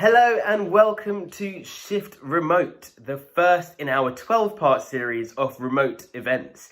Hello and welcome to Shift Remote, the first in our 12-part series of remote events.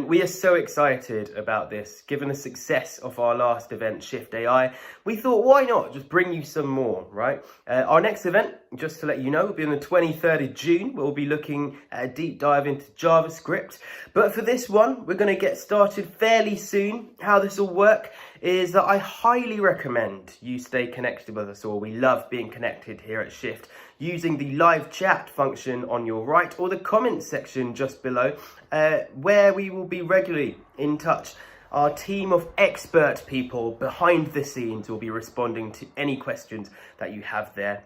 We are so excited about this. Given the success of our last event, Shift AI, we thought, why not just bring you some more, right? Our next event, just to let you know, will be on the 23rd of June. We'll be looking at a deep dive into JavaScript. But for this one, we're going to get started fairly soon. How this will work is that I highly recommend you stay connected with us all. We love being connected here at Shift using the live chat function on your right or the comments section just below, where we will be regularly in touch. Our team of expert people behind the scenes will be responding to any questions that you have there.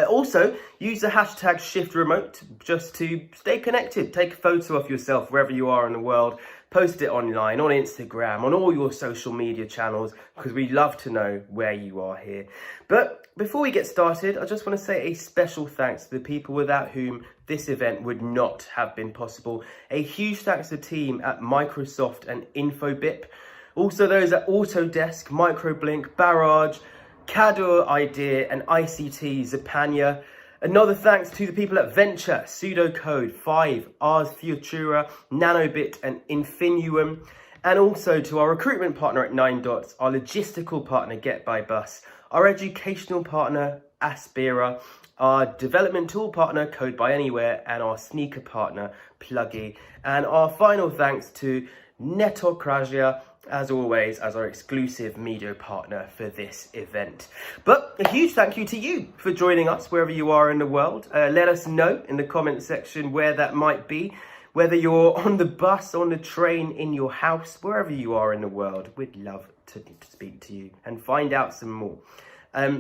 Also, use the hashtag ShiftRemote just to stay connected. Take a photo of yourself wherever you are in the world. Post it online, on Instagram, on all your social media channels, because we'd love to know where you are here. But before we get started, I just want to say a special thanks to the people without whom this event would not have been possible. A huge thanks to the team at Microsoft and Infobip. Also those at Autodesk, Microblink, Barrage, Cador Idea and ICT Zapania. Another thanks to the people at Venture, Pseudocode, 5, Ars Futura, Nanobit and Infinuum. And also to our recruitment partner at 9 Dots, our logistical partner Get By Bus, our educational partner Aspira, our development tool partner Code By Anywhere, and our sneaker partner Pluggy. And our final thanks to Netokrasia, as always, as our exclusive media partner for this event. But a huge thank you to you for joining us wherever you are in the world. Let us know in the comment section where that might be, whether you're on the bus, on the train, in your house, wherever you are in the world. We'd love to speak to you and find out some more.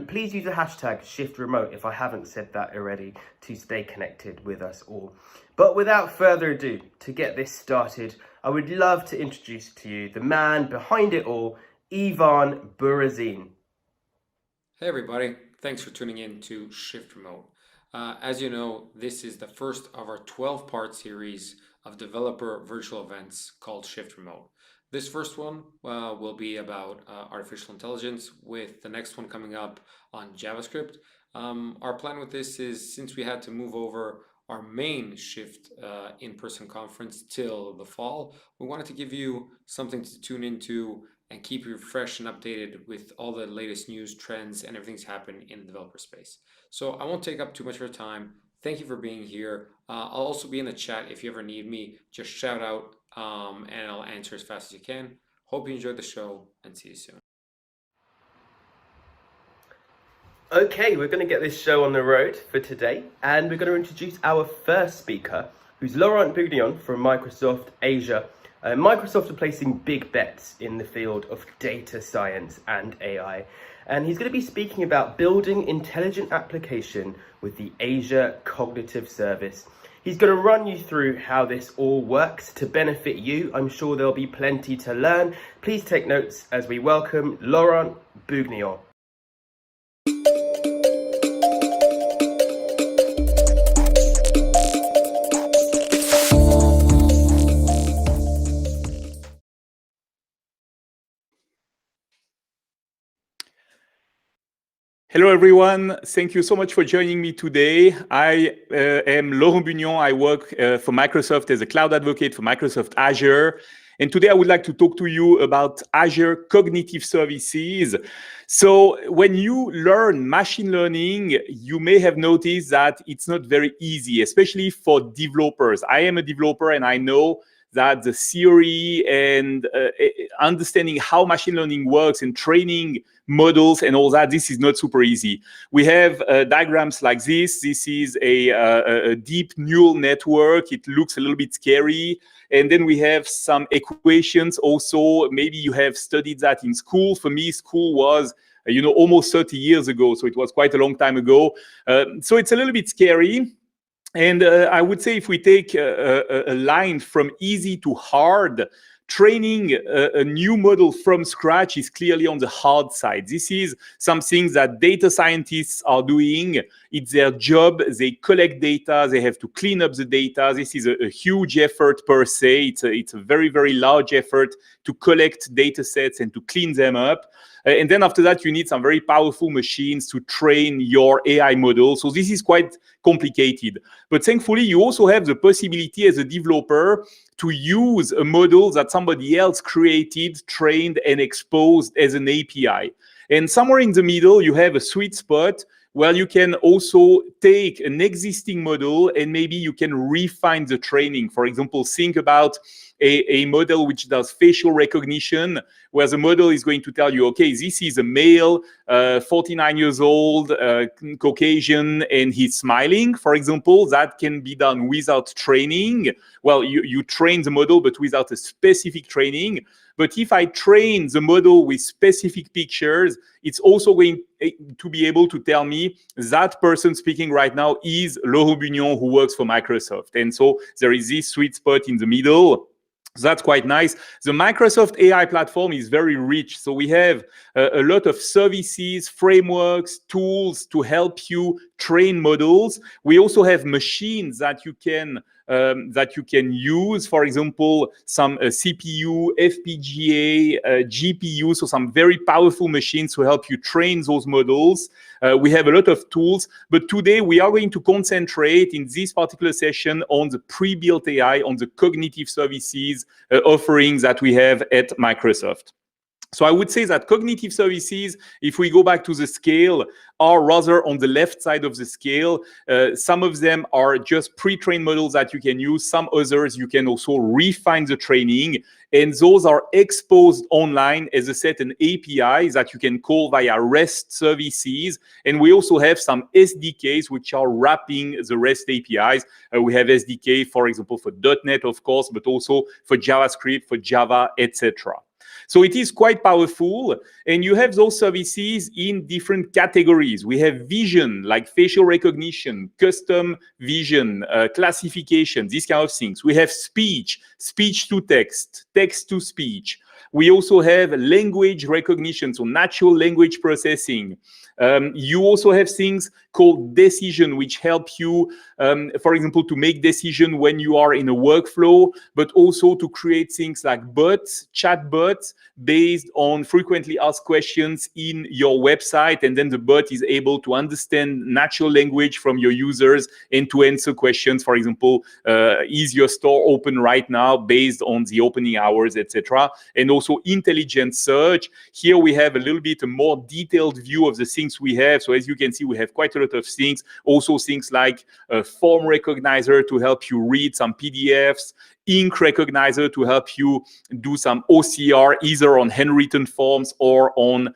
Please use the hashtag ShiftRemote if I haven't said that already to stay connected with us all. But without further ado, to get this started, I would love to introduce to you the man behind it all, Ivan Burazin. Hey everybody, thanks for tuning in to Shift Remote. As you know, this is the first of our 12-part series of developer virtual events called Shift Remote. This first one will be about artificial intelligence, with the next one coming up on JavaScript. Our plan with this is, since we had to move over our main Shift in-person conference till the fall, we wanted to give you something to tune into and keep you fresh and updated with all the latest news, trends, and everything's happened in the developer space. So I won't take up too much of your time. Thank you for being here. I'll also be in the chat if you ever need me. Just shout out and I'll answer as fast as you can. Hope you enjoyed the show and see you soon. Okay, we're going to get this show on the road for today, and we're going to introduce our first speaker, who's Laurent Bougnion from Microsoft Asia. Microsoft are placing big bets in the field of data science and AI, and he's going to be speaking about building intelligent application with the Asia Cognitive Service. He's going to run you through how this all works to benefit you. I'm sure there'll be plenty to learn. Please take notes as we welcome Laurent Bougnion. Hello everyone, thank you so much for joining me today. I am Laurent Bougnion. I work for Microsoft as a cloud advocate for Microsoft Azure. And today I would like to talk to you about Azure Cognitive Services. So when you learn machine learning, you may have noticed that it's not very easy, especially for developers. I am a developer and I know that the theory and understanding how machine learning works and training models and all that, this is not super easy. We have diagrams like this. This is a deep neural network. It looks a little bit scary. And then we have some equations also. Maybe you have studied that in school. For me, school was almost 30 years ago. So it was quite a long time ago. So it's a little bit scary. And I would say if we take a line from easy to hard, training a new model from scratch is clearly on the hard side. This is something that data scientists are doing. It's their job. They collect data. They have to clean up the data. This is a huge effort per se. It's a very, very large effort to collect data sets and to clean them up. And then after that, you need some very powerful machines to train your AI model. So this is quite complicated. But thankfully, you also have the possibility as a developer to use a model that somebody else created, trained, and exposed as an API. And somewhere in the middle, you have a sweet spot where you can also take an existing model and maybe you can refine the training. For example, think about a model which does facial recognition, where the model is going to tell you, okay, this is a male, 49 years old, Caucasian, and he's smiling, for example. That can be done without training. Well, you train the model, but without a specific training. But if I train the model with specific pictures, it's also going to be able to tell me that person speaking right now is Laurent Bugnon, who works for Microsoft. And so there is this sweet spot in the middle. That's quite nice. The Microsoft AI platform is very rich. So we have a lot of services, frameworks, tools to help you train models. We also have machines that you can use, for example, some CPU, FPGA, GPU, so some very powerful machines to help you train those models. We have a lot of tools, but today we are going to concentrate in this particular session on the pre-built AI, on the cognitive services offerings that we have at Microsoft. So I would say that cognitive services, if we go back to the scale, are rather on the left side of the scale. Some of them are just pre-trained models that you can use. Some others you can also refine the training. And those are exposed online as a set an API that you can call via REST services. And we also have some SDKs which are wrapping the REST APIs. We have SDK, for example, for .NET, of course, but also for JavaScript, for Java, etc. So it is quite powerful, and you have those services in different categories. We have vision, like facial recognition, custom vision, classification, these kind of things. We have speech, speech to text, text to speech. We also have language recognition, so natural language processing. You also have things called decision, which help you, for example, to make decision when you are in a workflow, but also to create things like bots, chat bots, based on frequently asked questions in your website. And then the bot is able to understand natural language from your users and to answer questions. For example, is your store open right now based on the opening hours, etc. And also intelligent search. Here we have a little bit a more detailed view of the things we have. So as you can see, we have quite a lot of things. Also things like a form recognizer to help you read some PDFs, ink recognizer to help you do some OCR, either on handwritten forms or on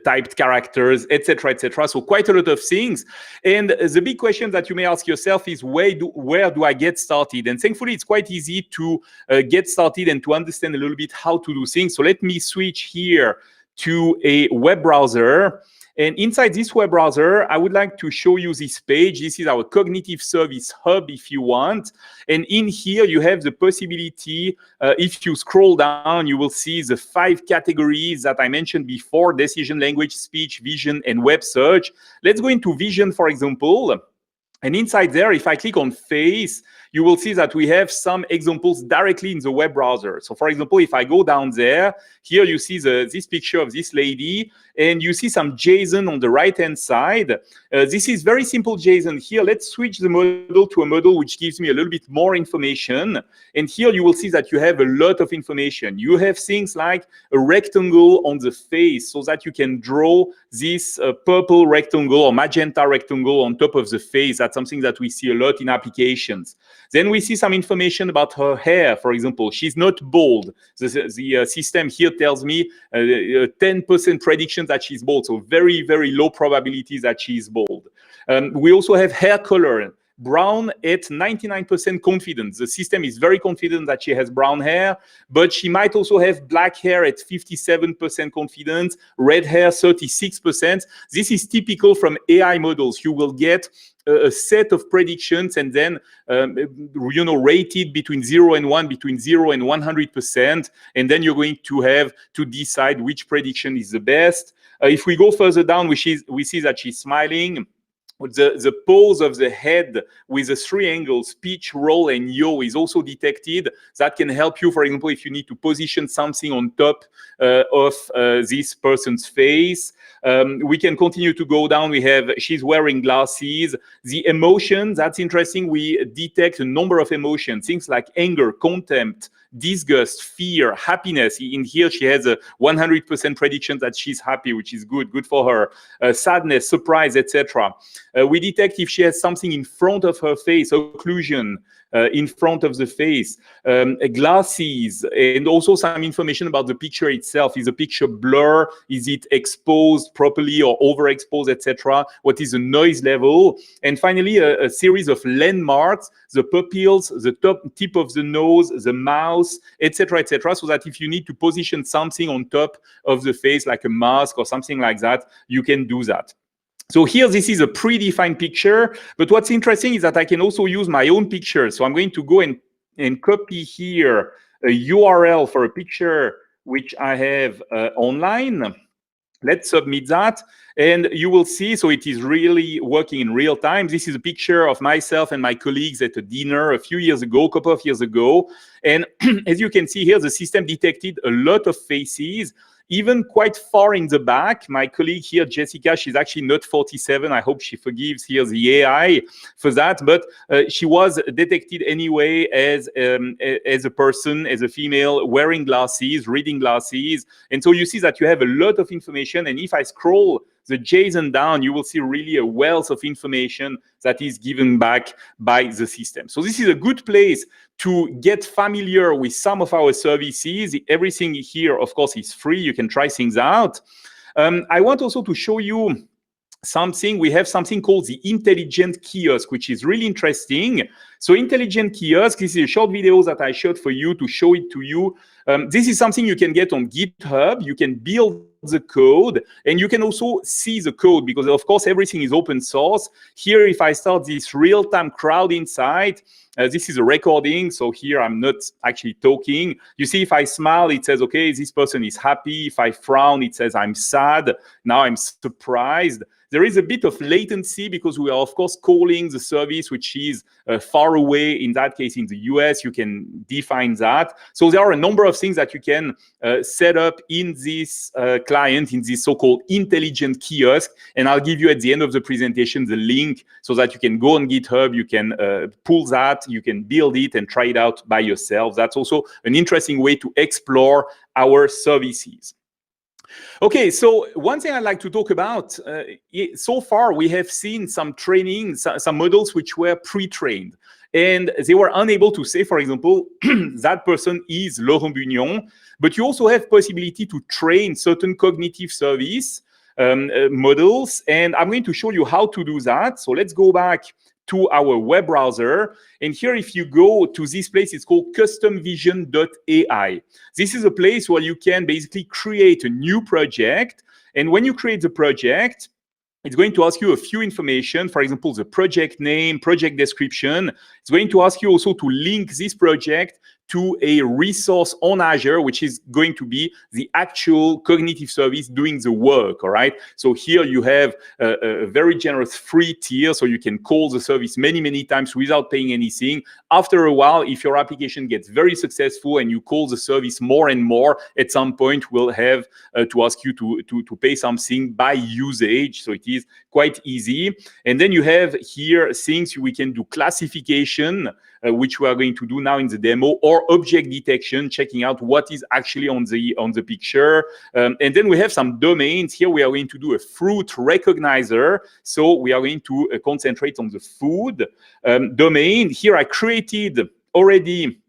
typed characters, etc., etc. So quite a lot of things. And the big question that you may ask yourself is, where do I get started? And thankfully, it's quite easy to get started and to understand a little bit how to do things. So let me switch here to a web browser. And inside this web browser, I would like to show you this page. This is our Cognitive Service Hub, if you want. And in here, you have the possibility, if you scroll down, you will see the 5 categories that I mentioned before: decision, language, speech, vision, and web search. Let's go into vision, for example. And inside there, if I click on face, you will see that we have some examples directly in the web browser. So for example, if I go down there, here you see this picture of this lady, and you see some JSON on the right-hand side. This is very simple JSON. Here, let's switch the model to a model which gives me a little bit more information. And here you will see that you have a lot of information. You have things like a rectangle on the face so that you can draw this purple rectangle or magenta rectangle on top of the face. That's something that we see a lot in applications. Then we see some information about her hair. For example, she's not bald. The system here tells me 10% prediction that she's bald. So very, very low probability that she's bald. We also have hair color. Brown at 99% confidence. The system is very confident that she has brown hair, but she might also have black hair at 57% confidence, red hair 36%. This is typical from AI models. You will get a set of predictions and then rated between 0 and 1, between 0 and 100%, and then you're going to have to decide which prediction is the best. If we go further down, we see that she's smiling. the pose of the head with the three angles, pitch, roll, and yaw is also detected. That can help you, for example, if you need to position something on top of this person's face. We can continue to go down. She's wearing glasses. The emotions, that's interesting. We detect a number of emotions, things like anger, contempt, disgust, fear, happiness. In here, she has a 100% prediction that she's happy, which is good for her. Sadness, surprise, etc. We detect if she has something in front of her face, occlusion in front of the face, glasses, and also some information about the picture itself. Is the picture blur? Is it exposed properly or overexposed, etc.? What is the noise level? And finally, a series of landmarks, the pupils, the tip of the nose, the mouth, etc., etc., so that if you need to position something on top of the face, like a mask or something like that, you can do that. So here, this is a predefined picture, but what's interesting is that I can also use my own picture. So I'm going to go and copy here a URL for a picture which I have online. Let's submit that, and you will see, so it is really working in real time. This is a picture of myself and my colleagues at a dinner a couple of years ago. And as you can see here, the system detected a lot of faces, even quite far in the back. My colleague here, Jessica, she's actually not 47. I hope she forgives here the AI for that, but she was detected anyway as a person, as a female, wearing glasses, reading glasses. And so you see that you have a lot of information. And if I scroll the JSON down, you will see really a wealth of information that is given back by the system. So this is a good place to get familiar with some of our services. Everything here, of course, is free. You can try things out. I want also to show you something. We have something called the intelligent kiosk, which is really interesting. So intelligent kiosk, this is a short video that I shot for you to show it to you. This is something you can get on GitHub. You can build the code, and you can also see the code, because of course everything is open source. Here, if I start this real-time crowd insight, this is a recording, so here I'm not actually talking. You see, if I smile, it says, okay, this person is happy. If I frown, it says I'm sad. Now I'm surprised. There is a bit of latency because we are, of course, calling the service, which is far away. In that case, in the US, you can define that. So there are a number of things that you can set up in this client, in this so-called intelligent kiosk. And I'll give you at the end of the presentation the link so that you can go on GitHub, you can pull that, you can build it and try it out by yourself. That's also an interesting way to explore our services. Okay, so one thing I'd like to talk about, so far we have seen some training, some models which were pre-trained, and they were unable to say, for example, that person is Laurent Bugnion, but you also have possibility to train certain cognitive service models, and I'm going to show you how to do that. So let's go back to our web browser. And here, if you go to this place, it's called customvision.ai. This is a place where you can basically create a new project. And when you create the project, it's going to ask you a few information, for example, the project name, project description. It's going to ask you also to link this project to a resource on Azure, which is going to be the actual cognitive service doing the work, all right? So here you have a very generous free tier, so you can call the service many, many times without paying anything. After a while, if your application gets very successful and you call the service more and more, at some point we'll have to ask you to pay something by usage. So it is quite easy. And then you have here things we can do: classification, which we are going to do now in the demo, or object detection, checking out what is actually on the picture. And then we have some domains. Here we are going to do a fruit recognizer. So we are going to concentrate on the food domain. Here I created already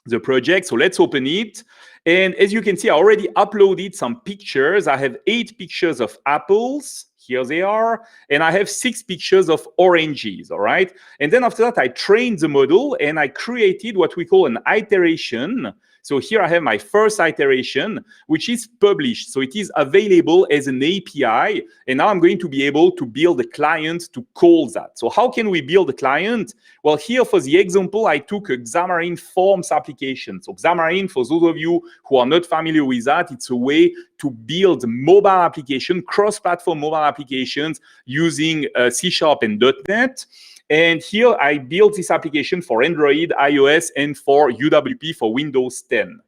the project. So let's open it. And as you can see, I already uploaded some pictures. I have 8 pictures of apples. Here they are. And I have 6 pictures of oranges, all right? And then after that, I trained the model and I created what we call an iteration. So here I have my first iteration, which is published. So it is available as an API. And now I'm going to be able to build a client to call that. So how can we build a client? Well, here for the example, I took a Xamarin Forms application. So Xamarin, for those of you who are not familiar with that, it's a way to build mobile application, cross-platform mobile applications using C# and .NET. And here I built this application for Android, iOS, and for UWP for Windows 10.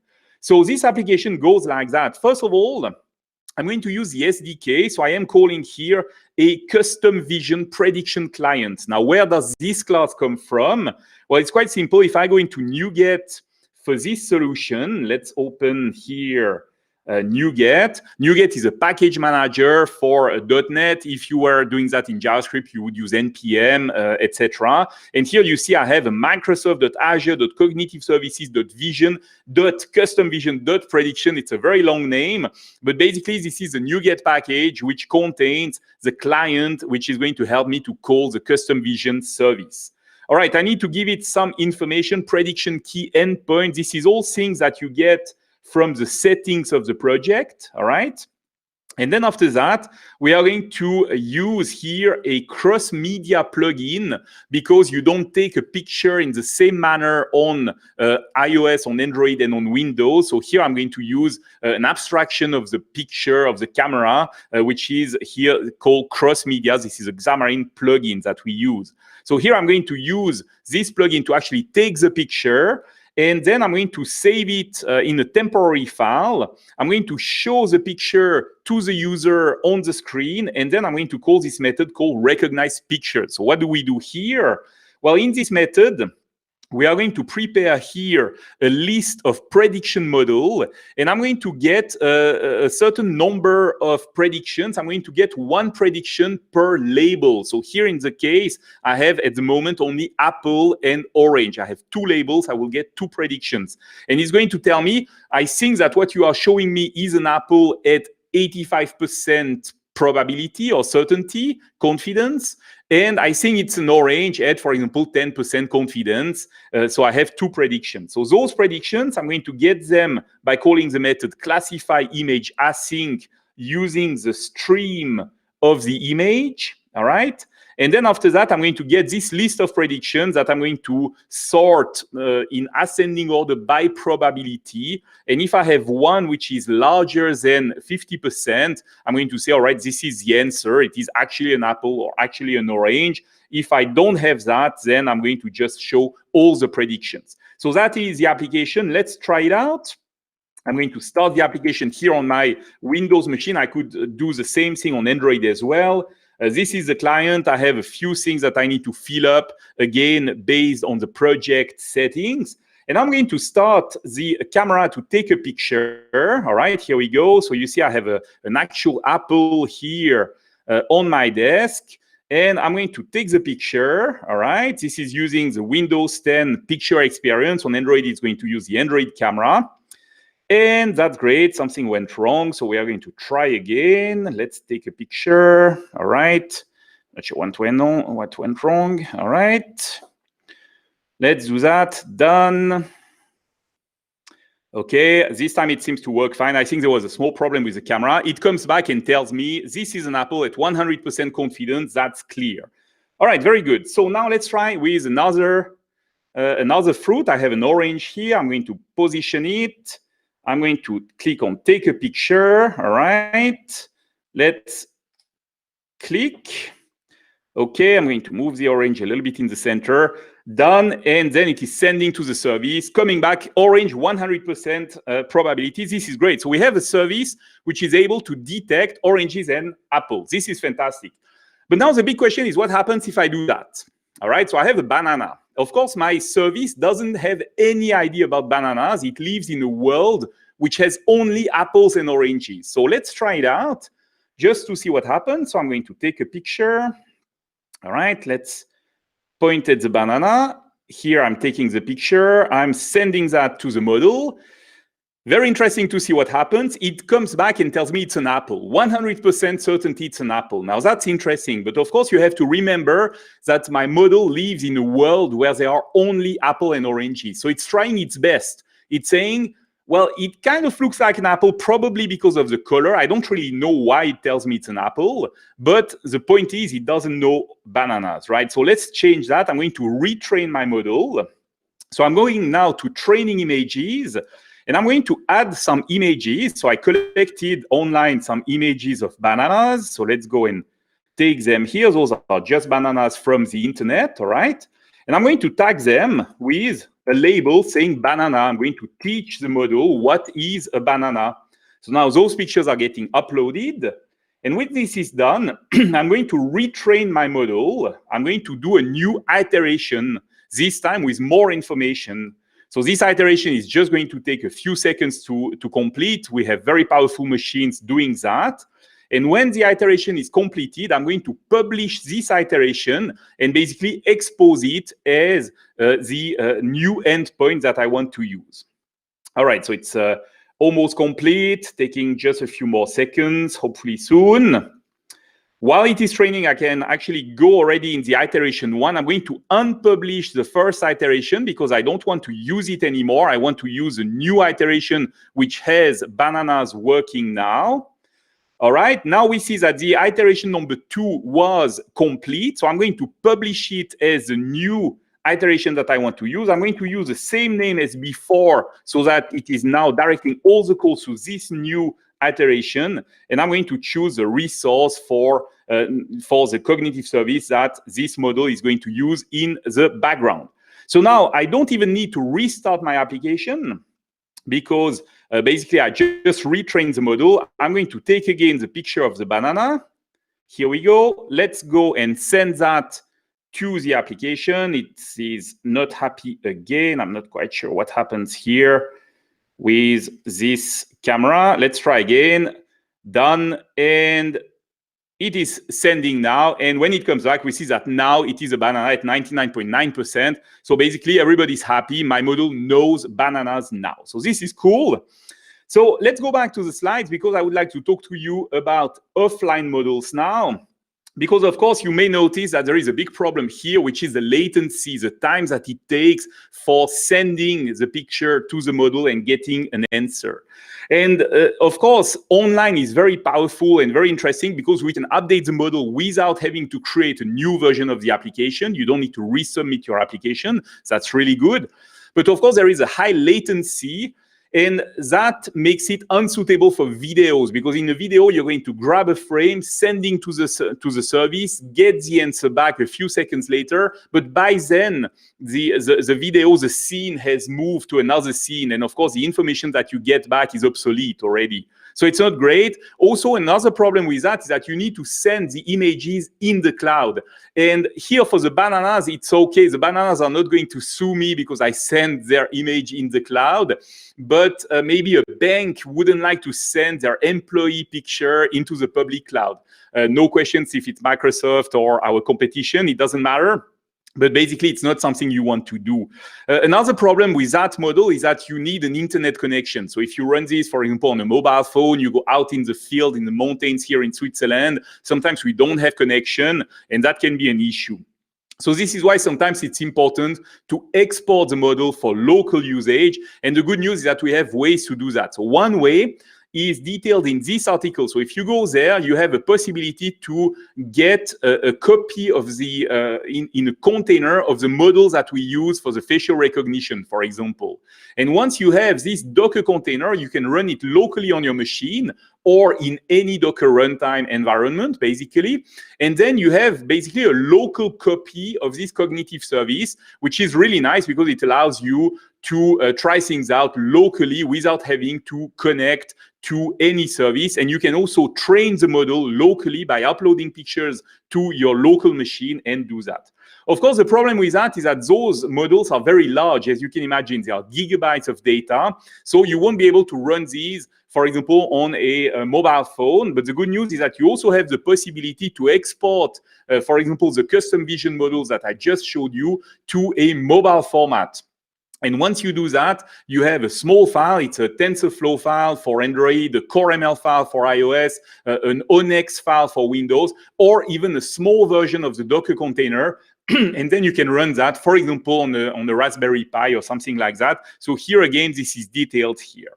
So this application goes like that. First of all, I'm going to use the SDK. So I am calling here a custom vision prediction client. Now, where does this class come from? Well, it's quite simple. If I go into NuGet for this solution, let's open here NuGet. NuGet is a package manager for .NET. If you were doing that in JavaScript, you would use NPM, etc. And here you see I have a Microsoft.Azure.Cognitive Services.Vision.CustomVision.Prediction. It's a very long name, but basically this is a NuGet package which contains the client which is going to help me to call the custom vision service. All right, I need to give it some information, prediction key endpoint. This is all things that you get from the settings of the project, all right? And then after that, we are going to use here a cross-media plugin because you don't take a picture in the same manner on iOS, on Android, and on Windows. So here I'm going to use an abstraction of the picture of the camera, which is here called cross-media. This is a Xamarin plugin that we use. So here I'm going to use this plugin to actually take the picture, and then I'm going to save it in a temporary file. I'm going to show the picture to the user on the screen, and then I'm going to call this method called recognize picture. So what do we do here? Well, in this method, we are going to prepare here a list of prediction model, and I'm going to get a certain number of predictions. I'm going to get one prediction per label. So here in the case, I have at the moment only Apple and Orange. I have two labels. I will get two predictions. And it's going to tell me, I think that what you are showing me is an Apple at 85% probability or certainty, confidence. And I think it's an Orange at, for example, 10% confidence. So I have two predictions. So those predictions, I'm going to get them by calling the method classify image async using the stream of the image, all right? And then after that, I'm going to get this list of predictions that I'm going to sort in ascending order by probability. And if I have one which is larger than 50%, I'm going to say, all right, this is the answer. It is actually an Apple or actually an Orange. If I don't have that, then I'm going to just show all the predictions. So that is the application. Let's try it out. I'm going to start the application here on my Windows machine. I could do the same thing on Android as well. This is the client. I have a few things that I need to fill up, again, based on the project settings. And I'm going to start the camera to take a picture. All right, here we go. So you see I have an actual Apple here on my desk. And I'm going to take the picture. All right, this is using the Windows 10 picture experience. On Android, it's going to use the Android camera. And that's great. Something went wrong. So we are going to try again. Let's take a picture. All right. Not sure what went wrong. All right. Let's do that. Done. Okay. This time it seems to work fine. I think there was a small problem with the camera. It comes back and tells me this is an Apple at 100% confidence. That's clear. All right. Very good. So now let's try with another fruit. I have an orange here. I'm going to position it. I'm going to click on take a picture. All right. Let's click. Okay, I'm going to move the orange a little bit in the center. Done. And then it is sending to the service. Coming back, orange 100% probability. This is great. So we have a service which is able to detect oranges and apples. This is fantastic. But now the big question is what happens if I do that? All right, so I have a banana. Of course, my service doesn't have any idea about bananas. It lives in a world which has only apples and oranges. So let's try it out just to see what happens. So I'm going to take a picture. All right, let's point at the banana. Here I'm taking the picture. I'm sending that to the model. Very interesting to see what happens. It comes back and tells me it's an apple. 100% certainty it's an apple. Now that's interesting, but of course you have to remember that my model lives in a world where there are only apple and oranges. So it's trying its best. It's saying Well, it kind of looks like an apple, probably because of the color. I don't really know why it tells me it's an apple, but the point is it doesn't know bananas, right? So let's change that. I'm going to retrain my model. So I'm going now to training images, and I'm going to add some images. So I collected online some images of bananas. So let's go and take them here. Those are just bananas from the internet, all right? And I'm going to tag them with a label saying banana. I'm going to teach the model what is a banana. So now those pictures are getting uploaded. And when this is done, I'm going to retrain my model. I'm going to do a new iteration, this time with more information. So this iteration is just going to take a few seconds to complete. We have very powerful machines doing that. And when the iteration is completed, I'm going to publish this iteration and basically expose it as the new endpoint that I want to use. All right, so it's almost complete, taking just a few more seconds, hopefully soon. While it is training, I can actually go already in the iteration 1. I'm going to unpublish the first iteration because I don't want to use it anymore. I want to use a new iteration which has bananas working now. All right, now we see that the iteration number 2 was complete. So I'm going to publish it as the new iteration that I want to use. I'm going to use the same name as before so that it is now directing all the calls to this new iteration. And I'm going to choose a resource for the cognitive service that this model is going to use in the background. So now I don't even need to restart my application because basically I just retrained the model. I'm going to take again the picture of the banana. Here we go. Let's go and send that to the application. It is not happy again. I'm not quite sure what happens here with this camera. Let's try again. Done. And it is sending now. And when it comes back, we see that now it is a banana at 99.9%. So basically everybody's happy. My model knows bananas now. So this is cool. So let's go back to the slides because I would like to talk to you about offline models now. Because of course you may notice that there is a big problem here, which is the latency, the time that it takes for sending the picture to the model and getting an answer. And of course, online is very powerful and very interesting because we can update the model without having to create a new version of the application. You don't need to resubmit your application. That's really good. But of course, there is a high latency. And that makes it unsuitable for videos because in a video, you're going to grab a frame, sending to the service, get the answer back a few seconds later. But by then, the video, the scene has moved to another scene. And of course, the information that you get back is obsolete already. So it's not great. Also, another problem with that is that you need to send the images in the cloud. And here for the bananas, it's okay. The bananas are not going to sue me because I send their image in the cloud. But maybe a bank wouldn't like to send their employee picture into the public cloud. No questions if it's Microsoft or our competition, it doesn't matter. But basically, it's not something you want to do. Another problem with that model is that you need an internet connection. So if you run this, for example, on a mobile phone, you go out in the field, in the mountains here in Switzerland, sometimes we don't have connection, and that can be an issue. So this is why sometimes it's important to export the model for local usage. And the good news is that we have ways to do that. So one way is detailed in this article. So if you go there, you have a possibility to get a copy of the, in a container of the models that we use for the facial recognition, for example. And once you have this Docker container, you can run it locally on your machine or in any Docker runtime environment, basically. And then you have basically a local copy of this cognitive service, which is really nice because it allows you to try things out locally without having to connect to any service. And you can also train the model locally by uploading pictures to your local machine and do that. Of course, the problem with that is that those models are very large. As you can imagine, they are gigabytes of data. So you won't be able to run these, for example, on a mobile phone. But the good news is that you also have the possibility to export, for example, the custom vision models that I just showed you to a mobile format. And once you do that, you have a small file. It's a TensorFlow file for Android, a CoreML file for iOS, an ONNX file for Windows, or even a small version of the Docker container and then you can run that, for example, on the Raspberry Pi or something like that. So here again, this is detailed here.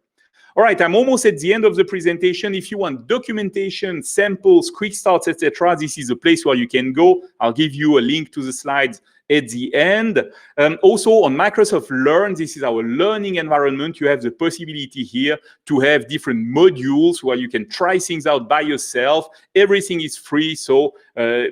All right, I'm almost at the end of the presentation. If you want documentation, samples, quick starts, etc., this is a place where you can go. I'll give you a link to the slides at the end. Also on Microsoft Learn, this is our learning environment. You have the possibility here to have different modules where you can try things out by yourself. Everything is free, so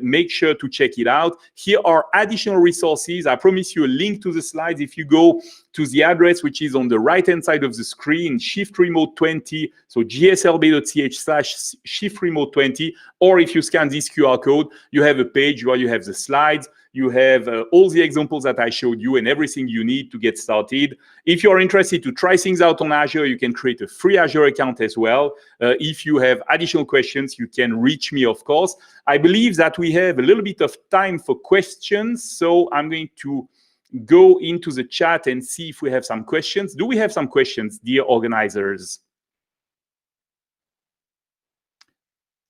make sure to check it out. Here are additional resources. I promise you a link to the slides. If you go to the address, which is on the right-hand side of the screen, shiftremote20, so gslb.ch/shiftremote20, or if you scan this QR code, you have a page where you have the slides, you have all the examples that I showed you and everything you need to get started. If you're interested to try things out on Azure, you can create a free Azure account as well. If you have additional questions, you can reach me, of course. I believe that we have a little bit of time for questions, so I'm going to go into the chat and see if we have some questions. Do we have some questions, dear organizers?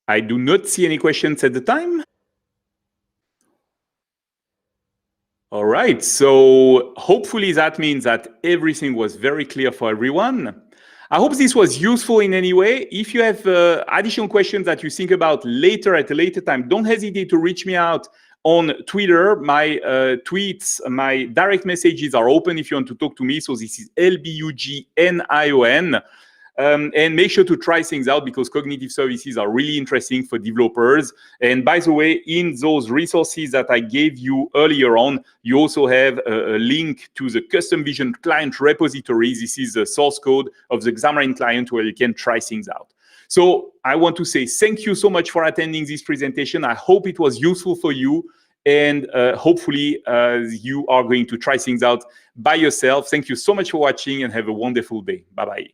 I do not see any questions at the time. All right, so hopefully that means that everything was very clear for everyone. I hope this was useful in any way. If you have additional questions that you think about later at a later time, don't hesitate to reach me out on Twitter. My tweets, my direct messages are open if you want to talk to me. So this is LBUGNION. And make sure to try things out because cognitive services are really interesting for developers. And by the way, in those resources that I gave you earlier on, you also have a link to the custom vision client repository. This is the source code of the Xamarin client where you can try things out. So I want to say thank you so much for attending this presentation. I hope it was useful for you. And hopefully you are going to try things out by yourself. Thank you so much for watching and have a wonderful day. Bye-bye.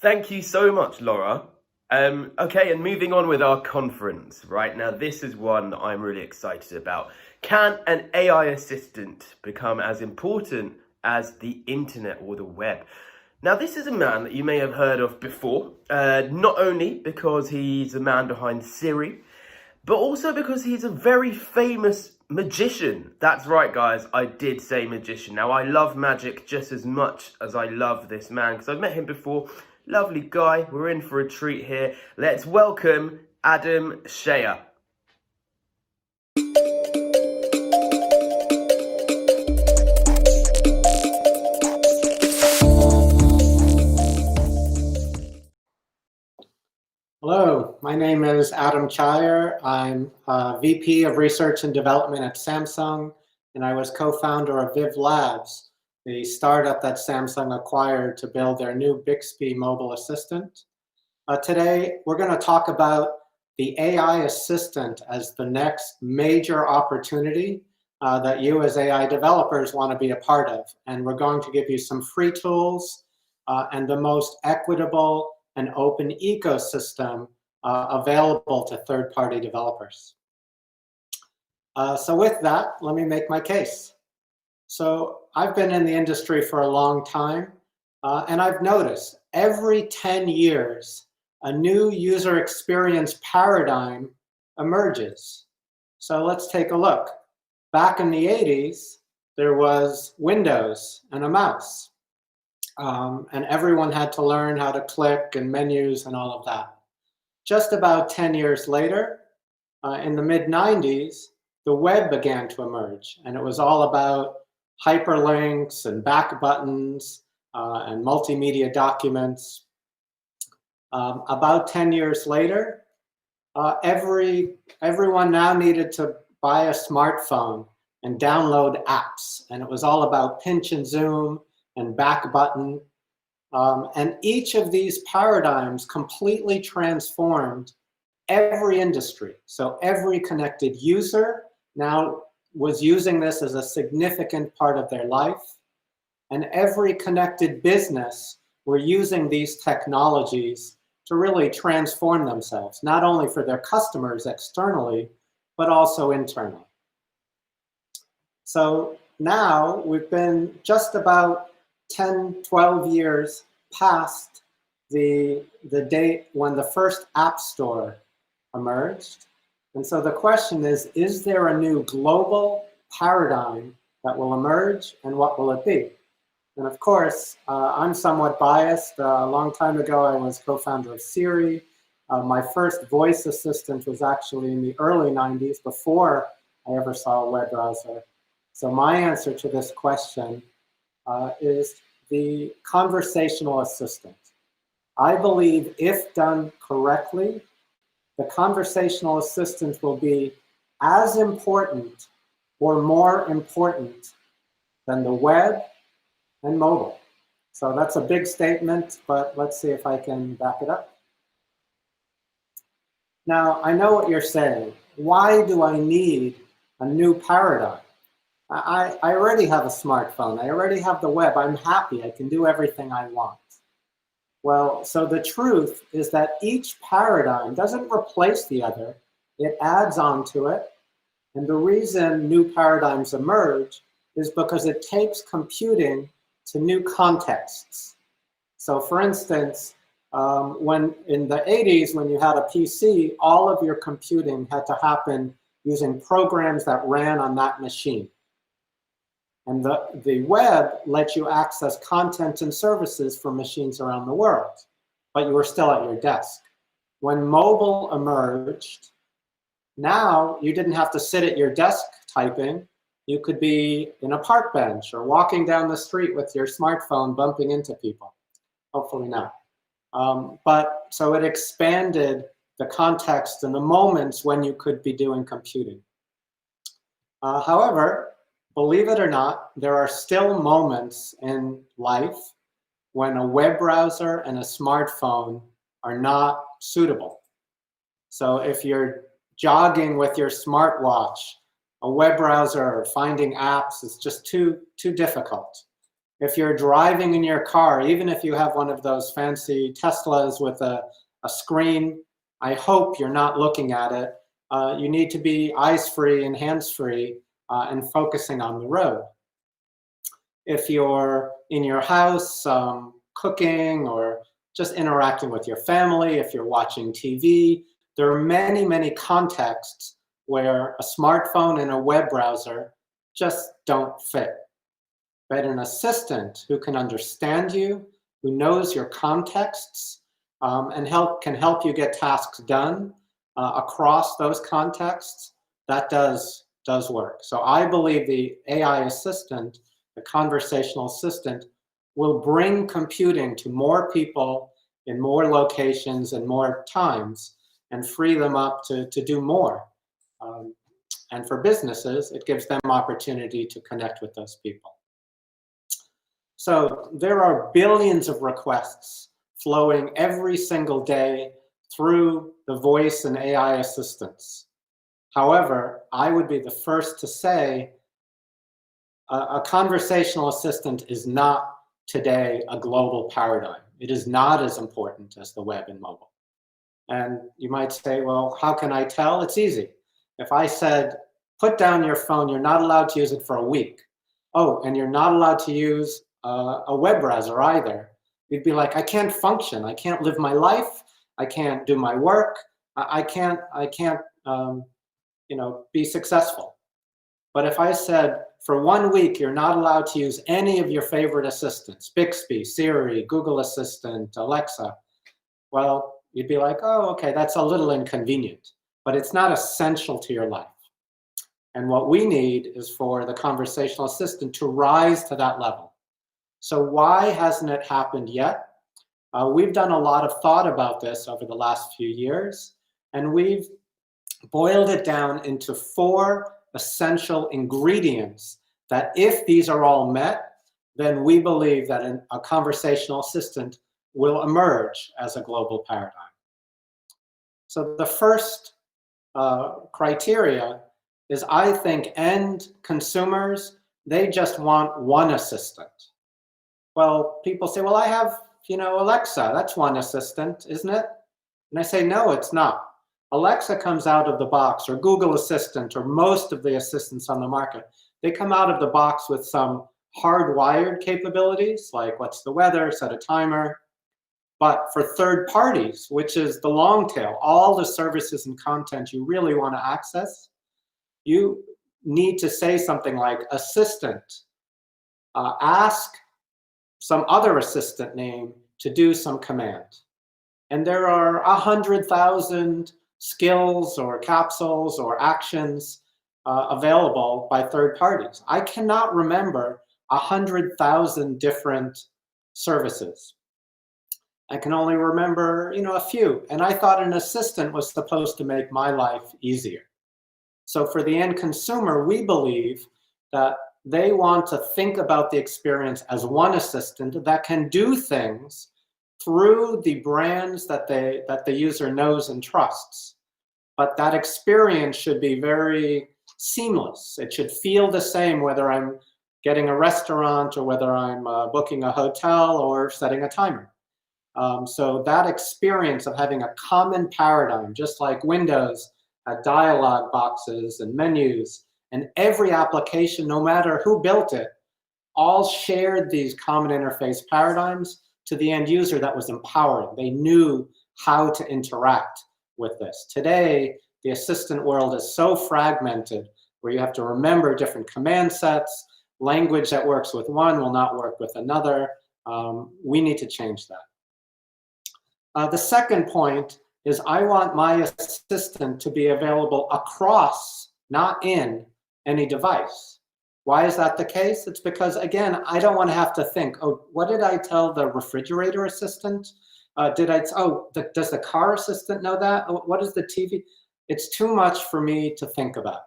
Thank you so much, Laura. Okay, and moving on with our conference, right? Now, this is one that I'm really excited about. Can an AI assistant become as important as the internet or the web? Now, this is a man that you may have heard of before, not only because he's the man behind Siri, but also because he's a very famous magician. That's right, guys, I did say magician. Now, I love magic just as much as I love this man, because I've met him before. Lovely guy, we're in for a treat here. Let's welcome Adam Shea. Hello, my name is Adam Chire. I'm VP of Research and Development at Samsung, and I was co-founder of Viv Labs, the startup that Samsung acquired to build their new Bixby mobile assistant. Today, we're going to talk about the AI assistant as the next major opportunity that you as AI developers want to be a part of. And we're going to give you some free tools and the most equitable and open ecosystem available to third-party developers. So with that, let me make my case. So I've been in the industry for a long time, and I've noticed every 10 years, a new user experience paradigm emerges. So let's take a look. Back in the 80s, there was Windows and a mouse. And everyone had to learn how to click and menus and all of that. Just about 10 years later, in the mid-90s, the web began to emerge, and it was all about hyperlinks and back buttons and multimedia documents. About 10 years later, everyone now needed to buy a smartphone and download apps, and it was all about pinch and zoom and back button. And each of these paradigms completely transformed every industry. So every connected user now was using this as a significant part of their life. And every connected business were using these technologies to really transform themselves, not only for their customers externally, but also internally. So now we've been just about 10, 12 years past the date when the first App Store emerged. And so the question is there a new global paradigm that will emerge, and what will it be? And of course, I'm somewhat biased. A long time ago, I was co-founder of Siri. My first voice assistant was actually in the early 90s, before I ever saw a web browser. So my answer to this question is the conversational assistant. I believe if done correctly, the conversational assistant will be as important or more important than the web and mobile. So that's a big statement, but let's see if I can back it up. Now, I know what you're saying. Why do I need a new paradigm? I already have a smartphone. I already have the web. I'm happy. I can do everything I want. Well, so the truth is that each paradigm doesn't replace the other. It adds on to it. And the reason new paradigms emerge is because it takes computing to new contexts. So for instance, when in the 80s, when you had a PC, all of your computing had to happen using programs that ran on that machine. And the web lets you access content and services from machines around the world, but you were still at your desk. When mobile emerged, now you didn't have to sit at your desk typing. You could be in a park bench or walking down the street with your smartphone bumping into people. Hopefully not. But so it expanded the context and the moments when you could be doing computing. However, believe it or not, there are still moments in life when a web browser and a smartphone are not suitable. So if you're jogging with your smartwatch, a web browser or finding apps is just too difficult. If you're driving in your car, even if you have one of those fancy Teslas with a screen, I hope you're not looking at it. You need to be eyes-free and hands-free and focusing on the road. If you're in your house cooking or just interacting with your family, if you're watching TV, there are many, many contexts where a smartphone and a web browser just don't fit. But an assistant who can understand you, who knows your contexts, and can help you get tasks done across those contexts, that does work. So I believe the AI assistant, the conversational assistant, will bring computing to more people in more locations and more times and free them up to do more. And for businesses, it gives them opportunity to connect with those people. So there are billions of requests flowing every single day through the voice and AI assistants. However, I would be the first to say a conversational assistant is not today a global paradigm. It is not as important as the web and mobile. And you might say, well, how can I tell? It's easy. If I said, put down your phone, you're not allowed to use it for a week. Oh, and you're not allowed to use a web browser either. You'd be like, I can't function. I can't live my life. I can't do my work. I can't be successful. But if I said, for 1 week, you're not allowed to use any of your favorite assistants, Bixby, Siri, Google Assistant, Alexa, well, you'd be like, oh, okay, that's a little inconvenient, but it's not essential to your life. And what we need is for the conversational assistant to rise to that level. So why hasn't it happened yet? We've done a lot of thought about this over the last few years, and we've boiled it down into 4 essential ingredients that if these are all met, then we believe that a conversational assistant will emerge as a global paradigm. So the first criteria is, I think, end consumers, they just want one assistant. Well, people say, well, I have, Alexa, that's one assistant, isn't it? And I say, no, it's not. Alexa comes out of the box, or Google Assistant, or most of the assistants on the market, they come out of the box with some hardwired capabilities, like what's the weather, set a timer. But for third parties, which is the long tail, all the services and content you really want to access, you need to say something like assistant, ask some other assistant name to do some command. And there are 100,000 skills or capsules or actions available by third parties. I cannot remember 100,000 different services. I can only remember, a few. And I thought an assistant was supposed to make my life easier. So for the end consumer, we believe that they want to think about the experience as one assistant that can do things through the brands that the user knows and trusts. But that experience should be very seamless. It should feel the same whether I'm getting a restaurant or whether I'm booking a hotel or setting a timer. So that experience of having a common paradigm, just like Windows had dialog boxes and menus, and every application, no matter who built it, all shared these common interface paradigms to the end user. That was empowering. They knew how to interact with this. Today, the assistant world is so fragmented where you have to remember different command sets. Language that works with one will not work with another. We need to change that. The second point is I want my assistant to be available across, not in, any device. Why is that the case? It's because, again, I don't want to have to think, oh, what did I tell the refrigerator assistant? Does the car assistant know that? What is the TV? It's too much for me to think about.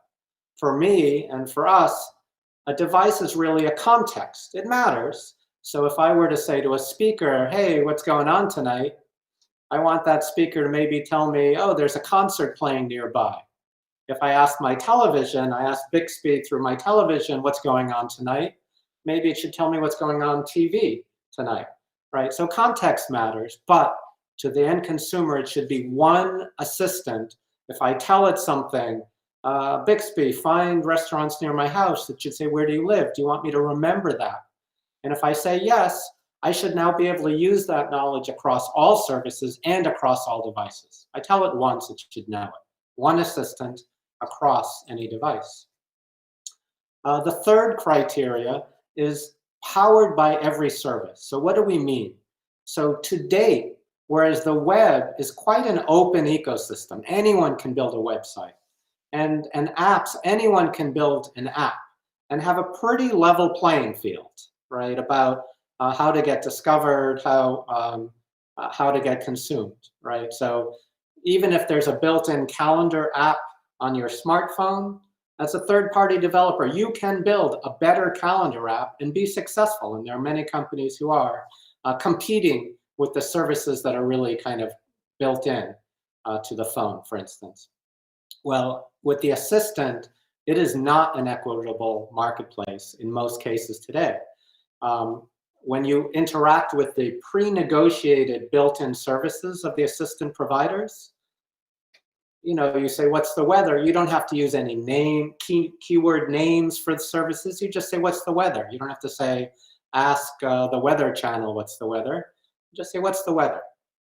For me and for us, a device is really a context. It matters. So if I were to say to a speaker, hey, what's going on tonight? I want that speaker to maybe tell me, oh, there's a concert playing nearby. If I ask my television, I ask Bixby through my television, what's going on tonight? Maybe it should tell me what's going on TV tonight, right? So context matters, but to the end consumer, it should be one assistant. If I tell it something, Bixby, find restaurants near my house, it should say, where do you live? Do you want me to remember that? And if I say yes, I should now be able to use that knowledge across all services and across all devices. I tell it once, it should know it. One assistant across any device. The third criteria is powered by every service. So what do we mean? So to date, whereas the web is quite an open ecosystem, anyone can build a website. And apps, anyone can build an app and have a pretty level playing field, right? About how to get discovered, how to get consumed, right? So even if there's a built-in calendar app on your smartphone, as a third-party developer, you can build a better calendar app and be successful. And there are many companies who are competing with the services that are really kind of built in to the phone, for instance. Well, with the assistant, it is not an equitable marketplace in most cases today. When you interact with the pre-negotiated built-in services of the assistant providers, you say, what's the weather? You don't have to use any keyword names for the services. You just say, what's the weather? You don't have to say, ask the weather channel, what's the weather? You just say, what's the weather?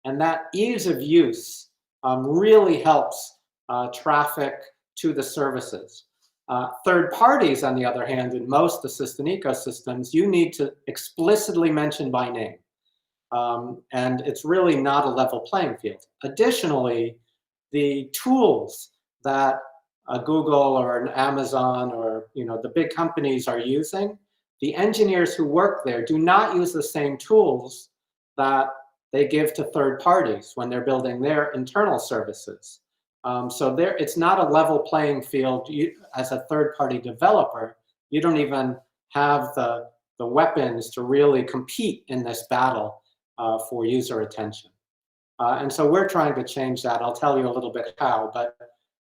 And that ease of use really helps traffic to the services. Third parties, on the other hand, in most assistant ecosystems, you need to explicitly mention by name. And it's really not a level playing field. Additionally, the tools that a Google or an Amazon or the big companies are using, the engineers who work there do not use the same tools that they give to third parties when they're building their internal services. So it's not a level playing field. As a third-party developer, you don't even have the weapons to really compete in this battle for user attention. And so we're trying to change that. I'll tell you a little bit how, but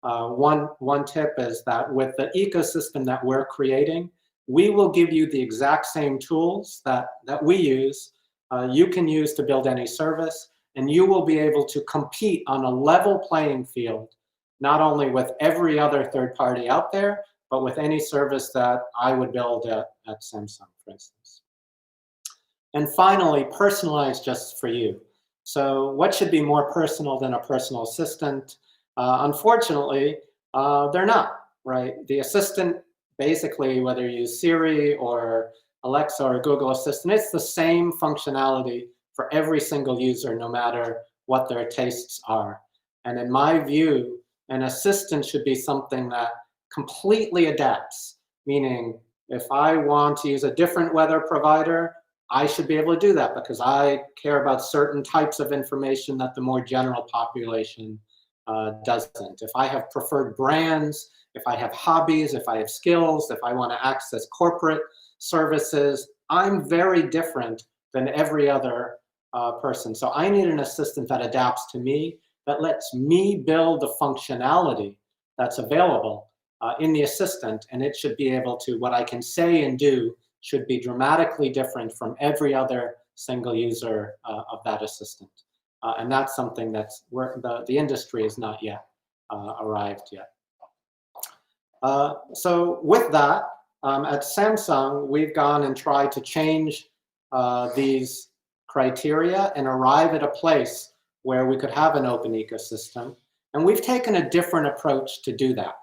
one tip is that with the ecosystem that we're creating, we will give you the exact same tools that we use, you can use to build any service, and you will be able to compete on a level playing field, not only with every other third party out there, but with any service that I would build at Samsung, for instance. And finally, personalized just for you. So what should be more personal than a personal assistant? Unfortunately, they're not, right? The assistant, basically, whether you use Siri or Alexa or Google Assistant, it's the same functionality for every single user, no matter what their tastes are. And in my view, an assistant should be something that completely adapts, meaning if I want to use a different weather provider, I should be able to do that because I care about certain types of information that the more general population doesn't. If I have preferred brands, if I have hobbies, if I have skills, if I want to access corporate services, I'm very different than every other person. So I need an assistant that adapts to me, that lets me build the functionality that's available in the assistant, and it should be able to, what I can say and do should be dramatically different from every other single user of that assistant. And that's something that's where the industry is not yet arrived yet. So with that, at Samsung, we've gone and tried to change these criteria and arrive at a place where we could have an open ecosystem. And we've taken a different approach to do that.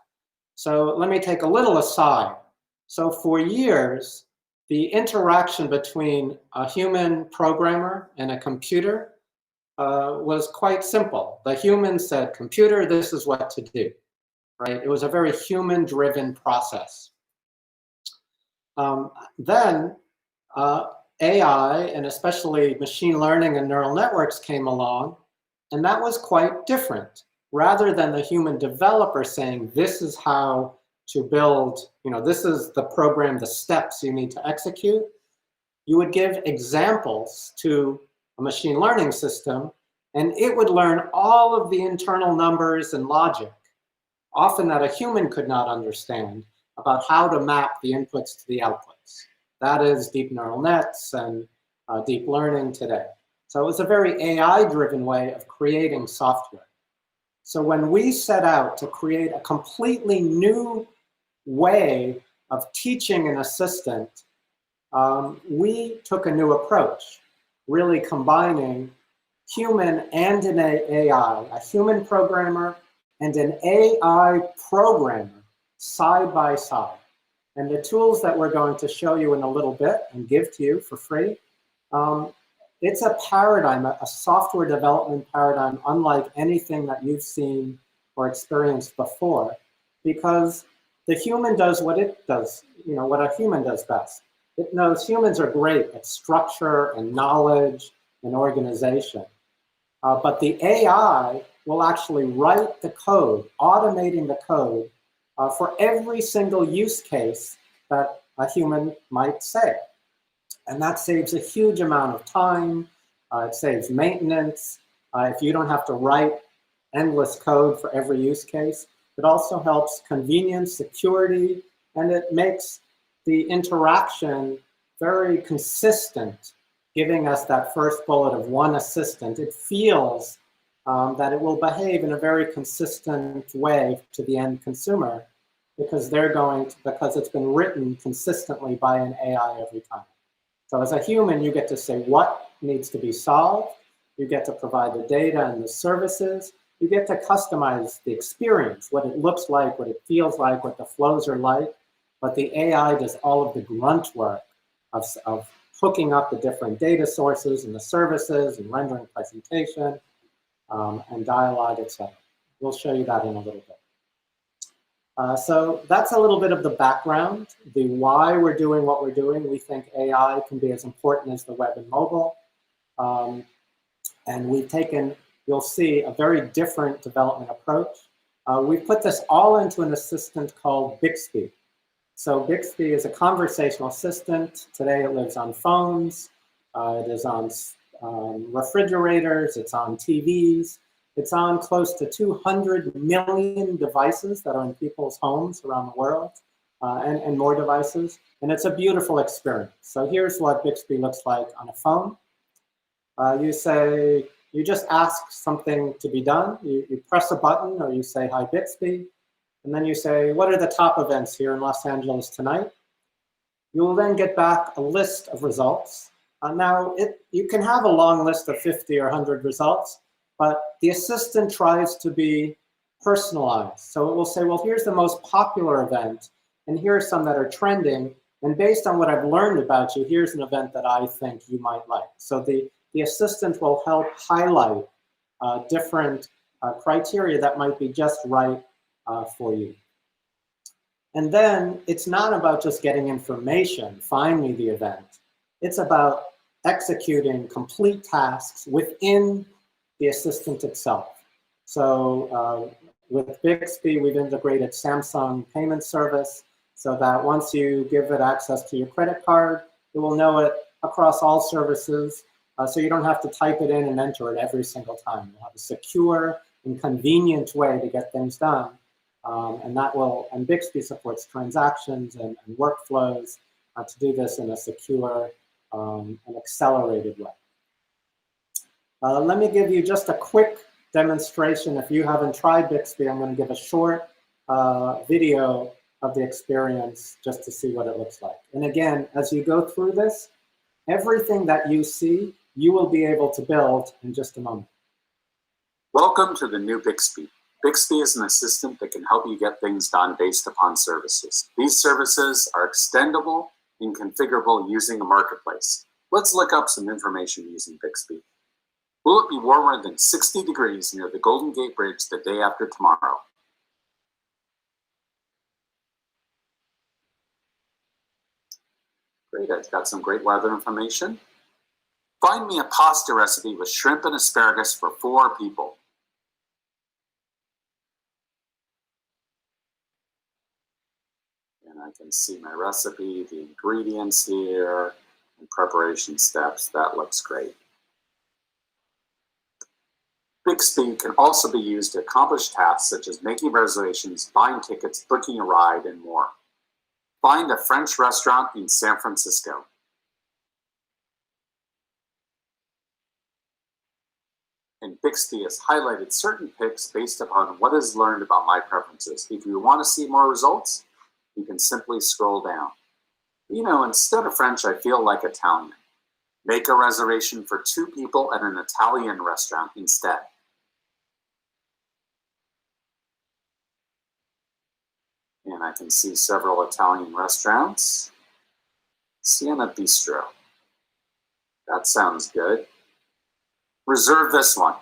So let me take a little aside. So for years, the interaction between a human programmer and a computer was quite simple. The human said, computer, this is what to do, right? It was a very human-driven process. Then AI, and especially machine learning and neural networks came along, and that was quite different. Rather than the human developer saying, this is how to build, this is the program, the steps you need to execute, you would give examples to a machine learning system, and it would learn all of the internal numbers and logic, often that a human could not understand, about how to map the inputs to the outputs. That is deep neural nets and deep learning today. So it was a very AI-driven way of creating software. So when we set out to create a completely new way of teaching an assistant, we took a new approach, really combining human and an AI, a human programmer and an AI programmer side by side. And the tools that we're going to show you in a little bit and give to you for free, it's a paradigm, a software development paradigm unlike anything that you've seen or experienced before, because the human does what it does, what a human does best. It knows humans are great at structure and knowledge and organization. But the AI will actually write the code, automating the code for every single use case that a human might say. And that saves a huge amount of time. It saves maintenance. If you don't have to write endless code for every use case, it also helps convenience, security, and it makes the interaction very consistent, giving us that first bullet of one assistant. It feels that it will behave in a very consistent way to the end consumer because because it's been written consistently by an AI every time. So as a human, you get to say what needs to be solved. You get to provide the data and the services. You get to customize the experience, what it looks like, what it feels like, what the flows are like. But the AI does all of the grunt work of hooking up the different data sources and the services and rendering presentation and dialogue, etc. We'll show you that in a little bit. So that's a little bit of the background, the why we're doing what we're doing. We think AI can be as important as the web and mobile. And we've taken, you'll see, a very different development approach. We've put this all into an assistant called Bixby. So Bixby is a conversational assistant. Today it lives on phones. It is on refrigerators. It's on TVs. It's on close to 200 million devices that are in people's homes around the world, and more devices. And it's a beautiful experience. So here's what Bixby looks like on a phone. You just ask something to be done. You press a button or you say, hi, Bixby. And then you say, what are the top events here in Los Angeles tonight? You will then get back a list of results. Now, you can have a long list of 50 or 100 results, but the assistant tries to be personalized. So it will say, well, here's the most popular event, and here are some that are trending, and based on what I've learned about you, here's an event that I think you might like. So the assistant will help highlight different criteria that might be just right for you. And then it's not about just getting information, find me the event. It's about executing complete tasks within the assistant itself. So with Bixby, we've integrated Samsung payment service so that once you give it access to your credit card, it will know it across all services. So you don't have to type it in and enter it every single time. You'll have a secure and convenient way to get things done. And Bixby supports transactions and workflows to do this in a secure and accelerated way. Let me give you just a quick demonstration. If you haven't tried Bixby, I'm going to give a short video of the experience just to see what it looks like. And again, as you go through this, everything that you see, you will be able to build in just a moment. Welcome to the new Bixby. Bixby is an assistant that can help you get things done based upon services. These services are extendable and configurable using a marketplace. Let's look up some information using Bixby. Will it be warmer than 60 degrees near the Golden Gate Bridge the day after tomorrow? Great, I've got some great weather information. Find me a pasta recipe with shrimp and asparagus for 4 people. And I can see my recipe, the ingredients here, and preparation steps. That looks great. Bixby can also be used to accomplish tasks such as making reservations, buying tickets, booking a ride, and more. Find a French restaurant in San Francisco. And Bixby has highlighted certain picks based upon what is learned about my preferences. If you want to see more results, you can simply scroll down. You know, instead of French, I feel like Italian. Make a reservation for 2 people at an Italian restaurant instead. And I can see several Italian restaurants. Siena Bistro. That sounds good. Reserve this one.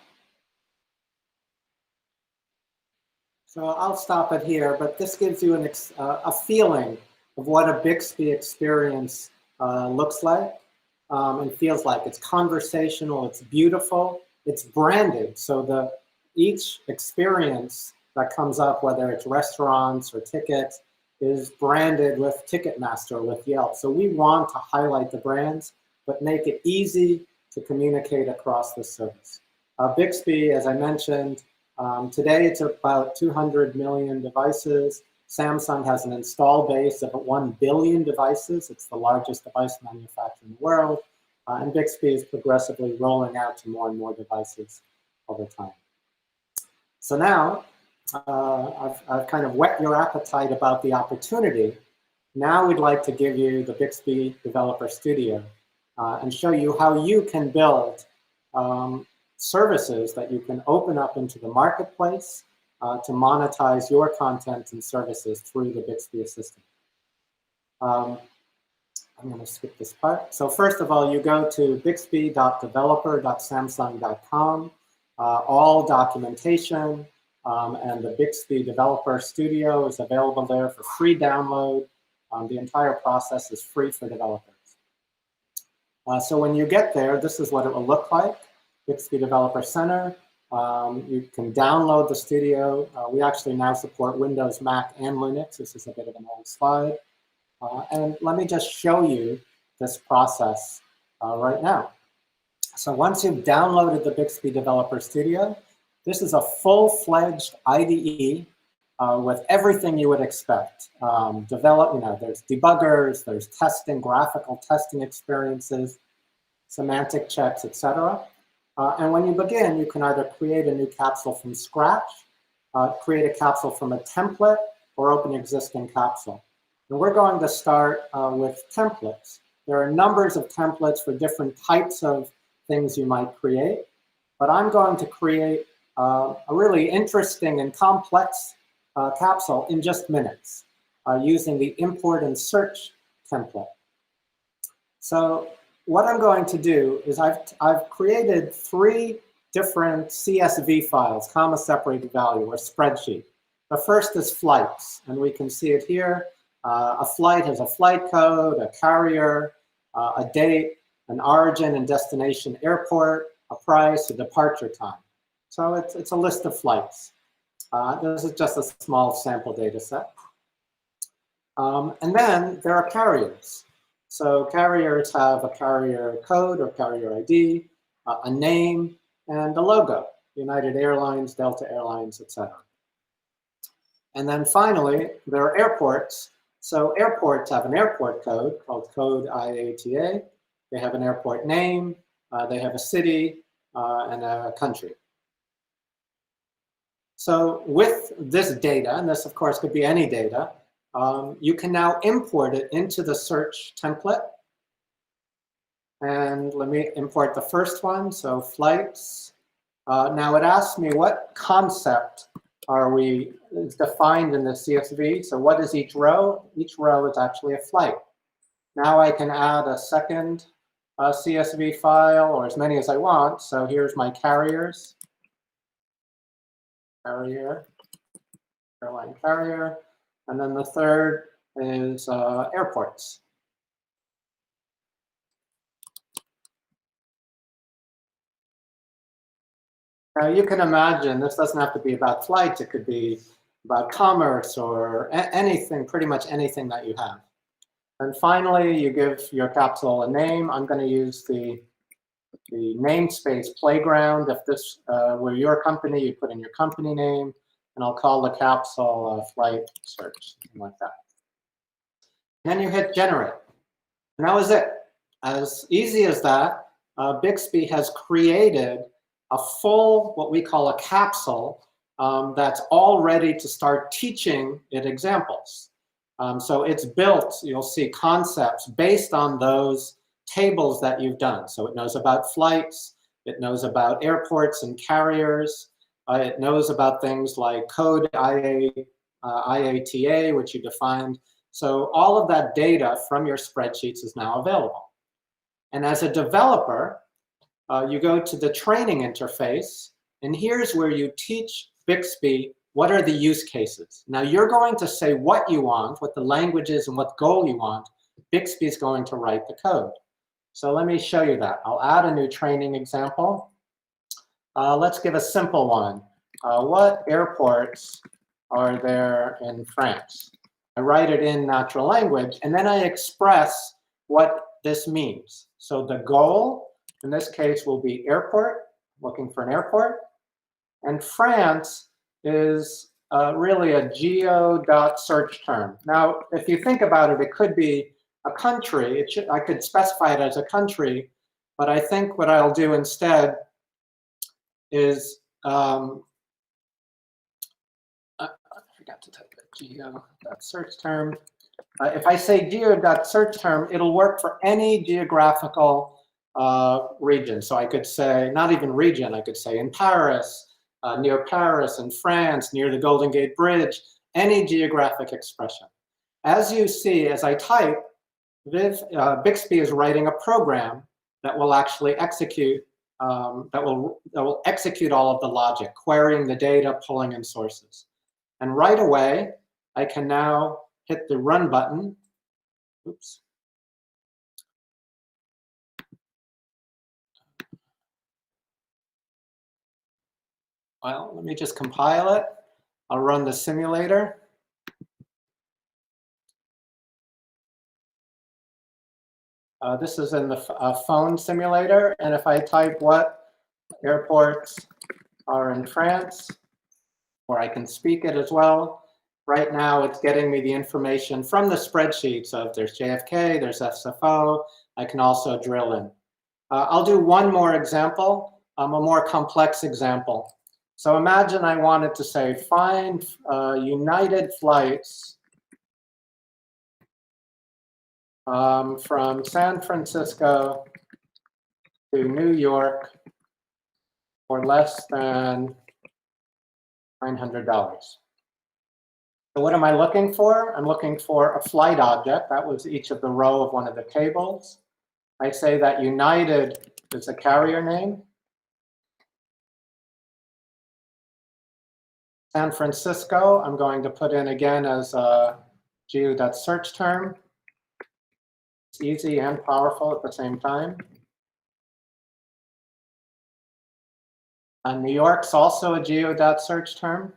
So I'll stop it here, but this gives you a feeling of what a Bixby experience looks like and feels like. It's conversational, it's beautiful, it's branded. So each experience that comes up, whether it's restaurants or tickets, is branded with Ticketmaster, with Yelp. So we want to highlight the brands, but make it easy to communicate across the service. Bixby, as I mentioned, today it's about 200 million devices. Samsung has an install base of 1 billion devices. It's the largest device manufacturer in the world. And Bixby is progressively rolling out to more and more devices over time. So now, I've kind of whet your appetite about the opportunity. Now we'd like to give you the Bixby Developer Studio and show you how you can build services that you can open up into the marketplace to monetize your content and services through the Bixby Assistant. I'm going to skip this part. So first of all, you go to bixby.developer.samsung.com. All documentation and the Bixby Developer Studio is available there for free download. The entire process is free for developers. So when you get there, this is what it will look like. Bixby Developer Center. You can download the studio. We actually now support Windows, Mac, and Linux. This is a bit of an old slide. And let me just show you this process right now. So once you've downloaded the Bixby Developer Studio, this is a full-fledged IDE with everything you would expect. There's debuggers, there's testing, graphical testing experiences, semantic checks, etc. And when you begin, you can either create a new capsule from scratch, create a capsule from a template, or open an existing capsule. And we're going to start with templates. There are numbers of templates for different types of things you might create, but I'm going to create a really interesting and complex capsule in just minutes using the import and search template. So what I'm going to do is I've created 3 different CSV files, comma separated value, or spreadsheet. The first is flights, and we can see it here. A flight has a flight code, a carrier, a date, an origin and destination airport, a price, a departure time. So it's a list of flights. This is just a small sample data set. And then there are carriers. So carriers have a carrier code or carrier ID, a name, and a logo, United Airlines, Delta Airlines, etc. And then finally, there are airports. So airports have an airport code called code IATA. They have an airport name, they have a city, and a country. So with this data, and this of course could be any data, you can now import it into the search template. And let me import the first one, so flights. Now it asks me what concept is defined in the CSV. So what is each row? Each row is actually a flight. Now I can add a second CSV file, or as many as I want. So here's my carriers. Carrier, airline carrier. And then the third is airports. Now you can imagine this doesn't have to be about flights. It could be about commerce or anything, pretty much anything that you have. And finally, you give your capsule a name. I'm going to use the namespace playground. If this were your company, you put in your company name, and I'll call the capsule flight search, something like that. And then you hit generate. And that was it. As easy as that, Bixby has created a full, what we call a capsule, that's all ready to start teaching it examples. So it's built, you'll see concepts based on those tables that you've done. So it knows about flights, it knows about airports and carriers, it knows about things like code IATA, which you defined. So all of that data from your spreadsheets is now available. And as a developer, you go to the training interface, and here's where you teach Bixby what are the use cases. Now you're going to say what you want, what the language is, and what goal you want. Bixby is going to write the code. So let me show you that. I'll add a new training example. Let's give a simple one. What airports are there in France? I write it in natural language, and then I express what this means. So the goal, in this case, will be airport, looking for an airport. And France is really a geo.search term. Now, if you think about it, it could be a country. I could specify it as a country, but I think what I'll do instead is, I forgot to type it, geo.search term. If I say geo.search term, it'll work for any geographical region. So I could say, not even region, I could say in Paris, near Paris, in France, near the Golden Gate Bridge, any geographic expression. As you see, as I type, Bixby is writing a program that will actually execute, that will execute all of the logic, querying the data, pulling in sources. And right away, I can now hit the run button. Oops. Well, let me just compile it. I'll run the simulator. This is in the phone simulator. And if I type what airports are in France, or I can speak it as well, right now it's getting me the information from the spreadsheets of there's JFK, there's SFO. I can also drill in. I'll do one more example, a more complex example. So imagine I wanted to say, find United flights from San Francisco to New York for less than $900. So what am I looking for? I'm looking for a flight object. That was each of the row of one of the tables. I say that United is a carrier name. San Francisco, I'm going to put in again as a geo.search term. It's easy and powerful at the same time. New York's also a geo.search term.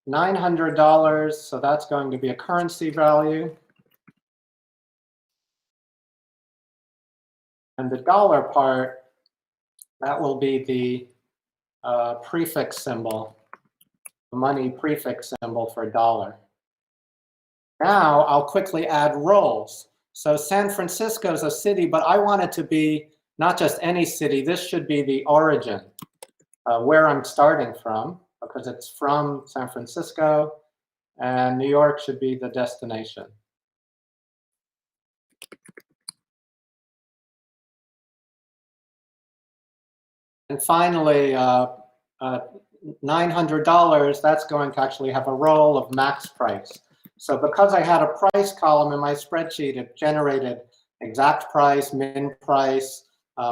$900, so that's going to be a currency value. And the dollar part, that will be the prefix symbol, the money prefix symbol for dollar. Now I'll quickly add roles. So San Francisco is a city, but I want it to be not just any city. This should be the origin, where I'm starting from, because it's from San Francisco, and New York should be the destination. And finally, $900, that's going to actually have a role of max price. So because I had a price column in my spreadsheet, it generated exact price, min price,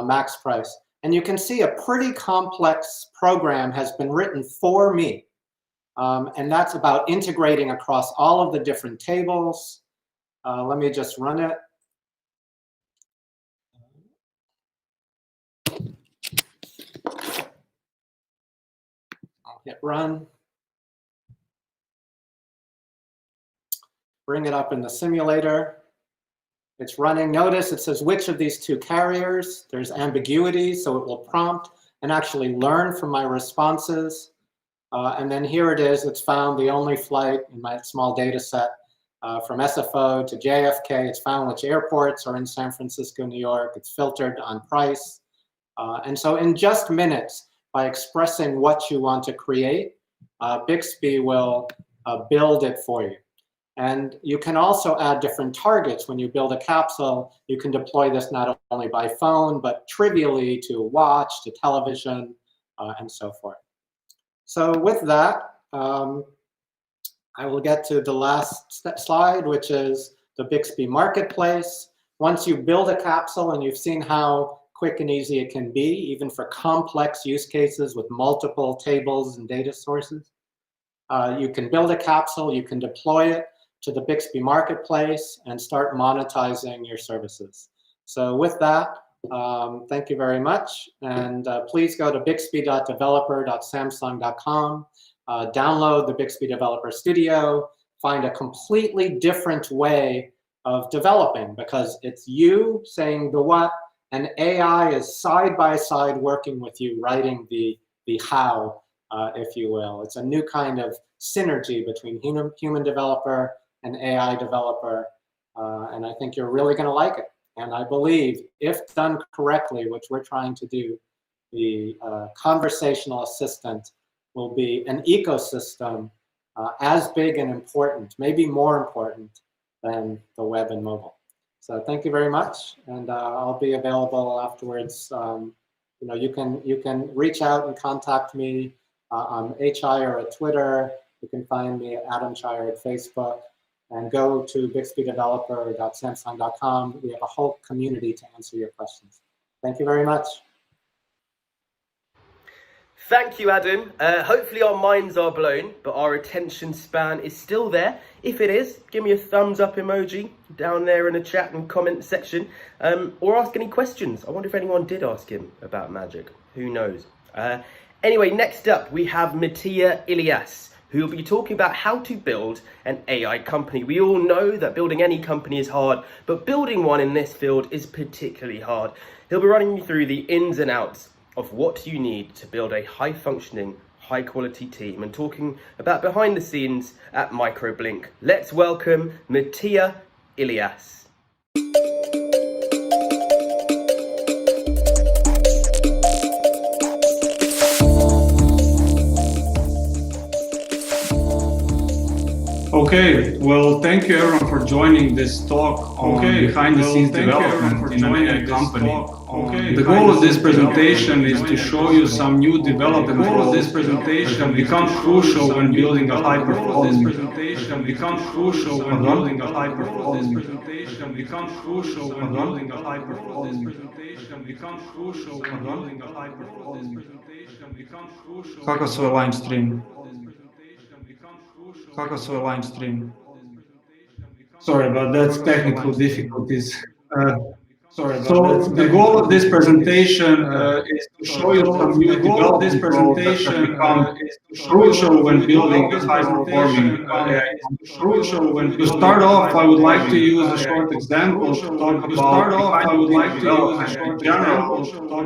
max price. And you can see a pretty complex program has been written for me. And that's about integrating across all of the different tables. Let me just run it. I'll hit run. Bring it up in the simulator. It's running. Notice it says which of these two carriers. There's ambiguity, so it will prompt and actually learn from my responses. And then here it is. It's found the only flight in my small data set from SFO to JFK. It's found which airports are in San Francisco, New York. It's filtered on price. And so in just minutes, by expressing what you want to create, Bixby will build it for you. And you can also add different targets. When you build a capsule, you can deploy this not only by phone, but trivially to watch, to television, and so forth. So with that, I will get to the last slide, which is the Bixby Marketplace. Once you build a capsule and you've seen how quick and easy it can be, even for complex use cases with multiple tables and data sources, you can build a capsule, you can deploy it to the Bixby Marketplace and start monetizing your services. So with that, thank you very much. And please go to bixby.developer.samsung.com, download the Bixby Developer Studio, find a completely different way of developing, because it's you saying the what, and AI is side by side working with you, writing the how, if you will. It's a new kind of synergy between human developer and AI developer, and I think you're really going to like it. And I believe, if done correctly, which we're trying to do, the conversational assistant will be an ecosystem as big and important, maybe more important than the web and mobile. So thank you very much, and I'll be available afterwards. You can reach out and contact me on HI or at Twitter. You can find me at Adam Chire at Facebook, and go to bixbydeveloper.samsung.com. We have a whole community to answer your questions. Thank you very much. Thank you, Adam. Hopefully our minds are blown, but our attention span is still there. If it is, give me a thumbs up emoji down there in the chat and comment section, or ask any questions. I wonder if anyone did ask him about magic. Who knows? Anyway, next up we have Mattia Ilias, who will be talking about how to build an AI company. We all know that building any company is hard, but building one in this field is particularly hard. He'll be running you through the ins and outs of what you need to build a high-functioning, high-quality team, and talking about behind the scenes at Microblink. Let's welcome Mattia Ilias. Okay, well, thank you everyone for joining this talk on behind-the-scenes development in an AI company. The goal of this presentation is to show you some new development roles that have become crucial when building a high-performing. Kako svoj live stream? Kako svoj live stream? Sorry about that, technical difficulties. So the goal of this presentation is to show you some new development roles that have become crucial when building a high-performing AI company. To start off, I would like to use a short example to talk about behind-the-scenes development in general,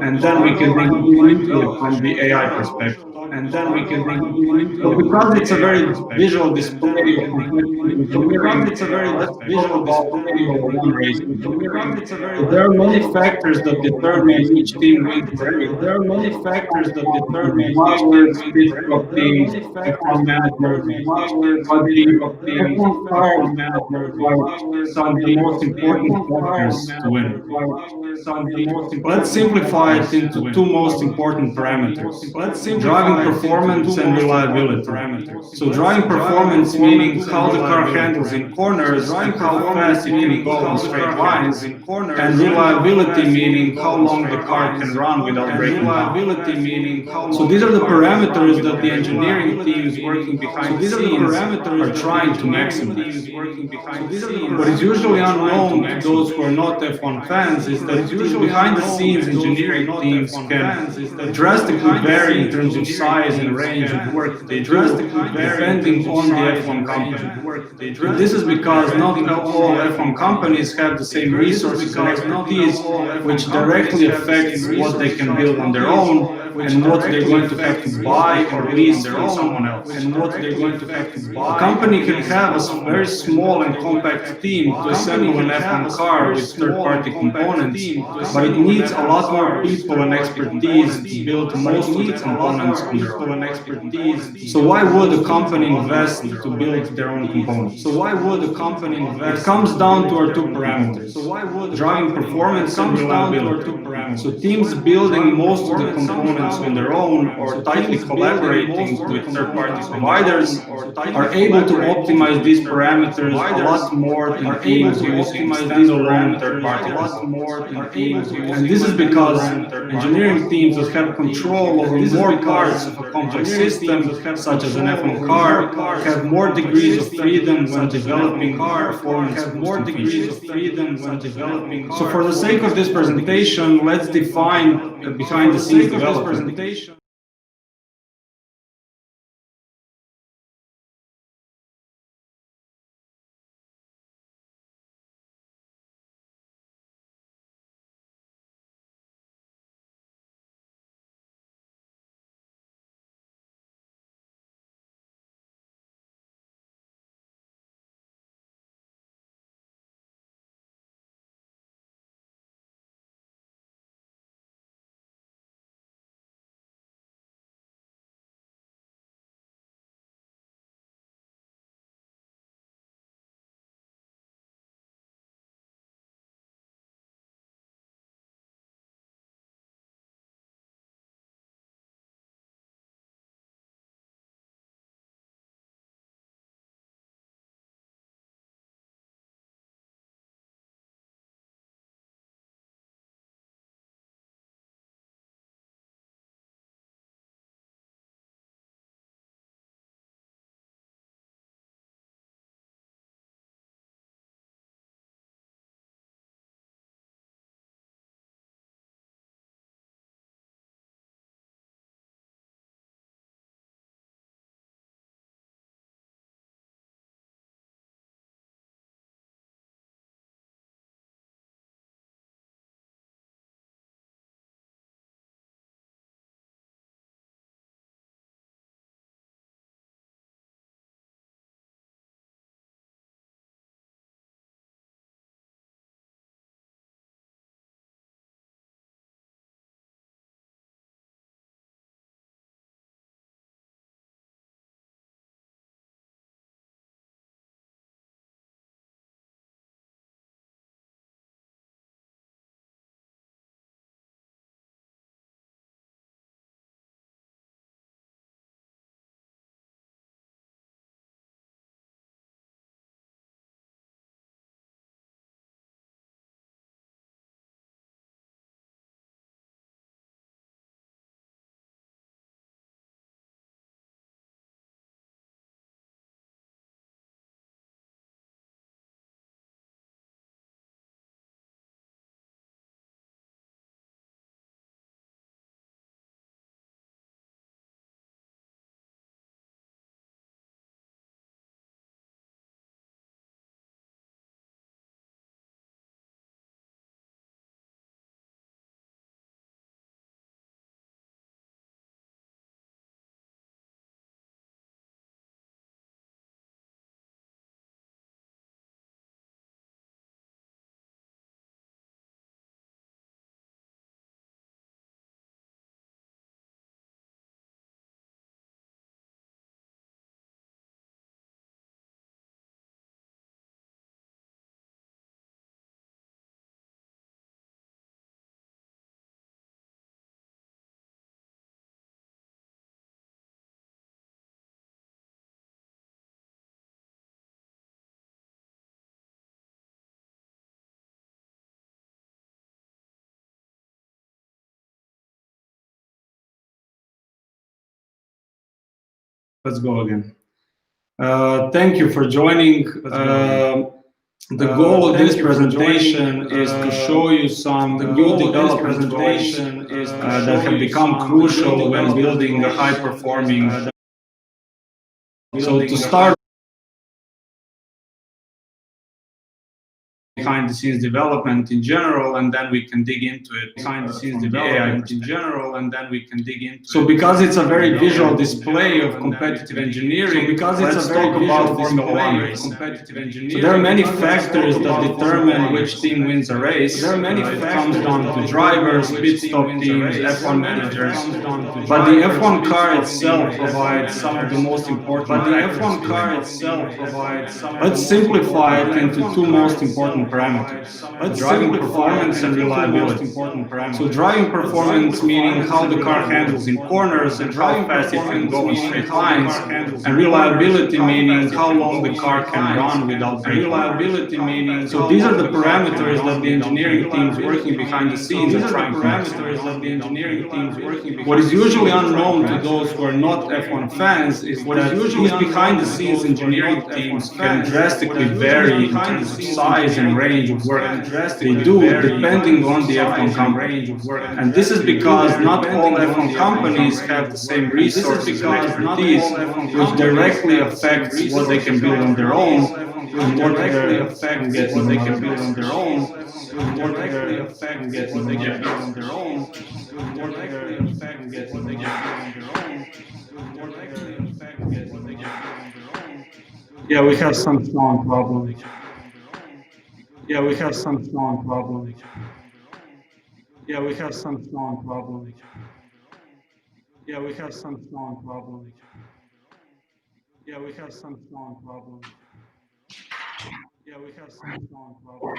and then we can dig into it from the AI perspective. So because it's a very visual display of complexity engineering, let's talk about E01 racing. So there are many factors that determine which team wins the race. Drivers, pit stop teams, F1 managers, but the F1 car provides some of the most important factors to win. Let's simplify it into two most important parameters: driving performance and reliability. So driving performance meaning how the car handles in corners and how fast it can go on straight lines, and reliability meaning how long the car can run without breaking down. So these are the parameters that the engineering teams working behind the scenes are trying to maximize. What is usually unknown to those who are not F1 fans is that behind the scenes engineering teams can drastically vary in terms of size and range of work they do, depending on the F1 company. And this is because not all F1 companies have the same resources and expertise, which directly affects what they can build on their own and what they're going to have to buy or lease from someone else. A company can have a very small and compact team to assemble an F1 car with third-party components, but it needs a lot more people and expertise to build most of the components on their own. So why would a company invest to build their own components? It comes down to our two parameters: driving performance and reliability. So teams building most of the components on their own or tightly collaborating with third-party providers are able to optimize these parameters a lot more than teams using standalone third-party components. And this is because engineering teams that have control over more parts of a complex system, such as an F1 car, have more degrees of freedom when developing performance-boosting features. So for the sake of this presentation, let's define behind-the-scenes development. Let's go again. Thank you for joining. The goal of this presentation is to show you some new development tools that have become crucial when building a high-performing. So to start, behind the scenes development in general, and then we can dig into it behind the scenes development in general, and then we can dig into so because it's a very visual display of competitive engineering, let's talk about Formula One racing. So there are many factors that determine which team wins a race. It comes down to drivers, pit stop teams, F1 managers, but the F1 car itself provides some of the most important factors. Let's simplify it into two most important parameters: driving performance and reliability. So driving performance meaning how the car handles in corners and how fast it can go in straight lines, and reliability meaning how long the car can run without breaking. So these are the parameters that the engineering teams working behind the scenes are trying to maximize. What is usually unknown to those who are not F1 fans is that these behind the scenes engineering teams can drastically vary in terms of size and range of work they do depending on the F1 company. And this is because not all F1 companies have the same resources and expertise, which directly affects what they can build on their own and directly affects what they can build on their own and directly affects what they can build on their own and directly affects what they can build on their own and directly affects what they can build on their own. Yeah, we have some sound problem. Yeah, we have some sound problem. Yeah, we have some sound problem. Yeah, we have some sound problem. Yeah, we have some sound problem. Yeah, we have some sound problem.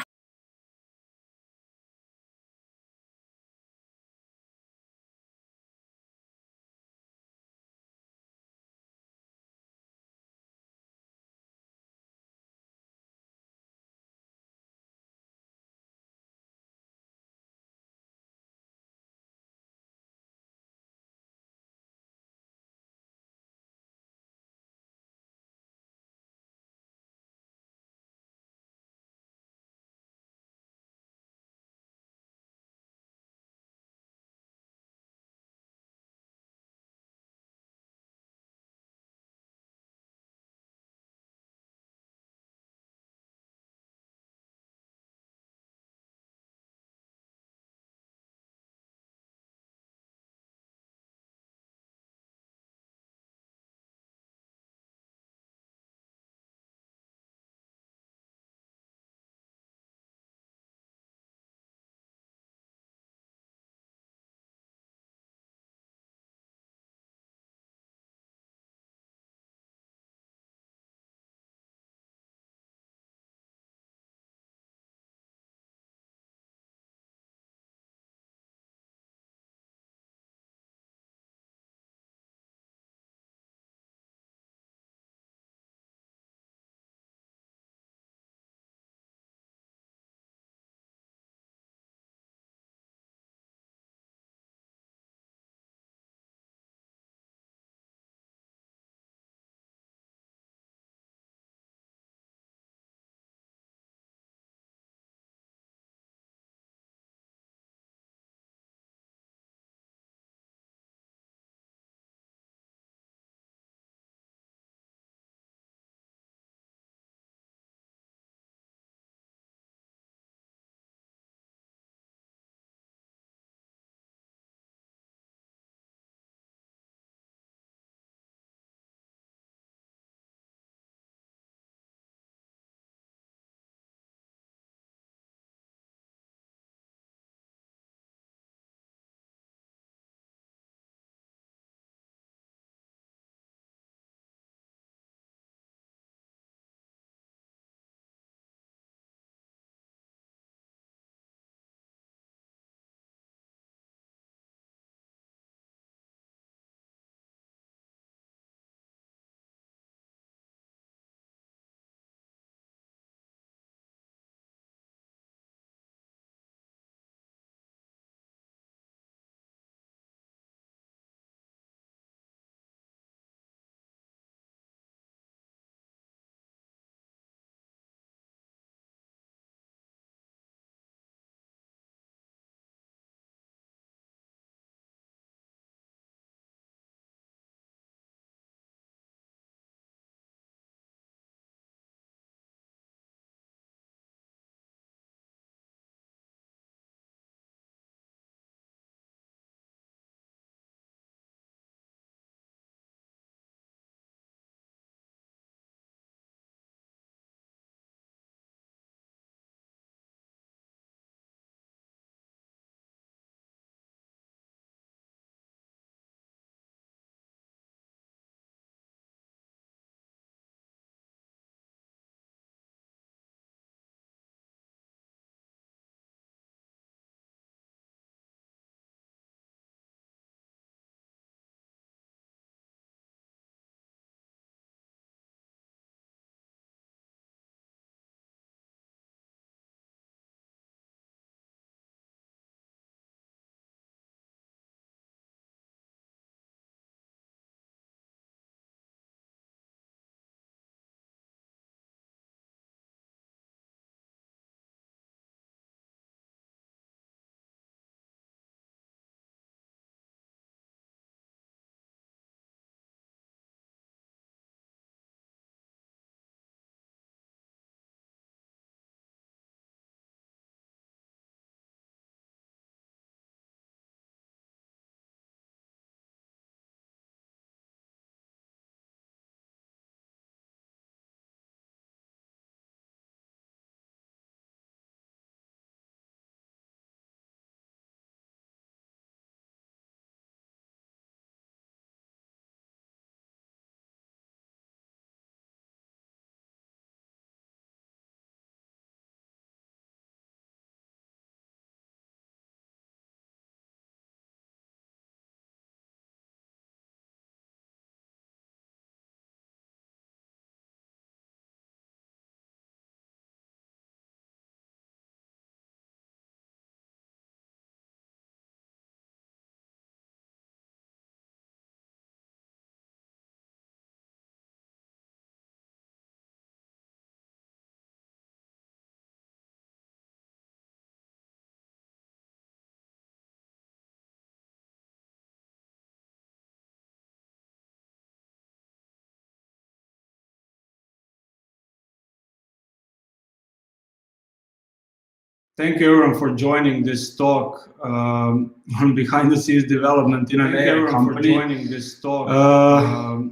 Thank you, everyone, for joining this talk on behind-the-scenes development in an AI company.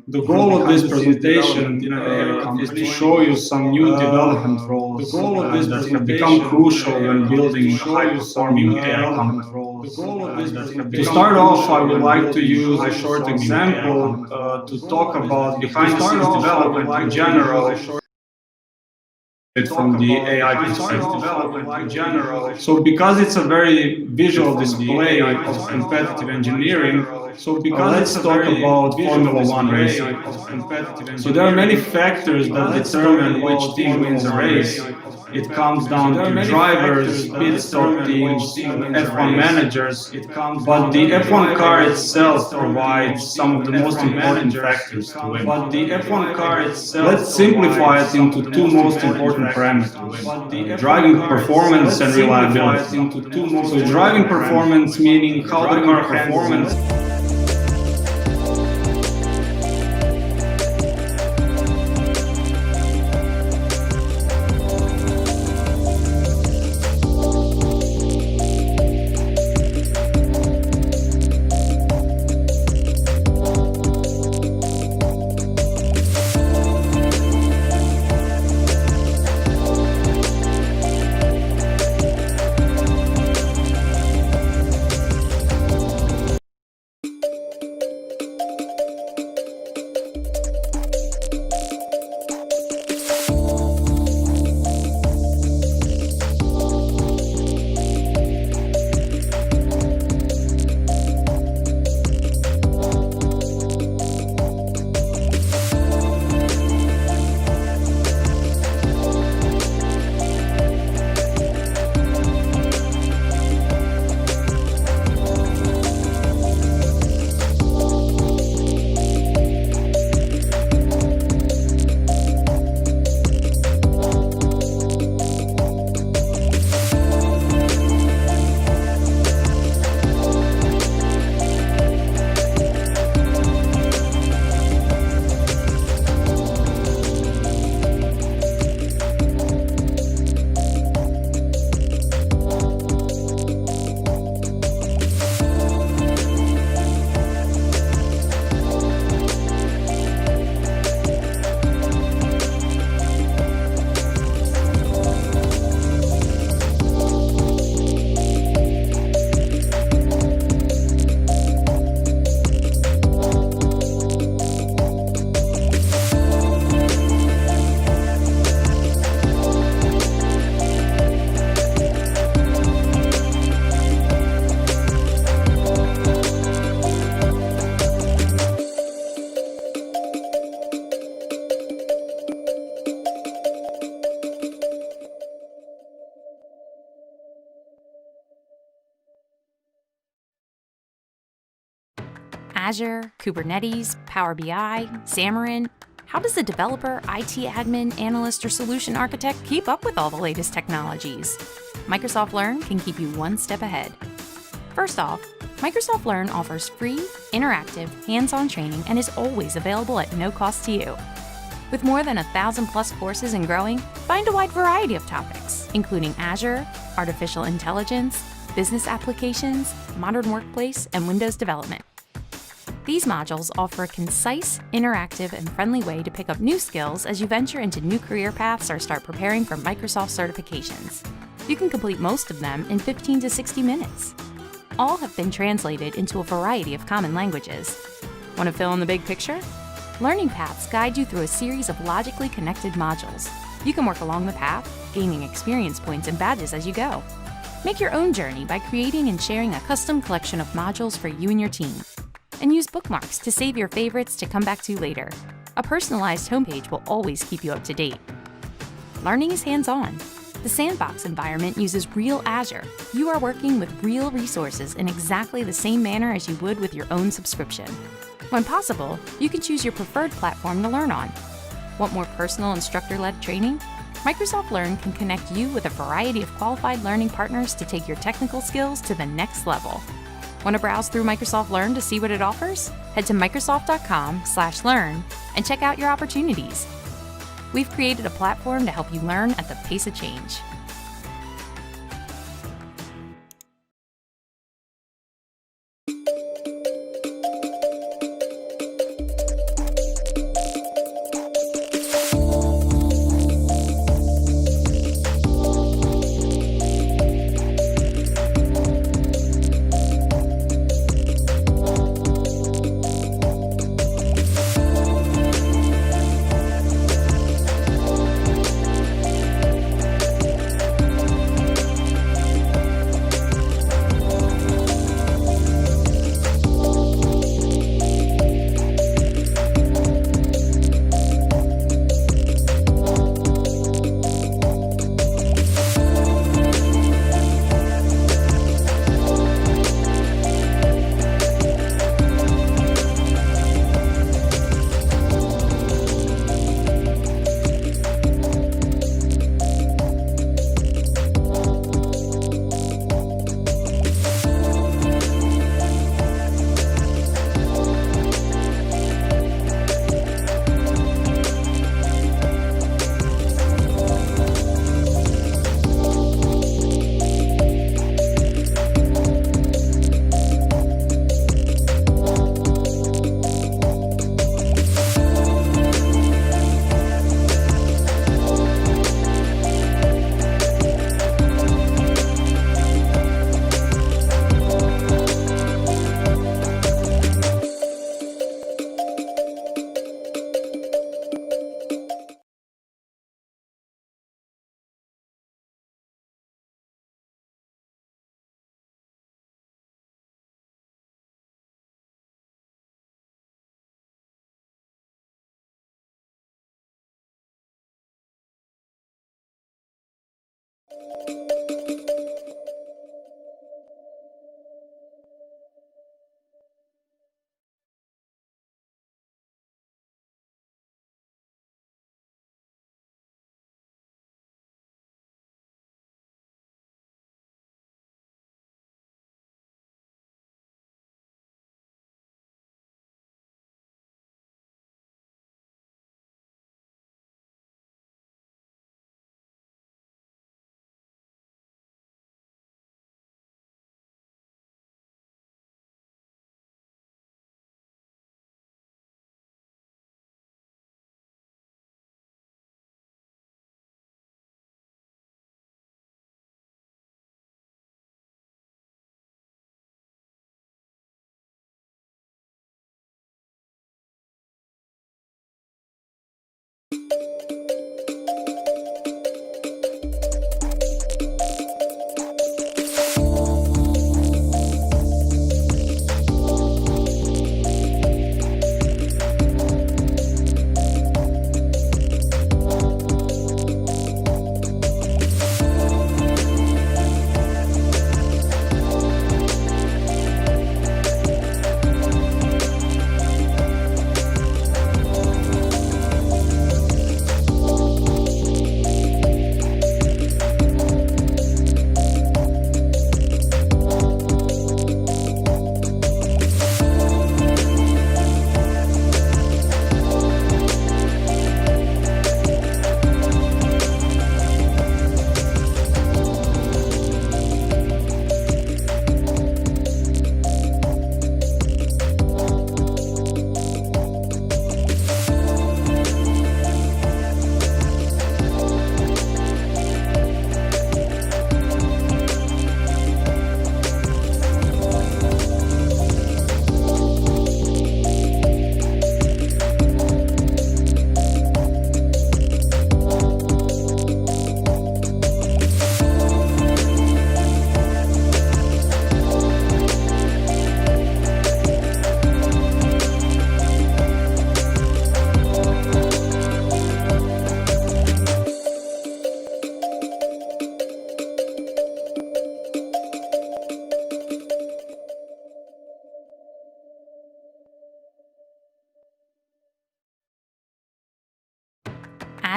The goal of this presentation is to show you some new development roles that have become crucial when building high-performing AI company. To start off, I would like to use a short example to talk about behind-the-scenes development in general from the AI perspective. So because it's a very visual display of competitive engineering, let's talk about Formula One racing. So there are many factors that determine which team wins a race. It comes down to drivers, pit stop teams, F1 managers, but the F1 car itself provides some of the most important factors to win. Let's simplify it into two most important parameters: driving performance and reliability. So driving performance meaning how the car handles. Azure, Kubernetes, Power BI, Xamarin. How does a developer, IT admin, analyst, or solution architect keep up with all the latest technologies? Microsoft Learn can keep you one step ahead. First off, Microsoft Learn offers free, interactive, hands-on training and is always available at no cost to you. With more than 1,000+ courses and growing, find a wide variety of topics, including Azure, artificial intelligence, business applications, modern workplace, and Windows development. These modules offer a concise, interactive, and friendly way to pick up new skills as you venture into new career paths or start preparing for Microsoft certifications. You can complete most of them in 15 to 60 minutes. All have been translated into a variety of common languages. Want to fill in the big picture? Learning paths guide you through a series of logically connected modules. You can work along the path, gaining experience points and badges as you go. Make your own journey by creating and sharing a custom collection of modules for you and your team. And use bookmarks to save your favorites to come back to later. A personalized homepage will always keep you up to date. Learning is hands-on. The Sandbox environment uses real Azure. You are working with real resources in exactly the same manner as you would with your own subscription. When possible, you can choose your preferred platform to learn on. Want more personal instructor-led training? Microsoft Learn can connect you with a variety of qualified learning partners to take your technical skills to the next level. Want to browse through Microsoft Learn to see what it offers? Head to Microsoft.com/learn and check out your opportunities. We've created a platform to help you learn at the pace of change.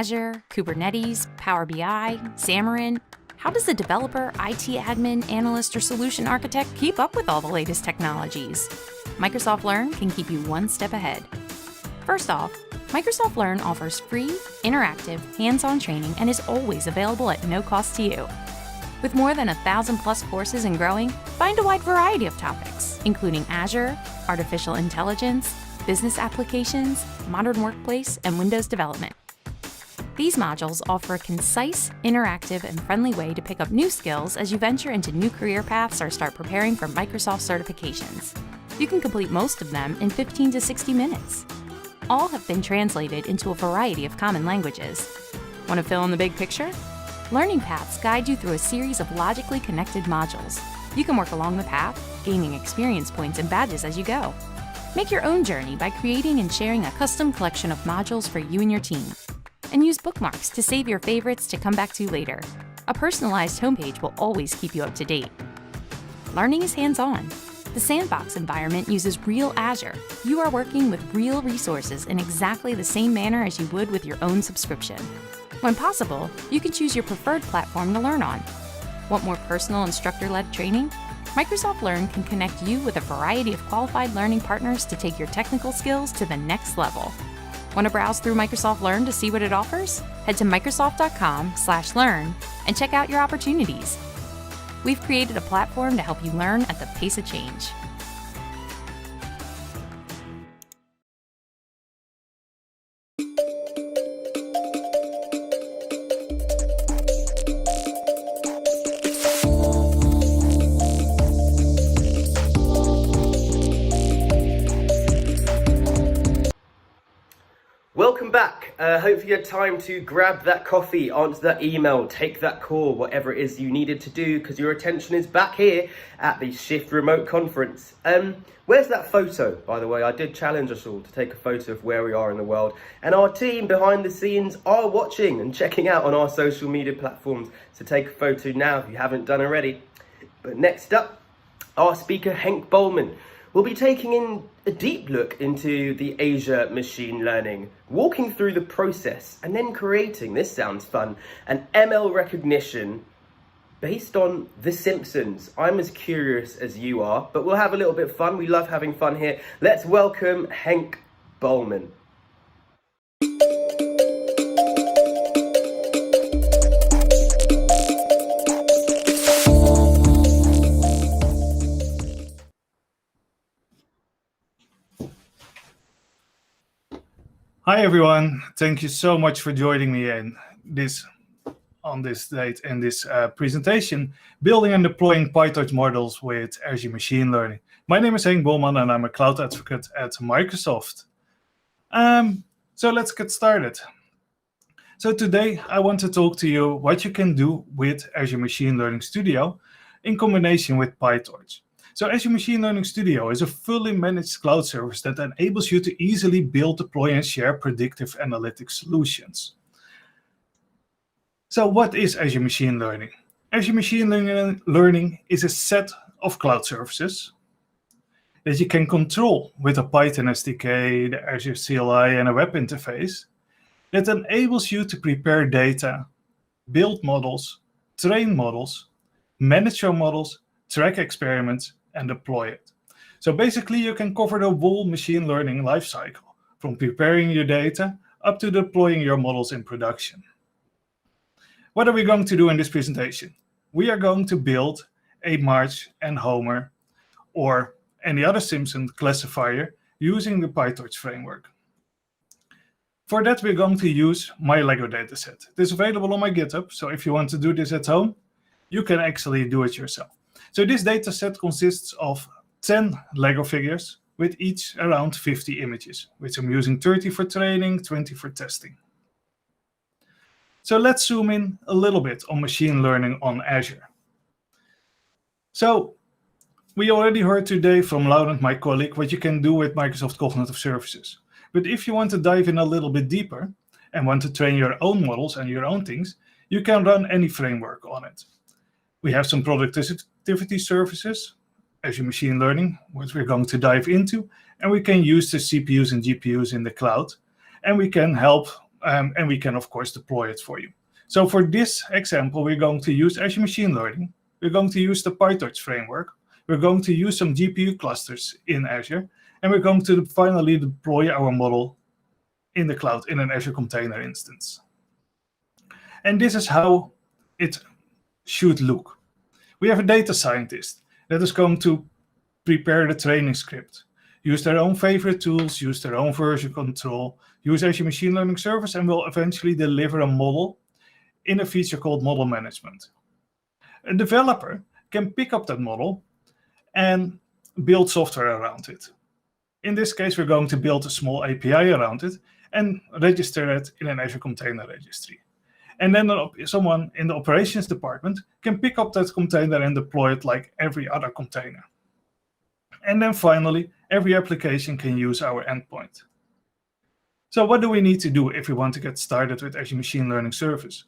Azure, Kubernetes, Power BI, Xamarin. How does a developer, IT admin, analyst, or solution architect keep up with all the latest technologies? Microsoft Learn can keep you one step ahead. First off, Microsoft Learn offers free, interactive, hands-on training and is always available at no cost to you. With more than 1,000+ courses and growing, find a wide variety of topics, including Azure, artificial intelligence, business applications, modern workplace, and Windows development. These modules offer a concise, interactive, and friendly way to pick up new skills as you venture into new career paths or start preparing for Microsoft certifications. You can complete most of them in 15 to 60 minutes. All have been translated into a variety of common languages. Want to fill in the big picture? Learning paths guide you through a series of logically connected modules. You can work along the path, gaining experience points and badges as you go. Make your own journey by creating and sharing a custom collection of modules for you and your team. And use bookmarks to save your favorites to come back to later. A personalized homepage will always keep you up to date. Learning is hands-on. The Sandbox environment uses real Azure. You are working with real resources in exactly the same manner as you would with your own subscription. When possible, you can choose your preferred platform to learn on. Want more personal instructor-led training? Microsoft Learn can connect you with a variety of qualified learning partners to take your technical skills to the next level. Want to browse through Microsoft Learn to see what it offers? Head to Microsoft.com/learn and check out your opportunities. We've created a platform to help you learn at the pace of change. Welcome back. Hopefully you had time to grab that coffee, answer that email, take that call, whatever it is you needed to do, because your attention is back here at the Shift Remote Conference. Where's that photo, by the way? I did challenge us all to take a photo of where we are in the world. And our team behind the scenes are watching and checking out on our social media platforms. So take a photo now if you haven't done already. But next up, our speaker, Henk Bolman, will be taking in a deep look into the Azure machine learning, walking through the process and then creating, this sounds fun, an ML recognition based on The Simpsons. I'm as curious as you are, but we'll have a little bit of fun. We love having fun here. Let's welcome Henk Bolman. Hi everyone, thank you so much for joining me on this date in this presentation, Building and Deploying PyTorch Models with Azure Machine Learning. My name is Henk Bolman and I'm a cloud advocate at Microsoft. So let's get started. So today I want to talk to you what you can do with Azure Machine Learning Studio in combination with PyTorch. So Azure Machine Learning Studio is a fully managed cloud service that enables you to easily build, deploy, and share predictive analytics solutions. So what is Azure Machine Learning? Azure Machine Learning is a set of cloud services that you can control with a Python SDK, the Azure CLI, and a web interface that enables you to prepare data, build models, train models, manage your models, track experiments, and deploy it. So basically, you can cover the whole machine learning lifecycle, from preparing your data up to deploying your models in production. What are we going to do in this presentation? We are going to build a Marge and Homer or any other Simpson classifier using the PyTorch framework. For that, we're going to use my Lego dataset. It is available on my GitHub, so if you want to do this at home, you can actually do it yourself. So this dataset consists of 10 Lego figures with each around 50 images, which I'm using 30 for training, 20 for testing. So let's zoom in a little bit on machine learning on Azure. So we already heard today from Laurent, my colleague, what you can do with Microsoft Cognitive Services. But if you want to dive in a little bit deeper and want to train your own models and your own things, you can run any framework on it. We have some productivity services, Azure Machine Learning, which we're going to dive into, and we can use the CPUs and GPUs in the cloud, and we can help, and we can, of course, deploy it for you. So for this example, we're going to use Azure Machine Learning, we're going to use the PyTorch framework, we're going to use some GPU clusters in Azure, and we're going to finally deploy our model in the cloud in an Azure container instance. And this is how it should look. We have a data scientist that is going to prepare the training script, use their own favorite tools, use their own version control, use Azure Machine Learning Service, and will eventually deliver a model in a feature called model management. A developer can pick up that model and build software around it. In this case, we're going to build a small API around it and register it in an Azure Container Registry. And then someone in the operations department can pick up that container and deploy it like every other container. And then finally, every application can use our endpoint. So what do we need to do if we want to get started with Azure Machine Learning Service?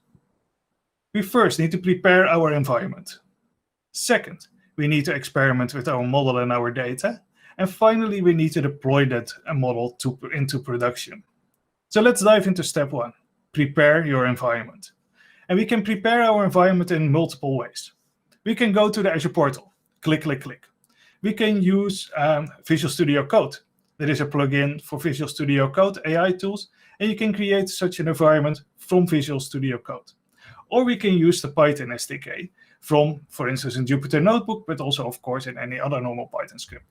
We first need to prepare our environment. Second, we need to experiment with our model and our data. And finally, we need to deploy that model into production. So let's dive into step one. Prepare your environment. And we can prepare our environment in multiple ways. We can go to the Azure portal, click, click, click. We can use Visual Studio Code. There is a plugin for Visual Studio Code AI tools, and you can create such an environment from Visual Studio Code. Or we can use the Python SDK from, for instance, in Jupyter Notebook, but also, of course, in any other normal Python script.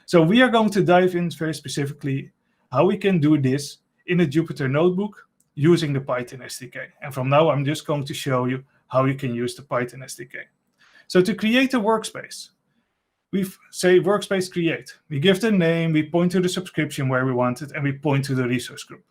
So we are going to dive in very specifically how we can do this in a Jupyter Notebook using the Python SDK. And from now, I'm just going to show you how you can use the Python SDK. So to create a workspace, we say workspace create. We give the name, we point to the subscription where we want it, and we point to the resource group.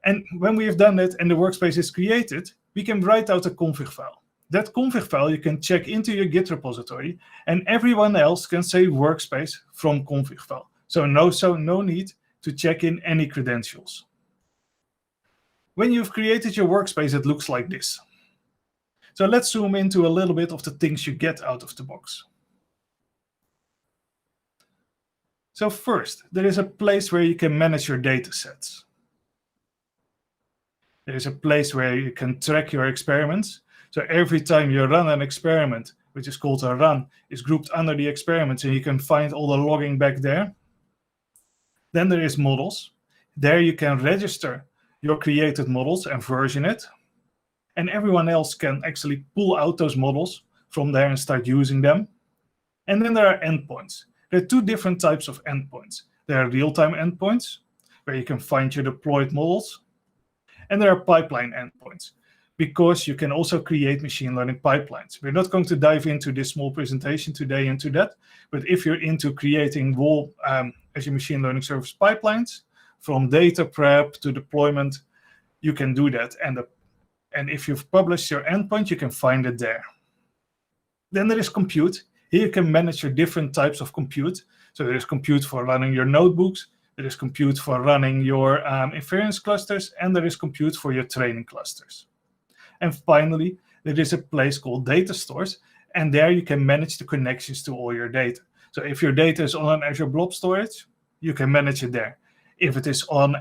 And when we have done that and the workspace is created, we can write out a config file. That config file you can check into your Git repository, and everyone else can say workspace from config file. So no need to check in any credentials. When you've created your workspace, it looks like this. So let's zoom into a little bit of the things you get out of the box. So first, there is a place where you can manage your data sets. There is a place where you can track your experiments. So every time you run an experiment, which is called a run, is grouped under the experiments, and you can find all the logging back there. Then there is models. There you can register your created models and version it. And everyone else can actually pull out those models from there and start using them. And then there are endpoints. There are two different types of endpoints. There are real-time endpoints, where you can find your deployed models. And there are pipeline endpoints, because you can also create machine learning pipelines. We're not going to dive into this small presentation today into that, but if you're into creating whole Azure Machine Learning Service pipelines, from data prep to deployment, you can do that. And if you've published your endpoint, you can find it there. Then there is compute. Here you can manage your different types of compute. So there is compute for running your notebooks, there is compute for running your inference clusters, and there is compute for your training clusters. And finally, there is a place called data stores, and there you can manage the connections to all your data. So if your data is on an Azure Blob Storage, you can manage it there. If it is on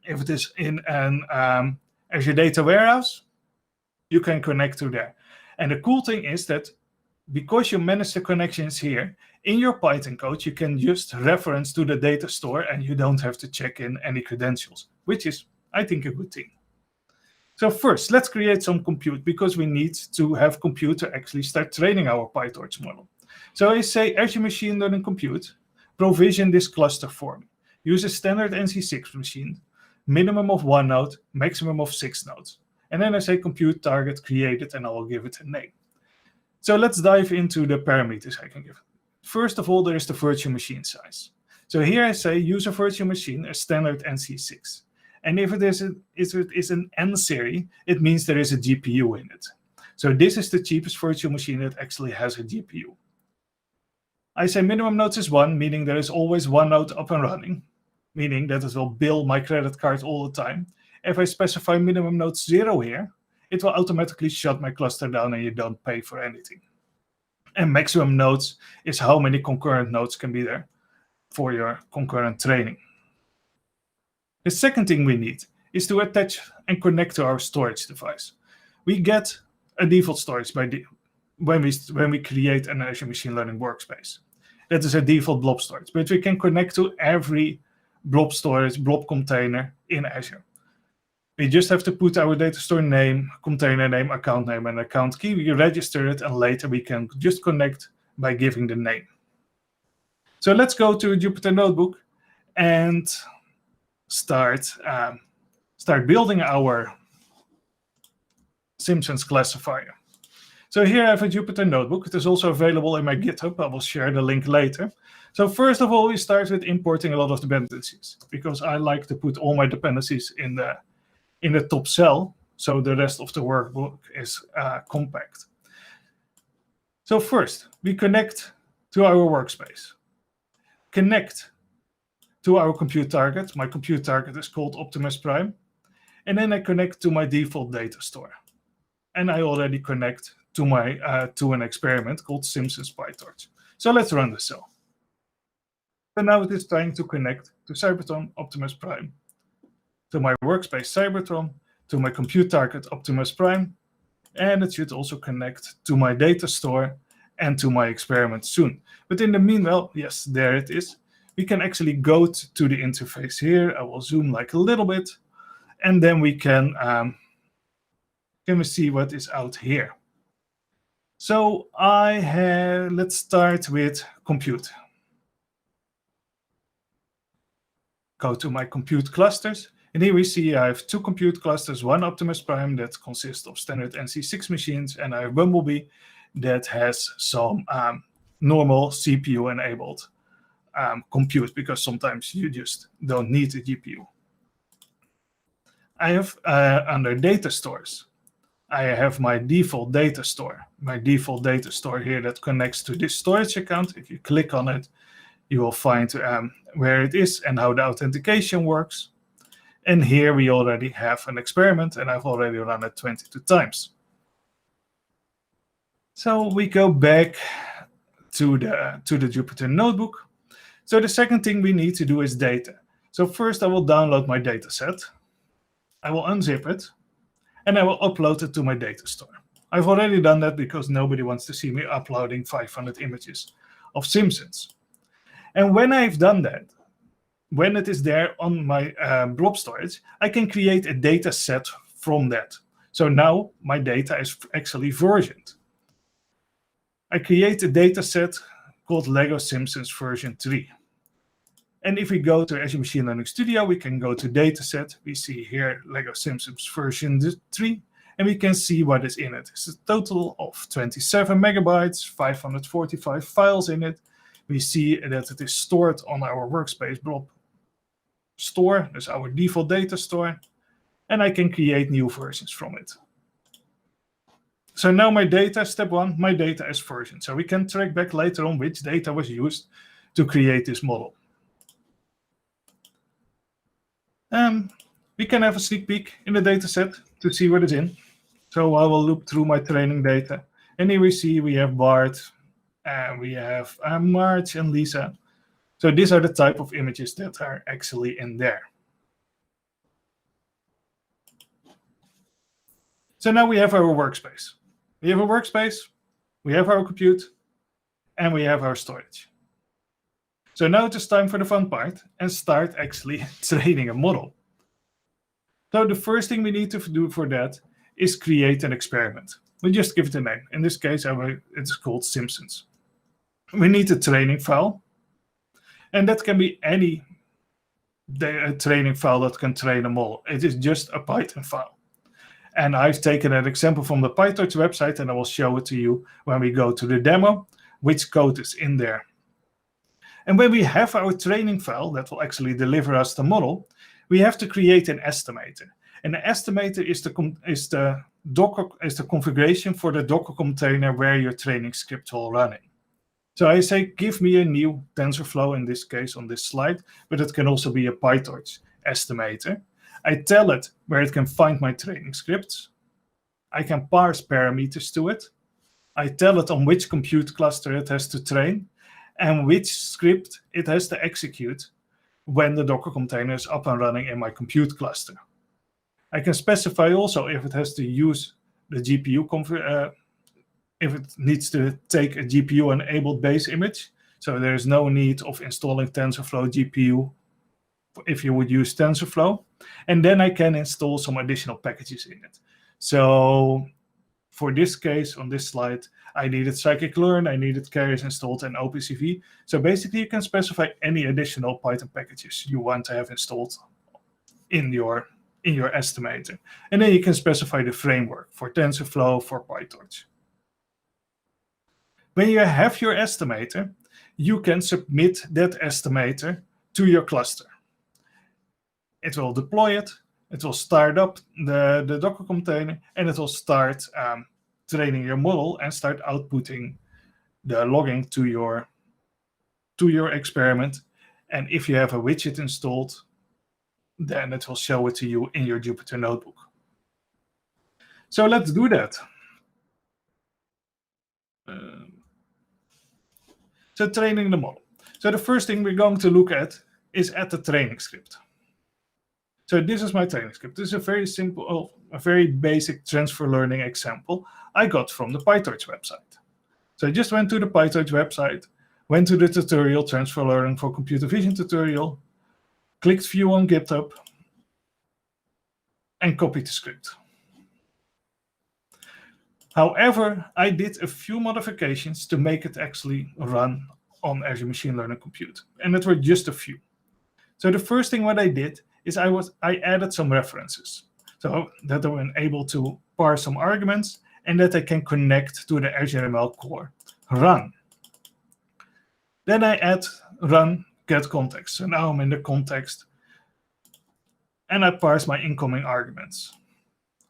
if it is in an Azure Data Warehouse, you can connect to there. And the cool thing is that because you manage the connections here, in your Python code, you can just reference to the data store and you don't have to check in any credentials, which is, I think, a good thing. So first, let's create some compute, because we need to have compute to actually start training our PyTorch model. So I say Azure Machine Learning Compute, provision this cluster for me. Use a standard NC6 machine, minimum of 1 node, maximum of 6 nodes. And then I say compute target created, and I will give it a name. So let's dive into the parameters I can give. First of all, there is the virtual machine size. So here I say use a virtual machine, a standard NC6. And if it is an N series, it means there is a GPU in it. So this is the cheapest virtual machine that actually has a GPU. I say minimum nodes is 1, meaning there is always 1 node up and running, meaning that it will bill my credit card all the time. If I specify minimum nodes 0 here, it will automatically shut my cluster down and you don't pay for anything. And maximum nodes is how many concurrent nodes can be there for your concurrent training. The second thing we need is to attach and connect to our storage device. We get a default storage when we create an Azure Machine Learning workspace. That is a default blob storage, but we can connect to every blob storage, blob container in Azure. We just have to put our data store name, container name, account name, and account key. We register it, and later we can just connect by giving the name. So let's go to a Jupyter Notebook and start building our Simpsons classifier. So here I have a Jupyter Notebook. It is also available in my GitHub. I will share the link later. So first of all, we start with importing a lot of dependencies, because I like to put all my dependencies in the top cell, so the rest of the workbook is compact. So first, we connect to our workspace. Connect to our compute target. My compute target is called Optimus Prime. And then I connect to my default data store. And I already connect to to an experiment called Simpsons PyTorch. So let's run the cell. So now it is trying to connect to Cybertron Optimus Prime, to my workspace Cybertron, to my compute target Optimus Prime, and it should also connect to my data store and to my experiment soon. But in the meanwhile, yes, there it is. We can actually go to the interface here. I will zoom like a little bit, and then we can we see what is out here. So let's start with compute. Go to my compute clusters. And here we see I have 2 compute clusters, one Optimus Prime that consists of standard NC6 machines, and I have Bumblebee that has some normal CPU-enabled compute, because sometimes you just don't need a GPU. I have under data stores, I have my default data store. My default data store here that connects to this storage account. If you click on it, you will find where it is and how the authentication works. And here we already have an experiment, and I've already run it 22 times. So we go back to the Jupyter Notebook. So the second thing we need to do is data. So first I will download my data set. I will unzip it, and I will upload it to my data store. I've already done that because nobody wants to see me uploading 500 images of Simpsons. And when I've done that, when it is there on my blob storage, I can create a data set from that. So now my data is actually versioned. I create a data set called Lego Simpsons version 3. And if we go to Azure Machine Learning Studio, we can go to dataset. We see here Lego Simpsons version 3, and we can see what is in it. It's a total of 27 megabytes, 545 files in it. We see that it is stored on our workspace blob store. That's our default data store. And I can create new versions from it. So now my data, step 1, my data is versioned. So we can track back later on which data was used to create this model. We can have a sneak peek in the data set to see what is in. So I will loop through my training data. And here we see we have Bart, and we have Marge and Lisa. So these are the type of images that are actually in there. So now we have our workspace. We have a workspace, we have our compute, and we have our storage. So now it is time for the fun part and start actually training a model. So the first thing we need to do for that is create an experiment. We just give it a name. In this case, it's called Simpsons. We need a training file, and that can be any training file that can train a model. It is just a Python file. And I've taken an example from the PyTorch website, and I will show it to you when we go to the demo, which code is in there. And when we have our training file that will actually deliver us the model, we have to create an estimator. And the estimator is the configuration for the Docker container where your training script will run in. So I say, give me a new TensorFlow, in this case on this slide, but it can also be a PyTorch estimator. I tell it where it can find my training scripts. I can parse parameters to it. I tell it on which compute cluster it has to train and which script it has to execute when the Docker container is up and running in my compute cluster. I can specify also if it has to use the GPU if it needs to take a GPU-enabled base image. So there is no need of installing TensorFlow GPU if you would use TensorFlow. And then I can install some additional packages in it. So for this case, on this slide, I needed scikit-learn, I needed carriers installed, and OpenCV. So basically, you can specify any additional Python packages you want to have installed in your estimator. And then you can specify the framework for TensorFlow, for PyTorch. When you have your estimator, you can submit that estimator to your cluster. It will deploy it, it will start up the Docker container, and it will start training your model and start outputting the logging to your experiment. And if you have a widget installed, then it will show it to you in your Jupyter Notebook. So let's do that. So training the model. So the first thing we're going to look at is at the training script. So this is my training script. This is a very simple, a very basic transfer learning example I got from the PyTorch website. So I just went to the PyTorch website, went to the tutorial, transfer learning for computer vision tutorial, clicked view on GitHub, and copied the script. However, I did a few modifications to make it actually run on Azure Machine Learning Compute, and it were just a few. So the first thing what I did is I added some references, so that I'm able to parse some arguments and that I can connect to the Azure ML core run. Then I add run get context. So now I'm in the context, and I parse my incoming arguments.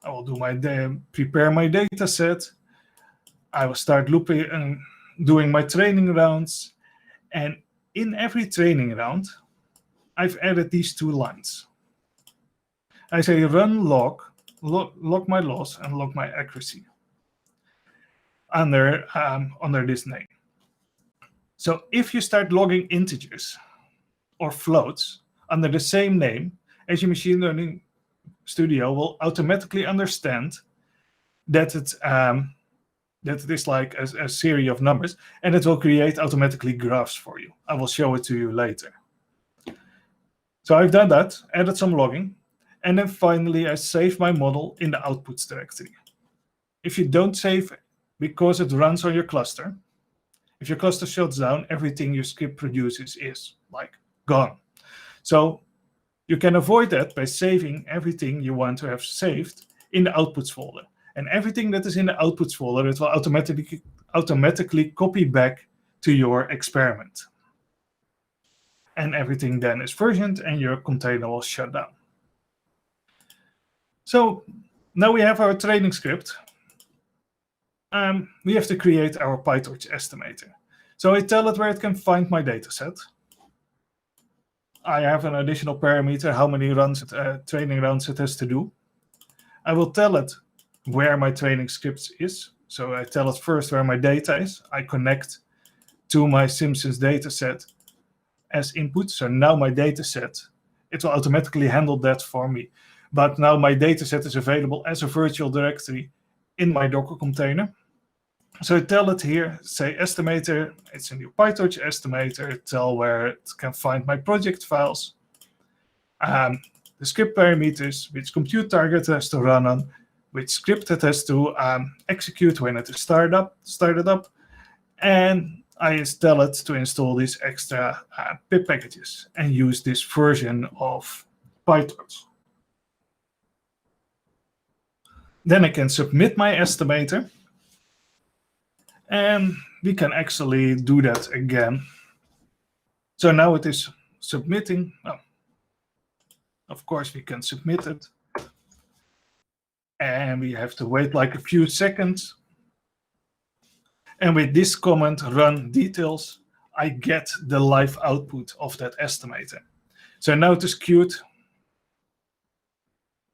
I will do prepare my data set. I will start looping and doing my training rounds. And in every training round, I've added these 2 lines. I say run log my loss and log my accuracy under this name. So if you start logging integers or floats under the same name, as your machine learning studio will automatically understand that it is like a series of numbers, and it will create automatically graphs for you. I will show it to you later. So I've done that, added some logging, and then finally I save my model in the outputs directory. If you don't save because it runs on your cluster, if your cluster shuts down, everything your script produces is like gone. So you can avoid that by saving everything you want to have saved in the outputs folder. And everything that is in the outputs folder, it will automatically copy back to your experiment. And everything then is versioned and your container will shut down. So now we have our training script. We have to create our PyTorch estimator. So I tell it where it can find my data set. I have an additional parameter, how many training rounds it has to do. I will tell it where my training scripts is. So I tell it first where my data is. I connect to my Simpsons data set as input. So now my data set, it will automatically handle that for me. But now my data set is available as a virtual directory in my Docker container. So I tell it here, say estimator, it's a new PyTorch estimator, tell where it can find my project files, the script parameters, which compute target it has to run on, which script it has to execute when it is started up, and I tell it to install these extra pip packages and use this version of PyTorch. Then I can submit my estimator. And we can actually do that again. So now it is submitting. Oh, of course, we can submit it. And we have to wait like a few seconds. And with this command, run details, I get the live output of that estimator. So now it is queued.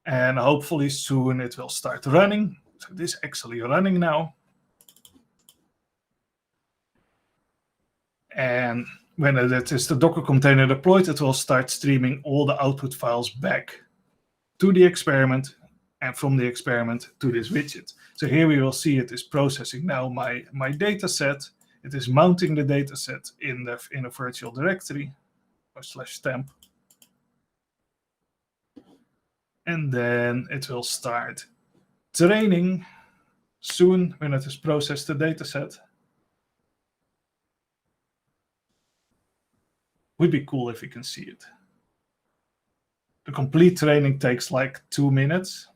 And hopefully soon it will start running. So this is actually running now. And when it is the Docker container deployed, it will start streaming all the output files back to the experiment and from the experiment to this widget. So here we will see it is processing now my data set. It is mounting the data set in a virtual directory or /temp. And then it will start training soon when it has processed the data set. Would be cool if you can see it. The complete training takes like 2 minutes,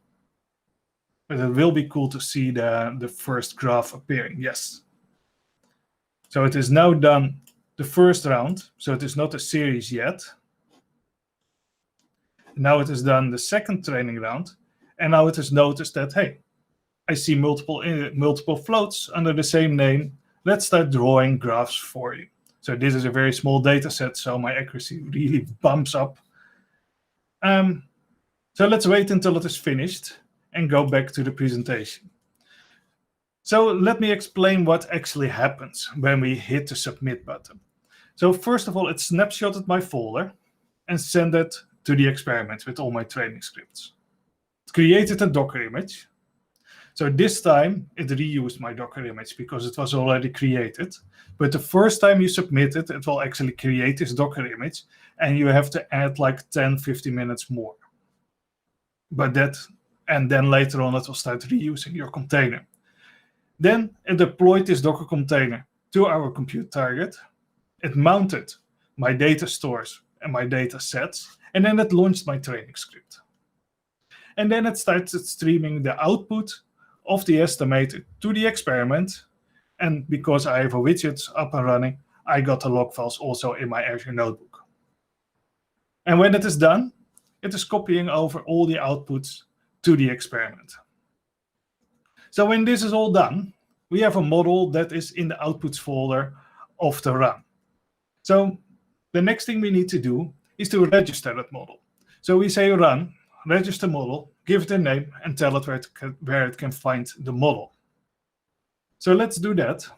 but it will be cool to see the first graph appearing. Yes. So it is now done the first round. So it is not a series yet. Now it is done the second training round. And now it has noticed that, hey, I see multiple floats under the same name. Let's start drawing graphs for you. So this is a very small data set, so my accuracy really bumps up. So let's wait until it is finished and go back to the presentation. So let me explain what actually happens when we hit the submit button. So first of all, it snapshotted my folder and sent it to the experiment with all my training scripts. It created a Docker image. So this time it reused my Docker image because it was already created. But the first time you submit it, it will actually create this Docker image and you have to add like 10-15 minutes more. And then later on it will start reusing your container. Then it deployed this Docker container to our compute target. It mounted my data stores and my data sets, and then it launched my training script. And then it started streaming the output of the estimator to the experiment. And because I have a widget up and running, I got the log files also in my Azure notebook. And when it is done, it is copying over all the outputs to the experiment. So when this is all done, we have a model that is in the outputs folder of the run. So the next thing we need to do is to register that model. So we say run, register model, give it a name, and tell it where it can find the model. So let's do that.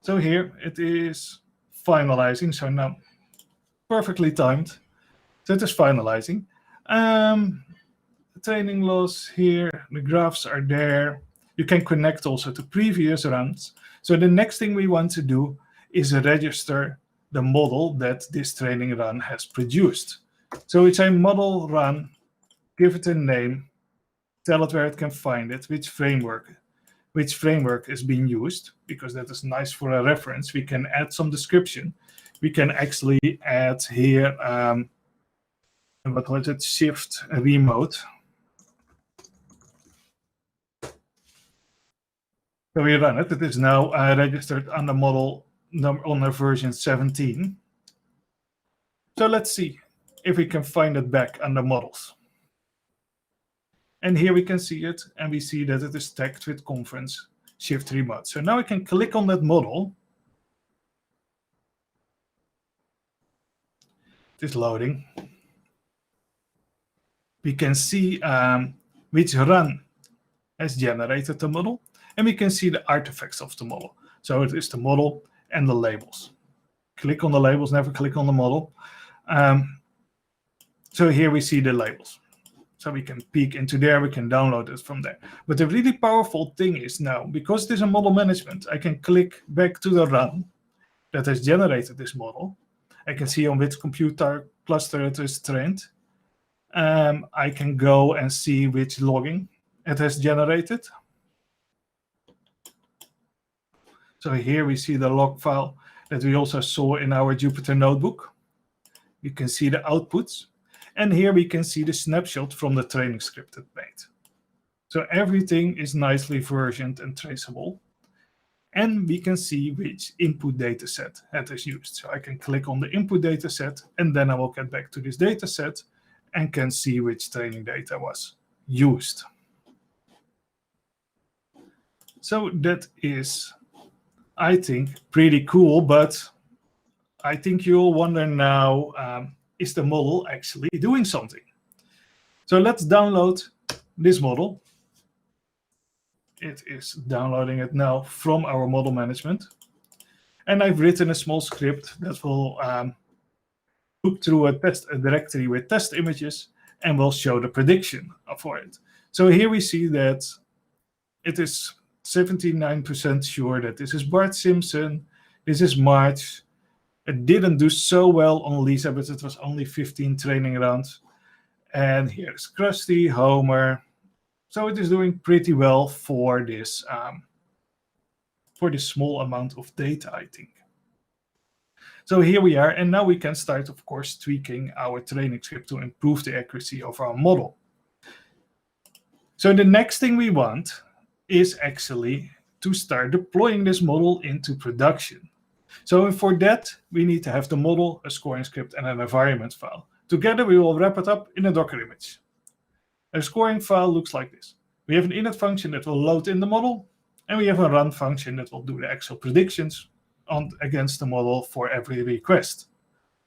So here it is finalizing. So now perfectly timed. So it is finalizing. Training loss here, the graphs are there. You can connect also to previous runs. So the next thing we want to do is register the model that this training run has produced. So it's a model run, give it a name, tell it where it can find it, which framework is being used, because that is nice for a reference. We can add some description. We can actually add here, what was it, shift remote. So we run it. It is now registered on the model on the version 17. So let's see if we can find it back under models. And here we can see it, and we see that it is tagged with conference shift remote. So now we can click on that model. It is loading. We can see which run has generated the model, and we can see the artifacts of the model. So it is the model and the labels. Click on the labels, never click on the model. So here we see the labels. So we can peek into there, we can download it from there. But the really powerful thing is now, because it is a model management, I can click back to the run that has generated this model. I can see on which computer cluster it is trained. I can go and see which logging it has generated. So here we see the log file that we also saw in our Jupyter notebook. You can see the outputs. And here we can see the snapshot from the training script it made. So everything is nicely versioned and traceable. And we can see which input data set it is used. So I can click on the input data set, and then I will get back to this data set and can see which training data was used. So that is, I think, pretty cool, but I think you'll wonder now, is the model actually doing something? So let's download this model. It is downloading it now from our model management. And I've written a small script that will look through a directory with test images and will show the prediction for it. So here we see that it is 79% sure that this is Bart Simpson, this is March. It didn't do so well on Lisa, but it was only 15 training rounds. And here's Krusty, Homer. So it is doing pretty well for this small amount of data, I think. So here we are, and now we can start, of course, tweaking our training script to improve the accuracy of our model. So the next thing we want is actually to start deploying this model into production. So for that, we need to have the model, a scoring script, and an environment file. Together, we will wrap it up in a Docker image. A scoring file looks like this. We have an init function that will load in the model, and we have a run function that will do the actual predictions against the model for every request.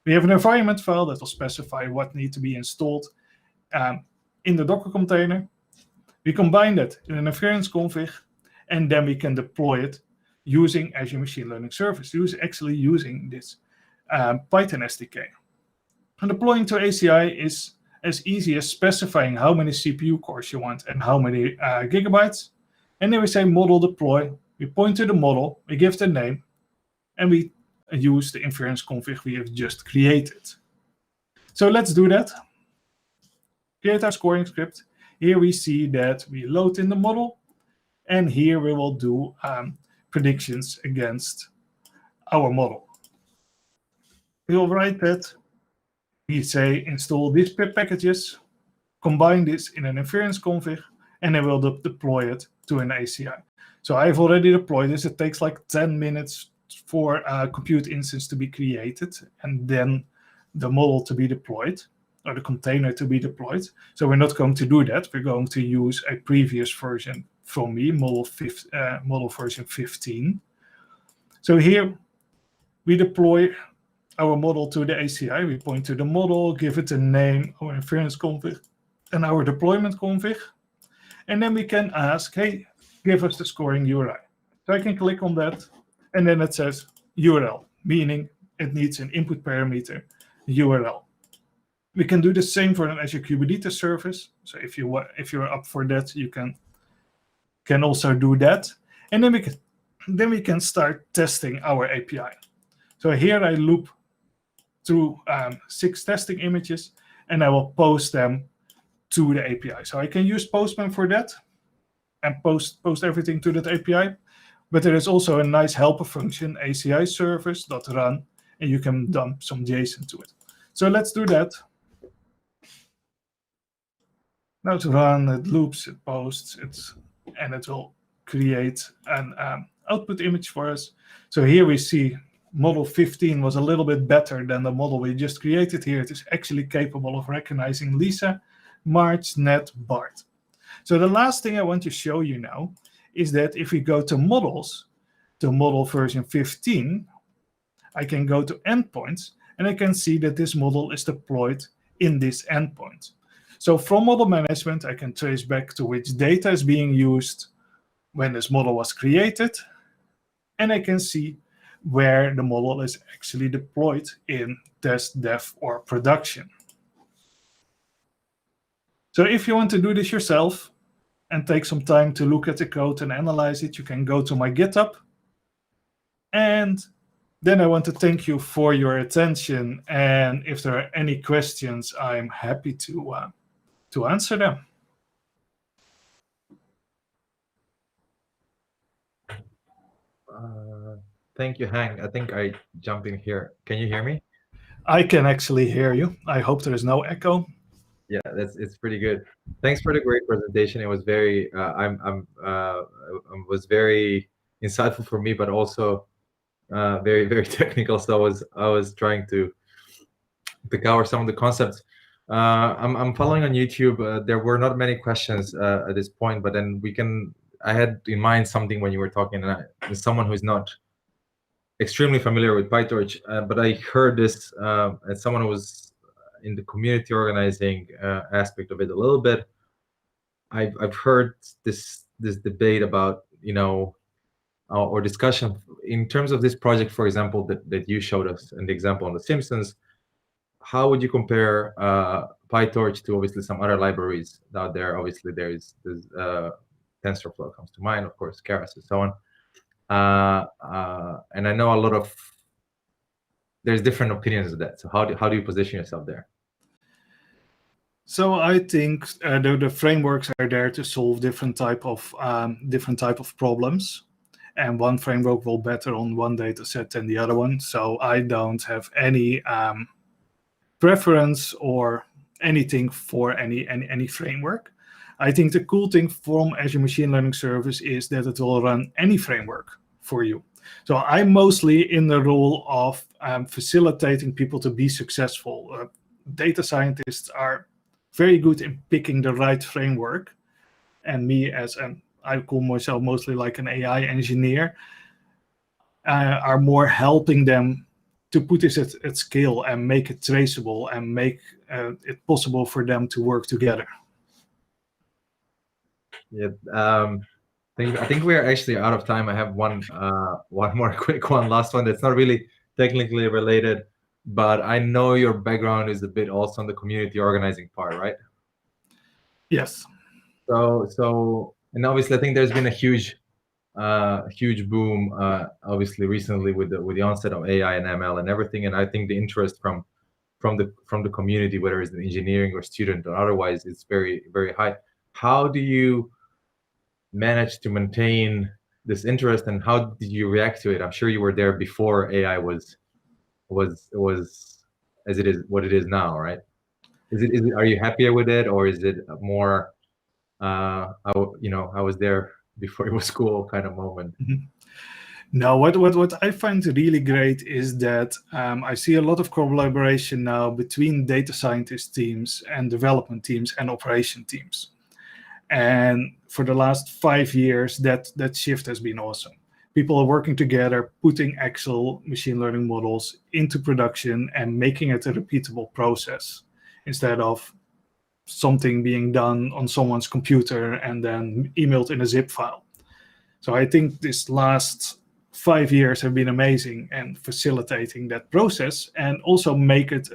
We have an environment file that will specify what needs to be installed in the Docker container. We combine that in an inference config, and then we can deploy it using Azure Machine Learning Service, actually using this Python SDK. And deploying to ACI is as easy as specifying how many CPU cores you want and how many gigabytes. And then we say model deploy, we point to the model, we give the name, and we use the inference config we have just created. So let's do that. Create our scoring script. Here we see that we load in the model, and here we will do predictions against our model. We will write that. We say install these pip packages, combine this in an inference config, and then we'll deploy it to an ACI. So I've already deployed this. It takes like 10 minutes for a compute instance to be created and then the model to be deployed. or the container to be deployed. So we're not going to do that. We're going to use a previous version from me, model version 15. So here we deploy our model to the ACI. We point to the model, give it a name, our inference config, and our deployment config. And then we can ask, hey, give us the scoring URI. So I can click on that, and then it says URL, meaning it needs an input parameter, URL. We can do the same for an Azure Kubernetes service. So if you're up for that, you can also do that. And then we can start testing our API. So here I loop through 6 testing images, and I will post them to the API. So I can use Postman for that and post everything to that API. But there is also a nice helper function, ACI service.run, and you can dump some JSON to it. So let's do that. Now to run, it loops, it posts, and it will create an output image for us. So here we see model 15 was a little bit better than the model we just created. Here it is actually capable of recognizing Lisa, March, Ned, Bart. So the last thing I want to show you now is that if we go to models, to model version 15, I can go to endpoints, and I can see that this model is deployed in this endpoint. So from model management, I can trace back to which data is being used when this model was created, and I can see where the model is actually deployed in test, dev, or production. So if you want to do this yourself and take some time to look at the code and analyze it, you can go to my GitHub. And then I want to thank you for your attention. And if there are any questions, I'm happy to answer them. Thank you, Hank. I think I jump in here. Can you hear me? I can actually hear you. I hope there is no echo. Yeah, it's pretty good. Thanks for the great presentation. It was very was very insightful for me, but also very, very technical. So I was trying to cover some of the concepts. I'm following on YouTube. There were not many questions at this point, but then I had in mind something when you were talking, and as someone who's not extremely familiar with PyTorch, but I heard this as someone who was in the community organizing aspect of it a little bit. I've heard this debate about, or discussion in terms of this project, for example, that you showed us in the example on The Simpsons. How would you compare PyTorch to obviously some other libraries out there? Obviously, there's TensorFlow comes to mind, of course, Keras and so on. And I know there's different opinions of that. So how do you position yourself there? So I think the frameworks are there to solve different type of problems, and one framework will better on one data set than the other one. So I don't have any preference or anything for any framework. I think the cool thing from Azure Machine Learning Service is that it will run any framework for you. So I'm mostly in the role of facilitating people to be successful. Data scientists are very good in picking the right framework. And me I call myself mostly like an AI engineer, are more helping them to put this at scale and make it traceable and make it possible for them to work together. Yeah, I think we are actually out of time. I have one more quick one, last one that's not really technically related, but I know your background is a bit also on the community organizing part, right? Yes. So and obviously I think there's been a huge boom obviously recently with the onset of AI and ML and everything, and I think the interest from the community, whether it's an engineering or student or otherwise, it's very, very high. How do you manage to maintain this interest, and how did you react to it? I'm sure you were there before AI was as it is what it is now, right? Are you happier with it, or is it more I was there before it was cool kind of moment? Mm-hmm. No, what I find really great is that I see a lot of collaboration now between data scientist teams and development teams and operation teams. And for the last 5 years, that shift has been awesome. People are working together, putting actual machine learning models into production and making it a repeatable process instead of something being done on someone's computer and then emailed in a zip file. So I think this last 5 years have been amazing and facilitating that process, and also make it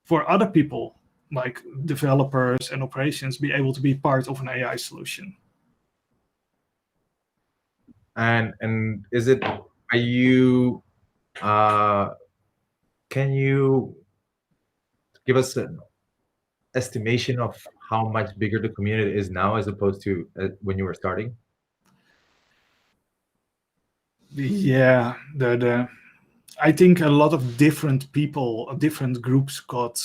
for other people like developers and operations be able to be part of an AI solution. And is it, are you, can you give us an estimation of how much bigger the community is now as opposed to when you were starting? Yeah, I think a lot of different people, different groups got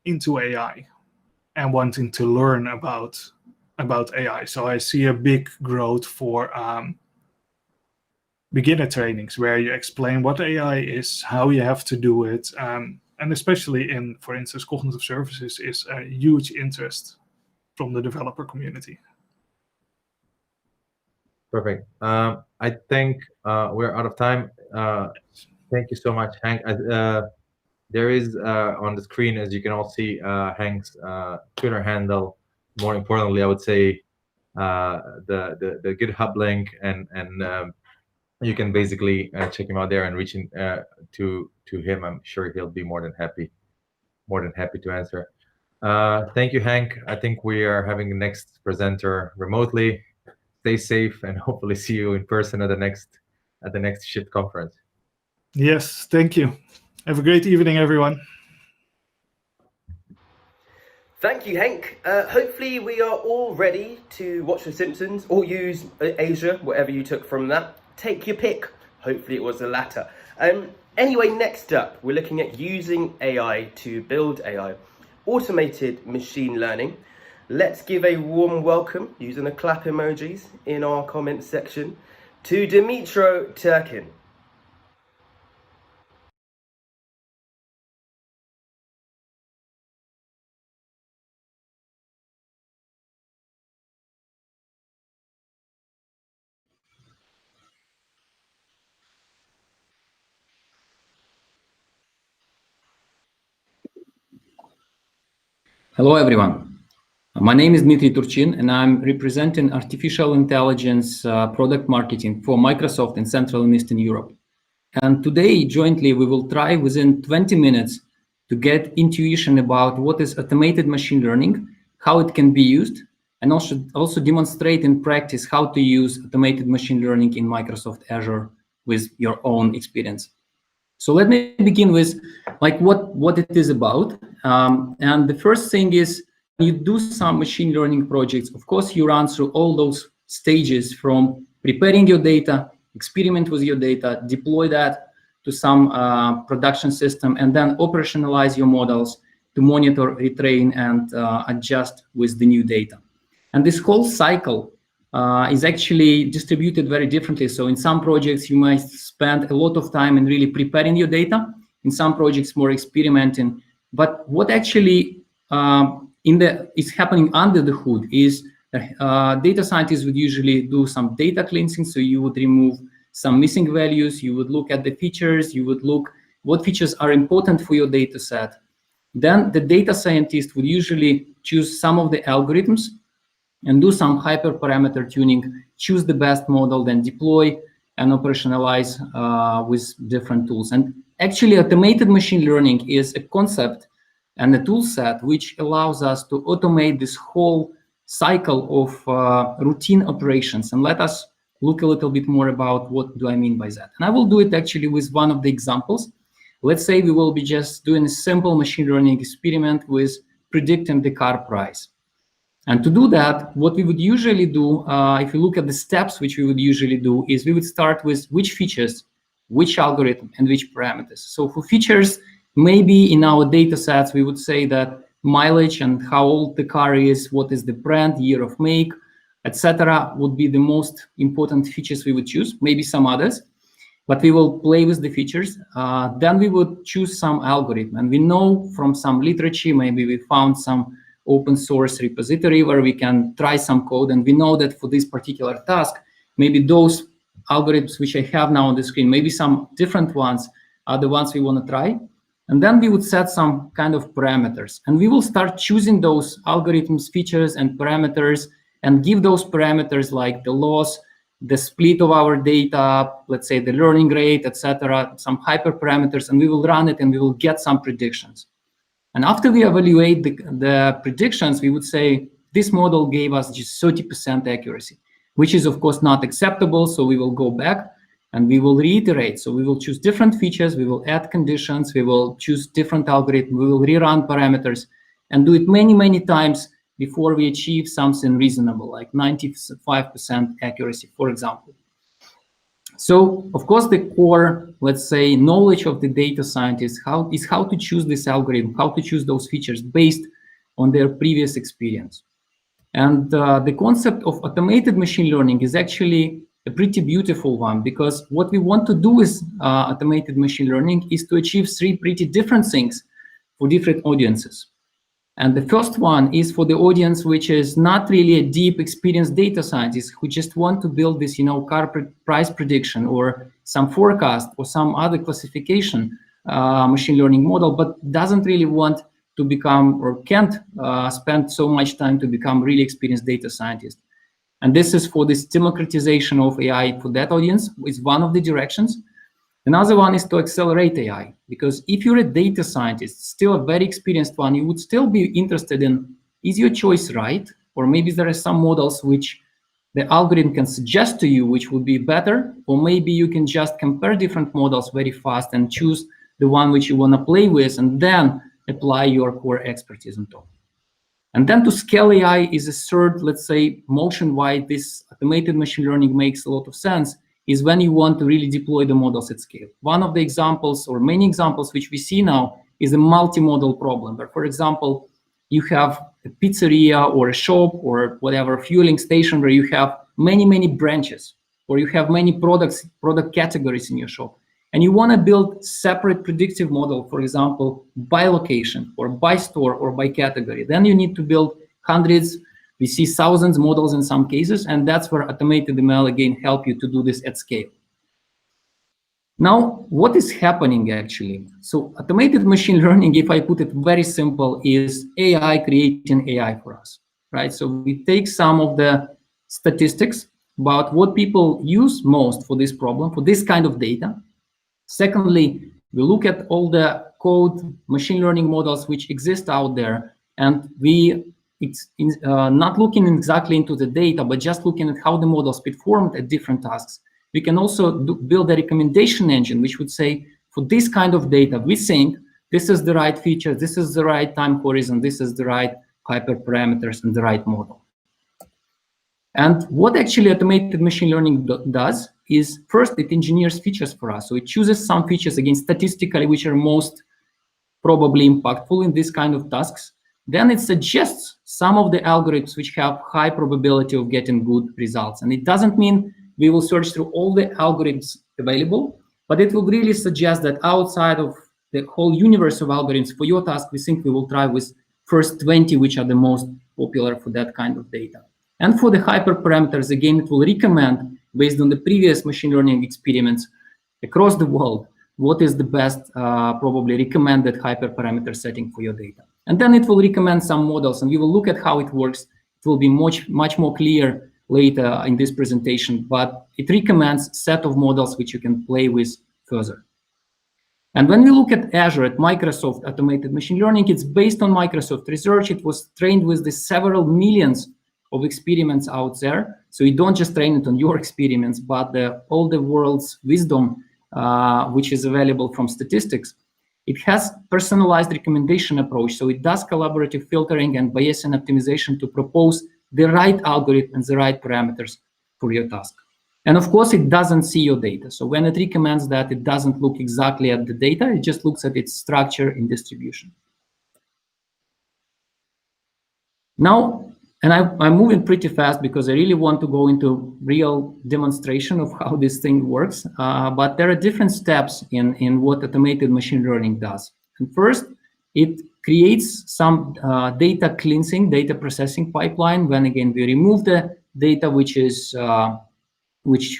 into AI and wanting to learn about AI. So I see a big growth for beginner trainings where you explain what AI is, how you have to do it, and especially in, for instance, cognitive services is a huge interest from the developer community. Perfect. I think we're out of time. Thank you so much, Hank. There is on the screen, as you can all see, Hank's Twitter handle. More importantly, I would say the GitHub link, and you can basically check him out there and reach to him. I'm sure he'll be more than happy to answer. Thank you, Hank. I think we are having the next presenter remotely. Stay safe and hopefully see you in person at the next Shift conference. Yes, thank you. Have a great evening, everyone. Thank you, Henk. Hopefully we are all ready to watch The Simpsons or use Asia, whatever you took from that. Take your pick. Hopefully it was the latter. Anyway, next up, we're looking at using AI to build AI. Automated machine learning. Let's give a warm welcome, using the clap emojis in our comments section, to Dimitro Turkin. Hello, everyone. My name is Dmitry Turchin, and I'm representing artificial intelligence product marketing for Microsoft in Central and Eastern Europe. And today, jointly, we will try within 20 minutes to get intuition about what is automated machine learning, how it can be used, and also demonstrate in practice how to use automated machine learning in Microsoft Azure with your own experience. So let me begin with what it is about. And the first thing is, you do some machine learning projects. Of course, you run through all those stages from preparing your data, experiment with your data, deploy that to some production system, and then operationalize your models to monitor, retrain, and adjust with the new data. And this whole cycle is actually distributed very differently. So in some projects, you might spend a lot of time in really preparing your data. In some projects, more experimenting. But what actually is happening under the hood is data scientists would usually do some data cleansing. So you would remove some missing values. You would look at the features. You would look what features are important for your data set. Then the data scientist would usually choose some of the algorithms and do some hyperparameter tuning, choose the best model, then deploy and operationalize with different tools. And actually, automated machine learning is a concept and a tool set which allows us to automate this whole cycle of routine operations. And let us look a little bit more about what do I mean by that. And I will do it actually with one of the examples. Let's say we will be just doing a simple machine learning experiment with predicting the car price. And to do that, what we would usually do, if you look at the steps which we would usually do, is we would start with which features, which algorithm, and which parameters. So for features, maybe in our data sets, we would say that mileage and how old the car is, what is the brand, year of make, etc., would be the most important features we would choose, maybe some others, but we will play with the features. Then we would choose some algorithm. And we know from some literature, maybe we found some open source repository where we can try some code. And we know that for this particular task, maybe those algorithms which I have now on the screen, maybe some different ones are the ones we want to try. And then we would set some kind of parameters. And we will start choosing those algorithms, features, and parameters, and give those parameters like the loss, the split of our data, let's say the learning rate, etc., some hyperparameters, and we will run it and we will get some predictions. And after we evaluate the predictions, we would say this model gave us just 30% accuracy, which is of course not acceptable. So we will go back and we will reiterate. So we will choose different features, we will add conditions, we will choose different algorithms, we will rerun parameters and do it many, many times before we achieve something reasonable, like 95% accuracy, for example. So, of course, the core, let's say, knowledge of the data scientist is how to choose this algorithm, how to choose those features based on their previous experience. And the concept of automated machine learning is actually a pretty beautiful one, because what we want to do with automated machine learning is to achieve three pretty different things for different audiences. And the first one is for the audience which is not really a deep experienced data scientist who just want to build this, car price prediction or some forecast or some other classification machine learning model, but doesn't really want to become or can't spend so much time to become really experienced data scientist. And this is for this democratization of AI for that audience is one of the directions. Another one is to accelerate AI, because if you're a data scientist, still a very experienced one, you would still be interested in, is your choice right? Or maybe there are some models which the algorithm can suggest to you, which would be better, or maybe you can just compare different models very fast and choose the one which you want to play with and then apply your core expertise on top. And then to scale AI is a third, let's say, motion why this automated machine learning makes a lot of sense, is when you want to really deploy the models at scale. One of the examples, or many examples, which we see now is a multimodal problem, where, for example, you have a pizzeria or a shop or whatever fueling station where you have many, many branches, or you have many product categories in your shop. And you want to build separate predictive model, for example, by location or by store or by category. Then you need to build hundreds, we see thousands models in some cases, and that's where automated ML again help you to do this at scale. Now, what is happening actually? So automated machine learning, if I put it very simple, is AI creating AI for us, right? So we take some of the statistics about what people use most for this problem, for this kind of data. Secondly, we look at all the code machine learning models which exist out there, and it's not looking exactly into the data, but just looking at how the models performed at different tasks. We can also build a recommendation engine which would say, for this kind of data, we think this is the right feature, this is the right time horizon, this is the right hyperparameters and the right model. And what actually automated machine learning does is, first, it engineers features for us. So it chooses some features, again, statistically, which are most probably impactful in this kind of tasks. Then it suggests some of the algorithms which have high probability of getting good results. And it doesn't mean we will search through all the algorithms available, but it will really suggest that outside of the whole universe of algorithms for your task, we think we will try with first 20, which are the most popular for that kind of data. And for the hyperparameters, again, it will recommend, based on the previous machine learning experiments across the world, what is the best probably recommended hyperparameter setting for your data. And then it will recommend some models, and we will look at how it works. It will be much more clear later in this presentation, but it recommends a set of models which you can play with further. And when we look at Azure, at Microsoft Automated Machine Learning, it's based on Microsoft research. It was trained with the several millions of experiments out there. So you don't just train it on your experiments, but all the world's wisdom, which is available from statistics. It has personalized recommendation approach. So it does collaborative filtering and Bayesian optimization to propose the right algorithm and the right parameters for your task. And of course, it doesn't see your data. So when it recommends that, it doesn't look exactly at the data. It just looks at its structure and distribution. Now, And I'm moving pretty fast because I really want to go into real demonstration of how this thing works. But there are different steps in what automated machine learning does. And first, it creates some data cleansing, data processing pipeline. When again we remove the data which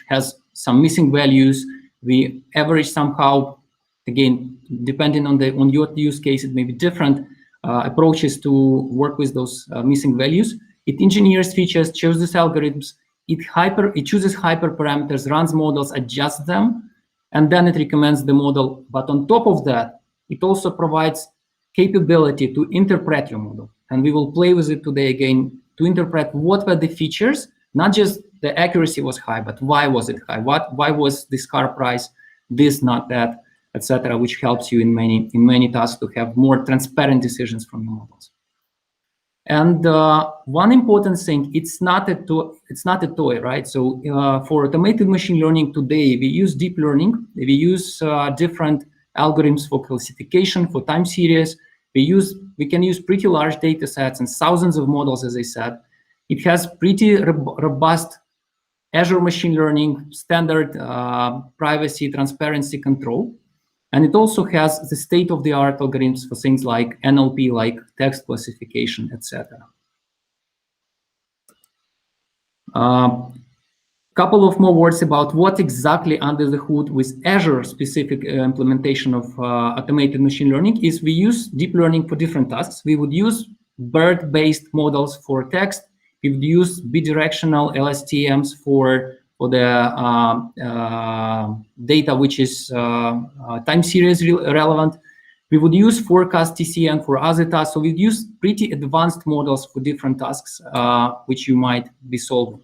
has some missing values, we average somehow. Again, depending on your use case, it may be different approaches to work with those missing values. It engineers features, chooses algorithms, it chooses hyperparameters, runs models, adjusts them, and then it recommends the model. But on top of that, it also provides capability to interpret your model. And we will play with it today again to interpret what were the features, not just the accuracy was high, but why was it high? Why was this car price this, not that, etc., which helps you in many tasks to have more transparent decisions from your models. And one important thing, it's not a toy, right? So for automated machine learning today, we use deep learning. We use different algorithms for classification, for time series. We can use pretty large data sets and thousands of models, as I said. It has pretty robust Azure machine learning, standard privacy, transparency control. And it also has the state-of-the-art algorithms for things like NLP, like text classification, etc. Couple of more words about what exactly under the hood with Azure-specific implementation of automated machine learning is. We use deep learning for different tasks. We would use BERT-based models for text. We would use bidirectional LSTMs for the data which is time series relevant. We would use forecast TCN for other tasks. So we'd use pretty advanced models for different tasks which you might be solving.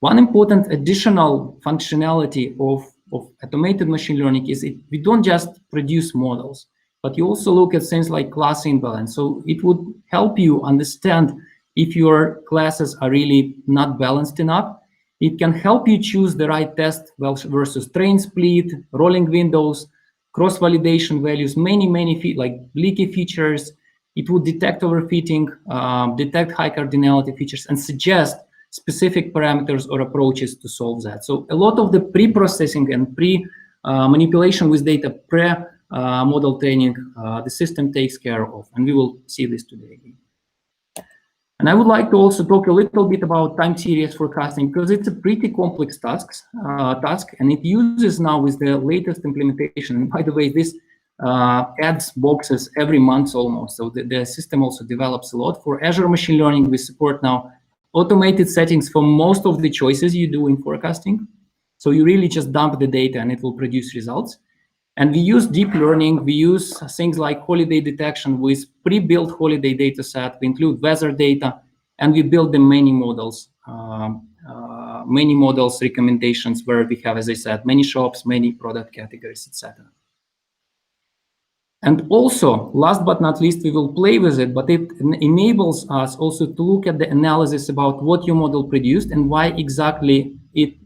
One important additional functionality of automated machine learning is we don't just produce models, but you also look at things like class imbalance. So it would help you understand if your classes are really not balanced enough. It can help you choose the right test versus train split, rolling windows, cross-validation values, many like leaky features. It would detect overfitting, detect high cardinality features, and suggest specific parameters or approaches to solve that. So a lot of the pre-processing and pre-manipulation with data pre-model training, the system takes care of, and we will see this today. And I would like to also talk a little bit about time series forecasting, because it's a pretty complex task, and it uses now with the latest implementation. And by the way, this adds boxes every month almost. So the system also develops a lot. For Azure Machine Learning, we support now automated settings for most of the choices you do in forecasting. So you really just dump the data and it will produce results. And we use deep learning. We use things like holiday detection with pre-built holiday data set. We include weather data, and we build the many models recommendations where we have, as I said, many shops, many product categories, etc. And also, last but not least, we will play with it, but it enables us also to look at the analysis about what your model produced and why exactly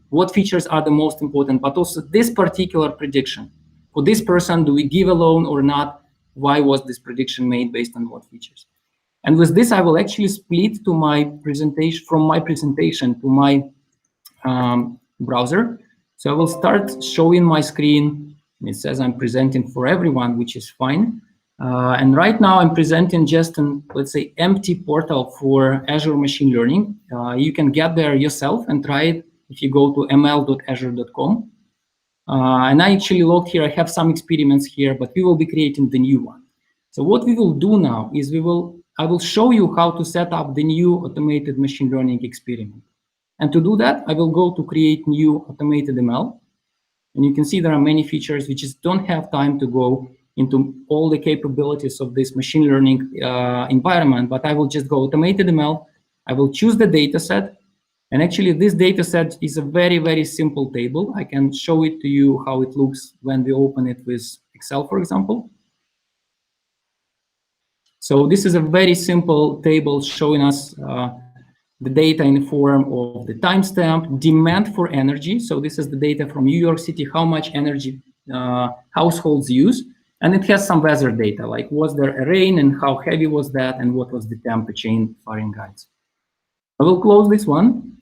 what features are the most important, but also this particular prediction. For this person, do we give a loan or not? Why was this prediction made based on what features? And with this, I will actually split to my presentation from my presentation to my browser. So I will start showing my screen. It says I'm presenting for everyone, which is fine. And right now I'm presenting just an, let's say, empty portal for Azure Machine Learning. You can get there yourself and try it if you go to ml.azure.com. And I actually logged here. I have some experiments here, but we will be creating the new one. So what we will do now is I will show you how to set up the new automated machine learning experiment. And to do that, I will go to create new automated ML. And you can see there are many features. We just don't have time to go into all the capabilities of this machine learning environment, but I will just go automated ML. I will choose the data set. And actually, this data set is a very, very simple table. I can show it to you how it looks when we open it with Excel, for example. So this is a very simple table showing us the data in the form of the timestamp, demand for energy. So this is the data from New York City, how much energy households use. And it has some weather data, like was there a rain and how heavy was that and what was the temperature in Fahrenheit. I will close this one.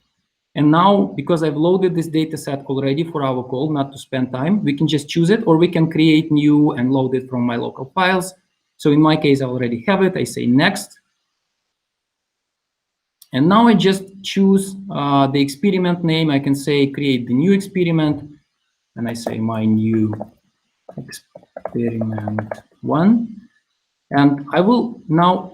And now, because I've loaded this data set already for our call, not to spend time, we can just choose it, or we can create new and load it from my local files. So in my case, I already have it. I say next. And now I just choose the experiment name. I can say create the new experiment. And I say my new experiment 1. And I will now,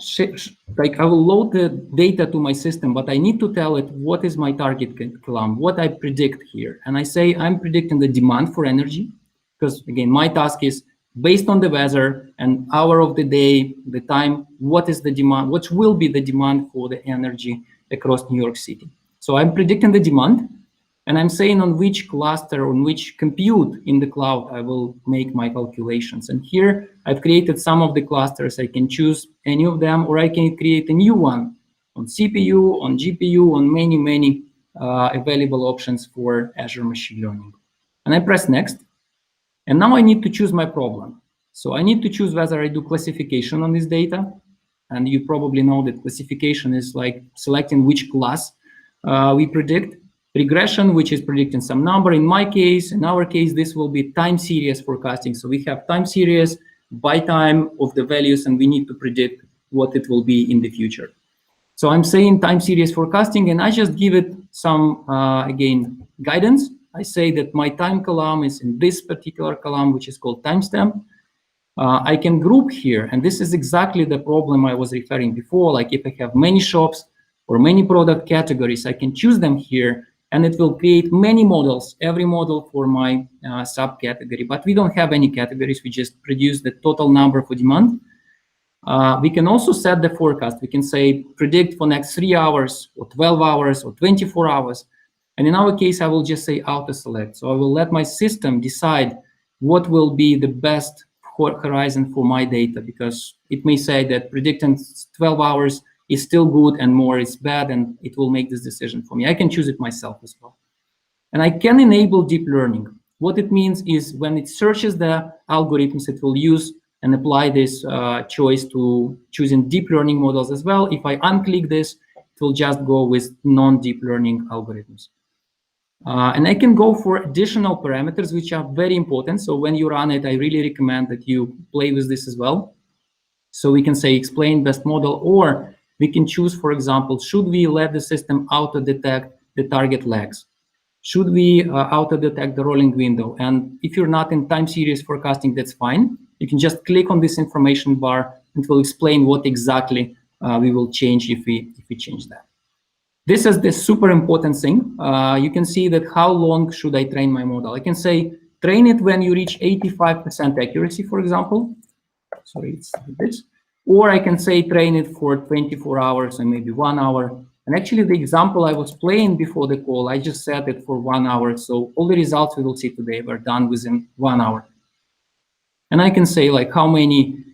I will load the data to my system, but I need to tell it what is my target column, what I predict here. And I say I'm predicting the demand for energy, because again, my task is based on the weather and hour of the day, the time, what is the demand, what will be the demand for the energy across New York City. So I'm predicting the demand, and I'm saying on which cluster, on which compute in the cloud I will make my calculations. And here I've created some of the clusters. I can choose any of them, or I can create a new one on CPU, on GPU, on many available options for Azure Machine Learning. And I press next. And now I need to choose my problem. So I need to choose whether I do classification on this data. And you probably know that classification is like selecting which class we predict. Regression, which is predicting some number. In our case, this will be time series forecasting. So we have time series by time of the values, and we need to predict what it will be in the future. So I'm saying time series forecasting, and I just give it some, again, guidance. I say that my time column is in this particular column, which is called timestamp. I can group here, and this is exactly the problem I was referring before. Like if I have many shops or many product categories, I can choose them here, and it will create many models, every model for my subcategory. But we don't have any categories. We just produce the total number for demand. We can also set the forecast. We can say predict for next 3 hours or 12 hours or 24 hours. And in our case, I will just say auto select. So I will let my system decide what will be the best horizon for my data, because it may say that predicting 12 hours is still good and more is bad, and it will make this decision for me. I can choose it myself as well. And I can enable deep learning. What it means is when it searches the algorithms, it will use and apply this choice to choosing deep learning models as well. If I unclick this, it will just go with non-deep learning algorithms. And I can go for additional parameters, which are very important. So when you run it, I really recommend that you play with this as well. So we can say explain best model, or we can choose, for example, should we let the system auto-detect the target lags? Should we auto-detect the rolling window? And if you're not in time series forecasting, that's fine. You can just click on this information bar, and it will explain what exactly we will change if we change that. This is the super important thing. You can see that how long should I train my model. I can say train it when you reach 85% accuracy, for example. Sorry, it's like this. Or I can say train it for 24 hours and maybe 1 hour. And actually, the example I was playing before the call, I just set it for 1 hour. So all the results we will see today were done within 1 hour. And I can say like how many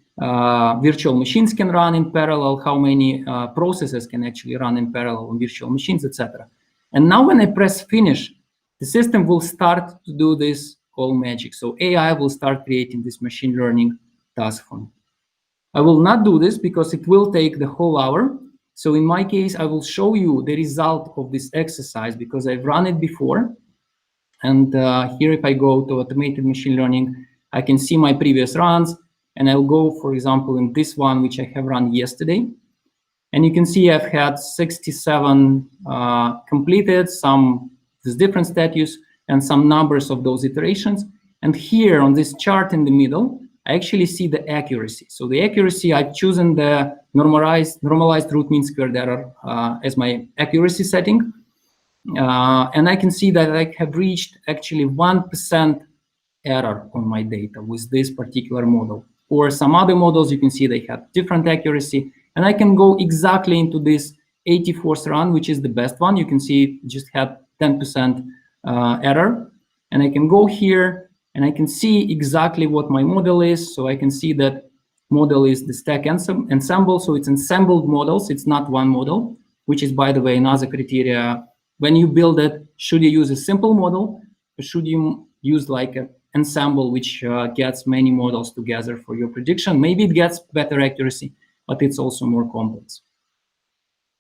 virtual machines can run in parallel, how many processes can actually run in parallel on virtual machines, etc. And now when I press finish, the system will start to do this whole magic. So AI will start creating this machine learning task for me. I will not do this because it will take the whole hour. So in my case, I will show you the result of this exercise because I've run it before. And here, if I go to automated machine learning, I can see my previous runs. And I'll go, for example, in this one, which I have run yesterday. And you can see I've had 67 completed, some with different status, and some numbers of those iterations. And here on this chart in the middle, I actually see the accuracy. So the accuracy, I've chosen the normalized root mean squared error as my accuracy setting. And I can see that I have reached actually 1% error on my data with this particular model. Or some other models, you can see they have different accuracy. And I can go exactly into this 84th run, which is the best one. You can see it just had 10% error. And I can go here and I can see exactly what my model is. So I can see that model is the stack ensemble. So it's ensembled models. It's not one model, which is, by the way, another criteria. When you build it, should you use a simple model or should you use like a ensemble which gets many models together for your prediction. Maybe it gets better accuracy, but it's also more complex.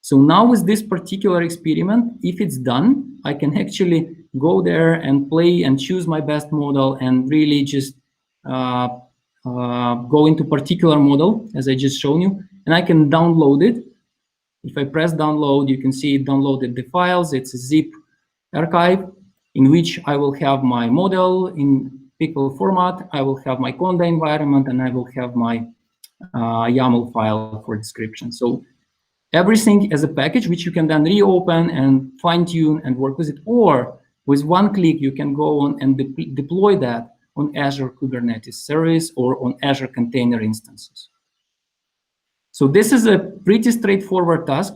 So now with this particular experiment, if it's done, I can actually go there and play and choose my best model and really just go into particular model, as I just shown you, and I can download it. If I press download, you can see it downloaded the files. It's a zip archive in which I will have my model in pickle format, I will have my conda environment, and I will have my YAML file for description. So everything as a package, which you can then reopen and fine-tune and work with it. Or with one click, you can go on and deploy that on Azure Kubernetes service or on Azure container instances. So this is a pretty straightforward task.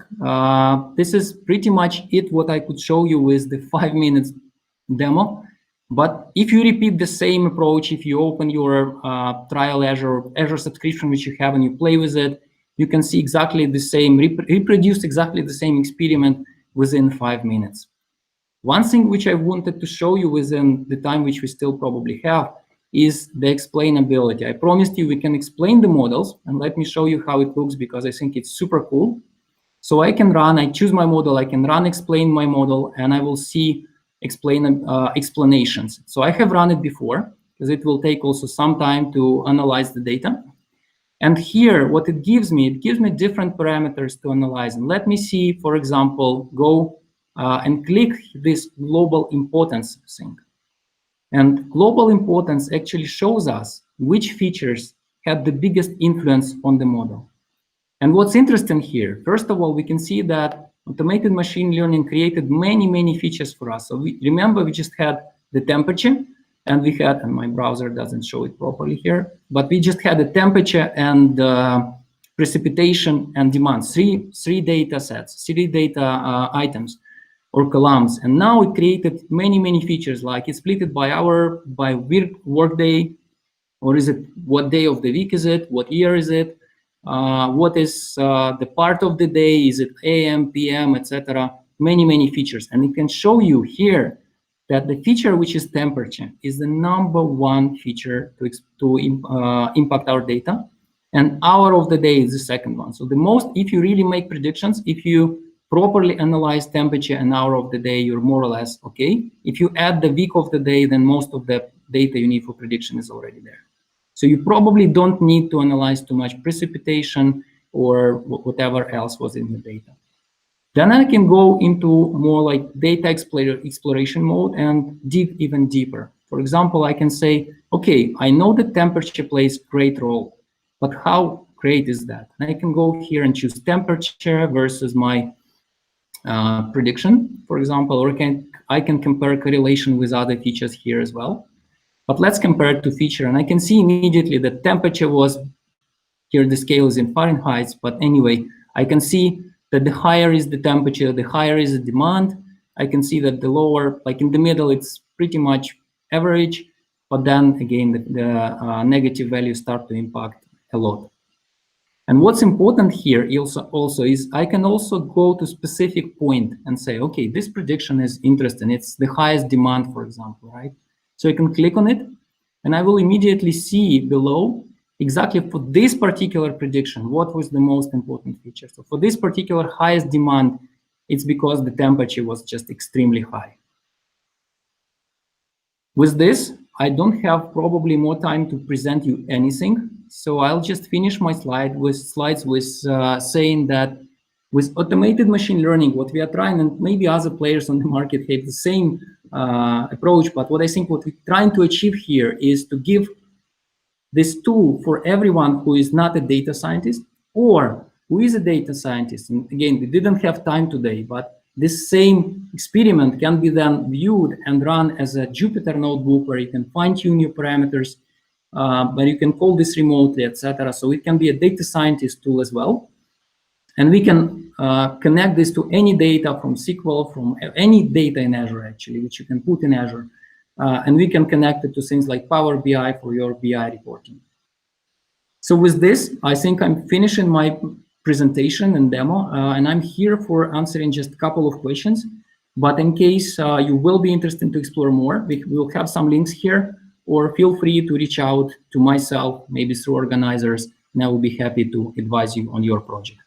This is pretty much it, what I could show you with the 5 minutes demo. But if you repeat the same approach, if you open your trial Azure subscription, which you have, and you play with it, you can see exactly the same, reproduce exactly the same experiment within 5 minutes. One thing which I wanted to show you within the time which we still probably have is the explainability. I promised you we can explain the models, and let me show you how it looks, because I think it's super cool. So I can run, I choose my model, I can run explain my model, and I will see explanations. So I have run it before, because it will take also some time to analyze the data. And here, what it gives me different parameters to analyze. And let me see, for example, go and click this global importance thing. And global importance actually shows us which features had the biggest influence on the model. And what's interesting here, first of all, we can see that automated machine learning created many, many features for us. So remember, we just had the temperature, and we had, and my browser doesn't show it properly here, but we just had the temperature and precipitation and demand, three data sets, three data items or columns. And now it created many, many features, like it's split it by hour, by work day, or is it, what day of the week is it, what year is it, what is the part of the day, is it AM, PM, etc. Many, many features. And it can show you here that the feature which is temperature is the #1 feature to impact our data, and hour of the day is the second one. So the most, if you really make predictions, if you properly analyze temperature and hour of the day, you're more or less okay. If you add the week of the day, then most of the data you need for prediction is already there. So you probably don't need to analyze too much precipitation or whatever else was in the data. Then I can go into more like data exploration mode and dig even deeper. For example, I can say, okay, I know that temperature plays a great role, but how great is that? And I can go here and choose temperature versus my prediction, for example, or I can compare correlation with other features here as well. But let's compare it to feature, and I can see immediately that temperature was, here the scale is in Fahrenheit, but anyway, I can see that the higher is the temperature, the higher is the demand. I can see that the lower, like in the middle, it's pretty much average, but then again, the negative values start to impact a lot. And what's important here also is I can also go to specific point and say, okay, this prediction is interesting. It's the highest demand, for example, right? So I can click on it, and I will immediately see below exactly for this particular prediction, what was the most important feature. So for this particular highest demand, it's because the temperature was just extremely high. With this, I don't have probably more time to present you anything. So I'll just finish my slides with saying that with automated machine learning, what we are trying, and maybe other players on the market have the same approach, but what I think what we're trying to achieve here is to give this tool for everyone who is not a data scientist or who is a data scientist. And again, we didn't have time today, but this same experiment can be then viewed and run as a Jupyter notebook where you can fine-tune your parameters, but you can call this remotely, etc. So it can be a data scientist tool as well. And we can connect this to any data from SQL, from any data in Azure, actually, which you can put in Azure. And we can connect it to things like Power BI for your BI reporting. So with this, I think I'm finishing my presentation and demo, and I'm here for answering just a couple of questions. But in case you will be interested to explore more, we will have some links here or feel free to reach out to myself, maybe through organizers, and I will be happy to advise you on your project.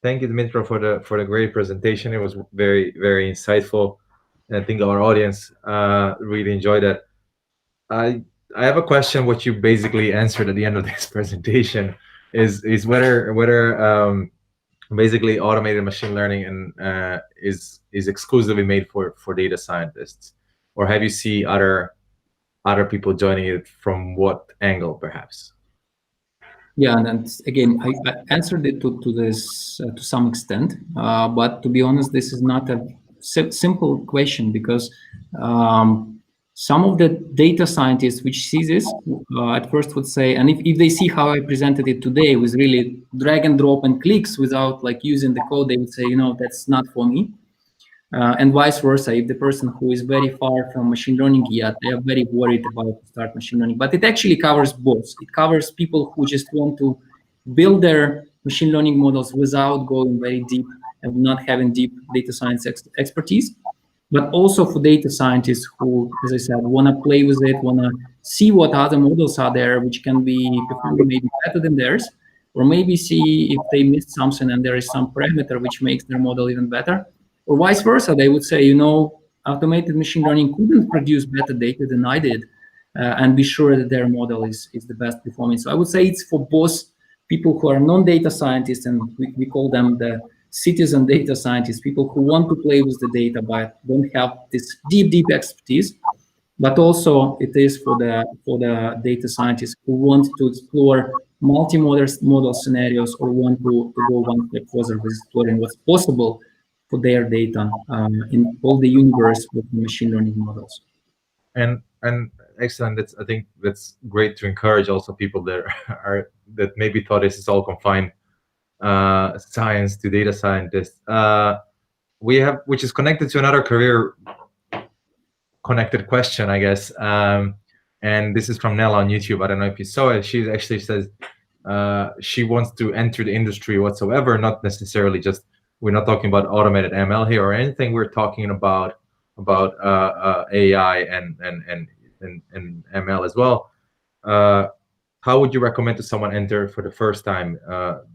Thank you, Dmitro, for the great presentation. It was very, very insightful, and I think our audience really enjoyed it. I have a question, which you basically answered at the end of this presentation, is whether basically automated machine learning and is exclusively made for data scientists, or have you seen other people joining it? From what angle, perhaps? Yeah, and again, I answered it to this to some extent, but to be honest, this is not a simple question, because some of the data scientists which see this at first would say, and if they see how I presented it today with really drag and drop and clicks without like using the code, they would say, that's not for me. And vice versa, if the person who is very far from machine learning yet, they are very worried about to start machine learning. But it actually covers both. It covers people who just want to build their machine learning models without going very deep and not having deep data science expertise, but also for data scientists who, as I said, want to play with it, want to see what other models are there which can be performing maybe better than theirs, or maybe see if they missed something and there is some parameter which makes their model even better. Or vice versa, they would say, automated machine learning couldn't produce better data than I did, and be sure that their model is the best performing. So I would say it's for both people who are non-data scientists, and we call them the citizen data scientists, people who want to play with the data but don't have this deep expertise. But also it is for the data scientists who want to explore multi-model scenarios, or want to go one step further with exploring what's possible for their data in all the universe with machine learning models. And excellent. I think that's great to encourage also people that maybe thought this is all confined science to data scientists. We have, which is connected to another career connected question, I guess. And this is from Nella on YouTube. I don't know if you saw it. She actually says she wants to enter the industry whatsoever, not necessarily just. We're not talking about automated ML here or anything. We're talking about AI and ML as well. How would you recommend to someone enter for the first time,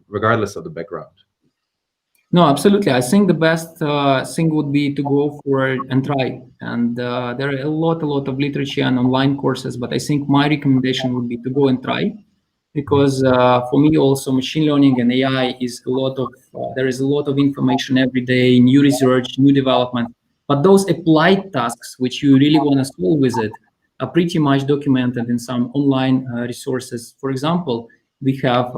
regardless of the background? No, absolutely. I think the best thing would be to go for and try. And there are a lot of literature and online courses, but I think my recommendation would be to go and try. Because for me also, machine learning and AI is there is a lot of information every day, new research, new development. But those applied tasks, which you really want to solve with it, are pretty much documented in some online resources. For example, we have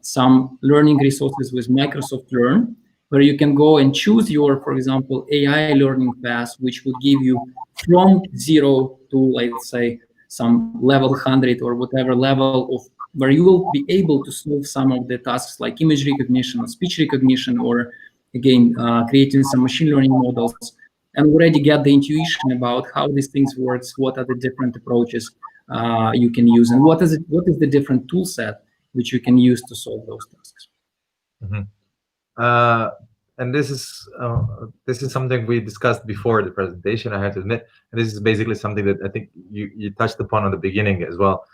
some learning resources with Microsoft Learn, where you can go and choose your, for example, AI learning path, which would give you from 0 to, let's say, some level 100 or whatever level of where you will be able to solve some of the tasks like image recognition or speech recognition, or again, creating some machine learning models, and already get the intuition about how these things works, what are the different approaches you can use, and what is the different tool set which you can use to solve those tasks. And this is something we discussed before the presentation, I have to admit. And this is basically something that I think you touched upon at the beginning as well.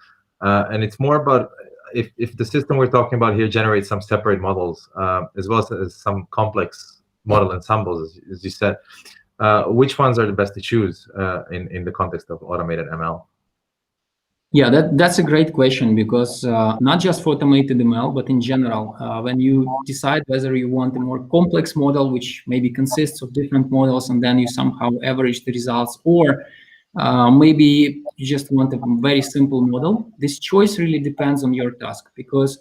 And it's more about if the system we're talking about here generates some separate models, as well as some complex model ensembles, as you said, which ones are the best to choose in the context of automated ML? Yeah, that's a great question, because not just for automated ML, but in general, when you decide whether you want a more complex model, which maybe consists of different models, and then you somehow average the results, or maybe you just want a very simple model, this choice really depends on your task, because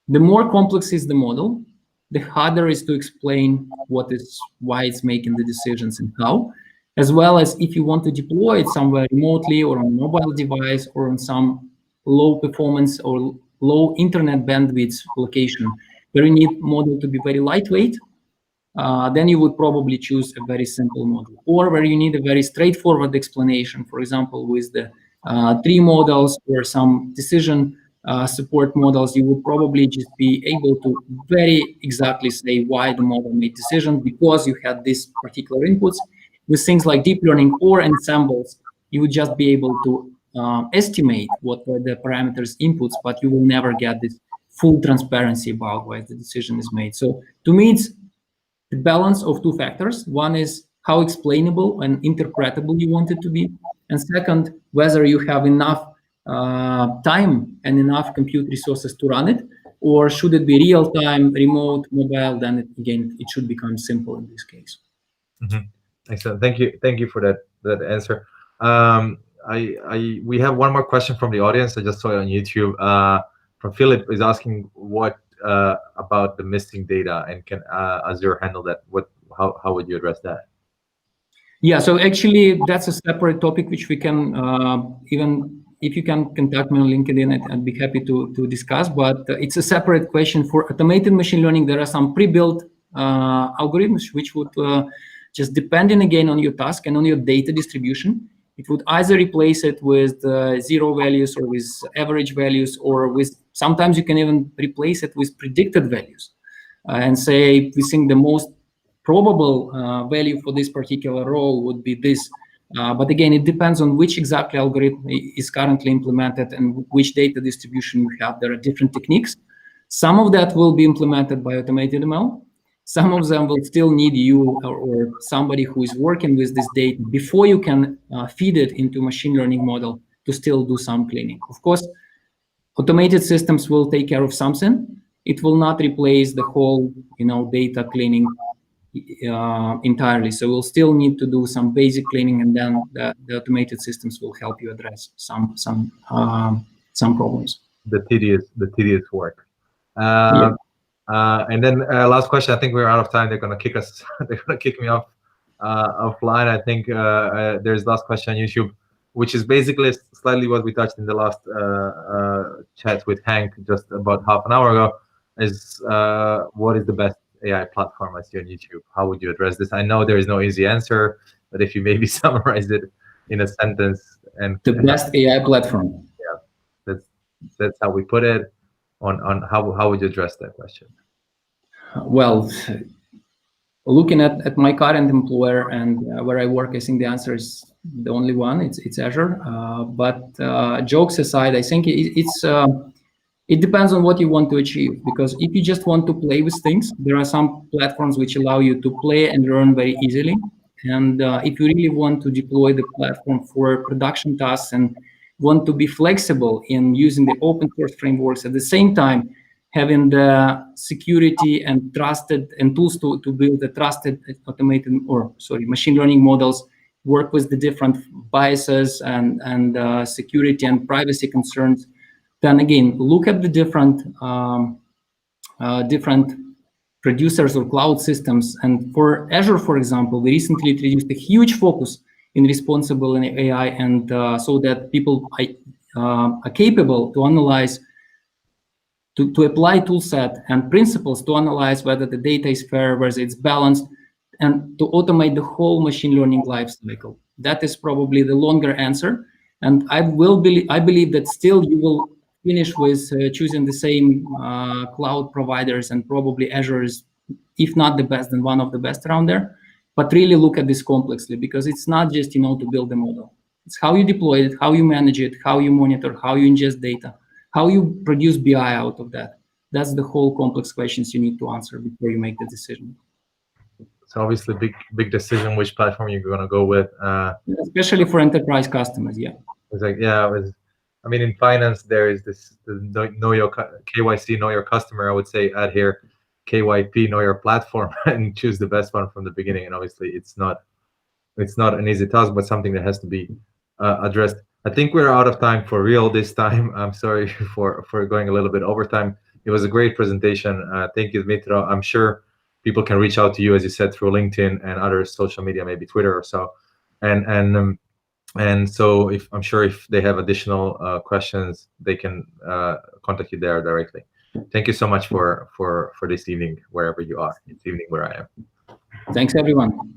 the more complex is the model, the harder is to explain why it's making the decisions and how. As well as if you want to deploy it somewhere remotely or on a mobile device or on some low performance or low internet bandwidth location where you need model to be very lightweight, then you would probably choose a very simple model. Or where you need a very straightforward explanation, for example, with the tree models or some decision support models, you would probably just be able to very exactly say why the model made decision because you had these particular inputs. With things like deep learning or ensembles, you would just be able to estimate what were the parameters inputs, but you will never get this full transparency about why the decision is made. So to me, it's the balance of two factors. One is how explainable and interpretable you want it to be. And second, whether you have enough time and enough compute resources to run it, or should it be real-time, remote, mobile, then again, it should become simple in this case. Excellent. Thank you for that answer. We have one more question from the audience. I just saw it on YouTube. From Philip is asking what about the missing data, and can Azure handle that? How would you address that? Yeah, so actually that's a separate topic which we can even if you can contact me on LinkedIn, I'd be happy to discuss. But it's a separate question. For automated machine learning, there are some pre-built algorithms which would just depending again on your task and on your data distribution, it would either replace it with zero values or with average values, or with sometimes you can even replace it with predicted values and say we think the most probable value for this particular role would be this. But again, it depends on which exactly algorithm is currently implemented and which data distribution you have. There are different techniques. Some of that will be implemented by automated ML. Some of them will still need you or somebody who is working with this data before you can feed it into a machine learning model to still do some cleaning. Of course, automated systems will take care of something. It will not replace the whole, data cleaning entirely. So we'll still need to do some basic cleaning, and then the automated systems will help you address some problems. The tedious work. Yeah. And then last question. I think we're out of time. They're gonna kick us. They're gonna kick me off offline. I think there's last question on YouTube, which is basically slightly what we touched in the last chat with Hank just about half an hour ago. Is what is the best AI platform I see on YouTube? How would you address this? I know there is no easy answer, but if you maybe summarize it in a sentence and the best AI platform. Yeah, that's how we put it. On how would you address that question? Well, looking at my current employer and where I work, I think the answer is the only one. It's Azure. But jokes aside, I think it depends on what you want to achieve. Because if you just want to play with things, there are some platforms which allow you to play and learn very easily. And if you really want to deploy the platform for production tasks and want to be flexible in using the open source frameworks, at the same time having the security and trusted and tools to build the trusted automated machine learning models, work with the different biases and security and privacy concerns, then again look at the different producers or cloud systems. And for Azure, for example, we recently introduced a huge focus in responsible AI, and so that people are capable to analyze to apply tool set and principles to analyze whether the data is fair, whether it's balanced, and to automate the whole machine learning life cycle. That is probably the longer answer. And I believe that still you will finish with choosing the same cloud providers, and probably Azure is, if not the best, then one of the best around there. But really look at this complexly, because it's not just, to build a model. It's how you deploy it, how you manage it, how you monitor, how you ingest data, how you produce BI out of that. That's the whole complex questions you need to answer before you make the decision. It's obviously big decision which platform you're going to go with. Especially for enterprise customers, yeah. It's like, I mean, in finance, there is this know your KYC, know your customer. I would say add here KYP, know your platform, and choose the best one from the beginning. And obviously, it's not an easy task, but something that has to be addressed. I think we're out of time for real this time. I'm sorry for going a little bit over time. It was a great presentation. Thank you, Dmitro. I'm sure people can reach out to you, as you said, through LinkedIn and other social media, maybe Twitter or so. And so I'm sure if they have additional questions, they can contact you there directly. Thank you so much for this evening, wherever you are. It's evening where I am. Thanks, everyone.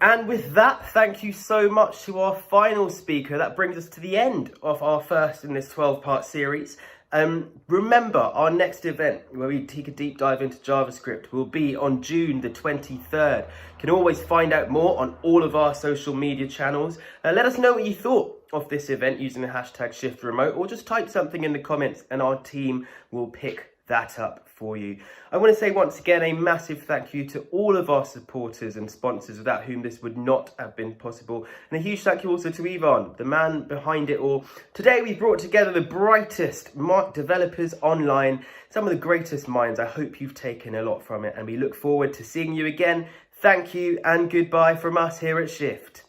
And with that, thank you so much to our final speaker. That brings us to the end of our first in this 12-part series. Remember, our next event where we take a deep dive into JavaScript will be on June the 23rd. You can always find out more on all of our social media channels. Let us know what you thought of this event using the hashtag ShiftRemote, or just type something in the comments and our team will pick that up for you. I want to say once again a massive thank you to all of our supporters and sponsors, without whom this would not have been possible. And a huge thank you also to Ivan, the man behind it all. Today we brought together the brightest developers online, some of the greatest minds. I hope you've taken a lot from it, and we look forward to seeing you again. Thank you and goodbye from us here at Shift.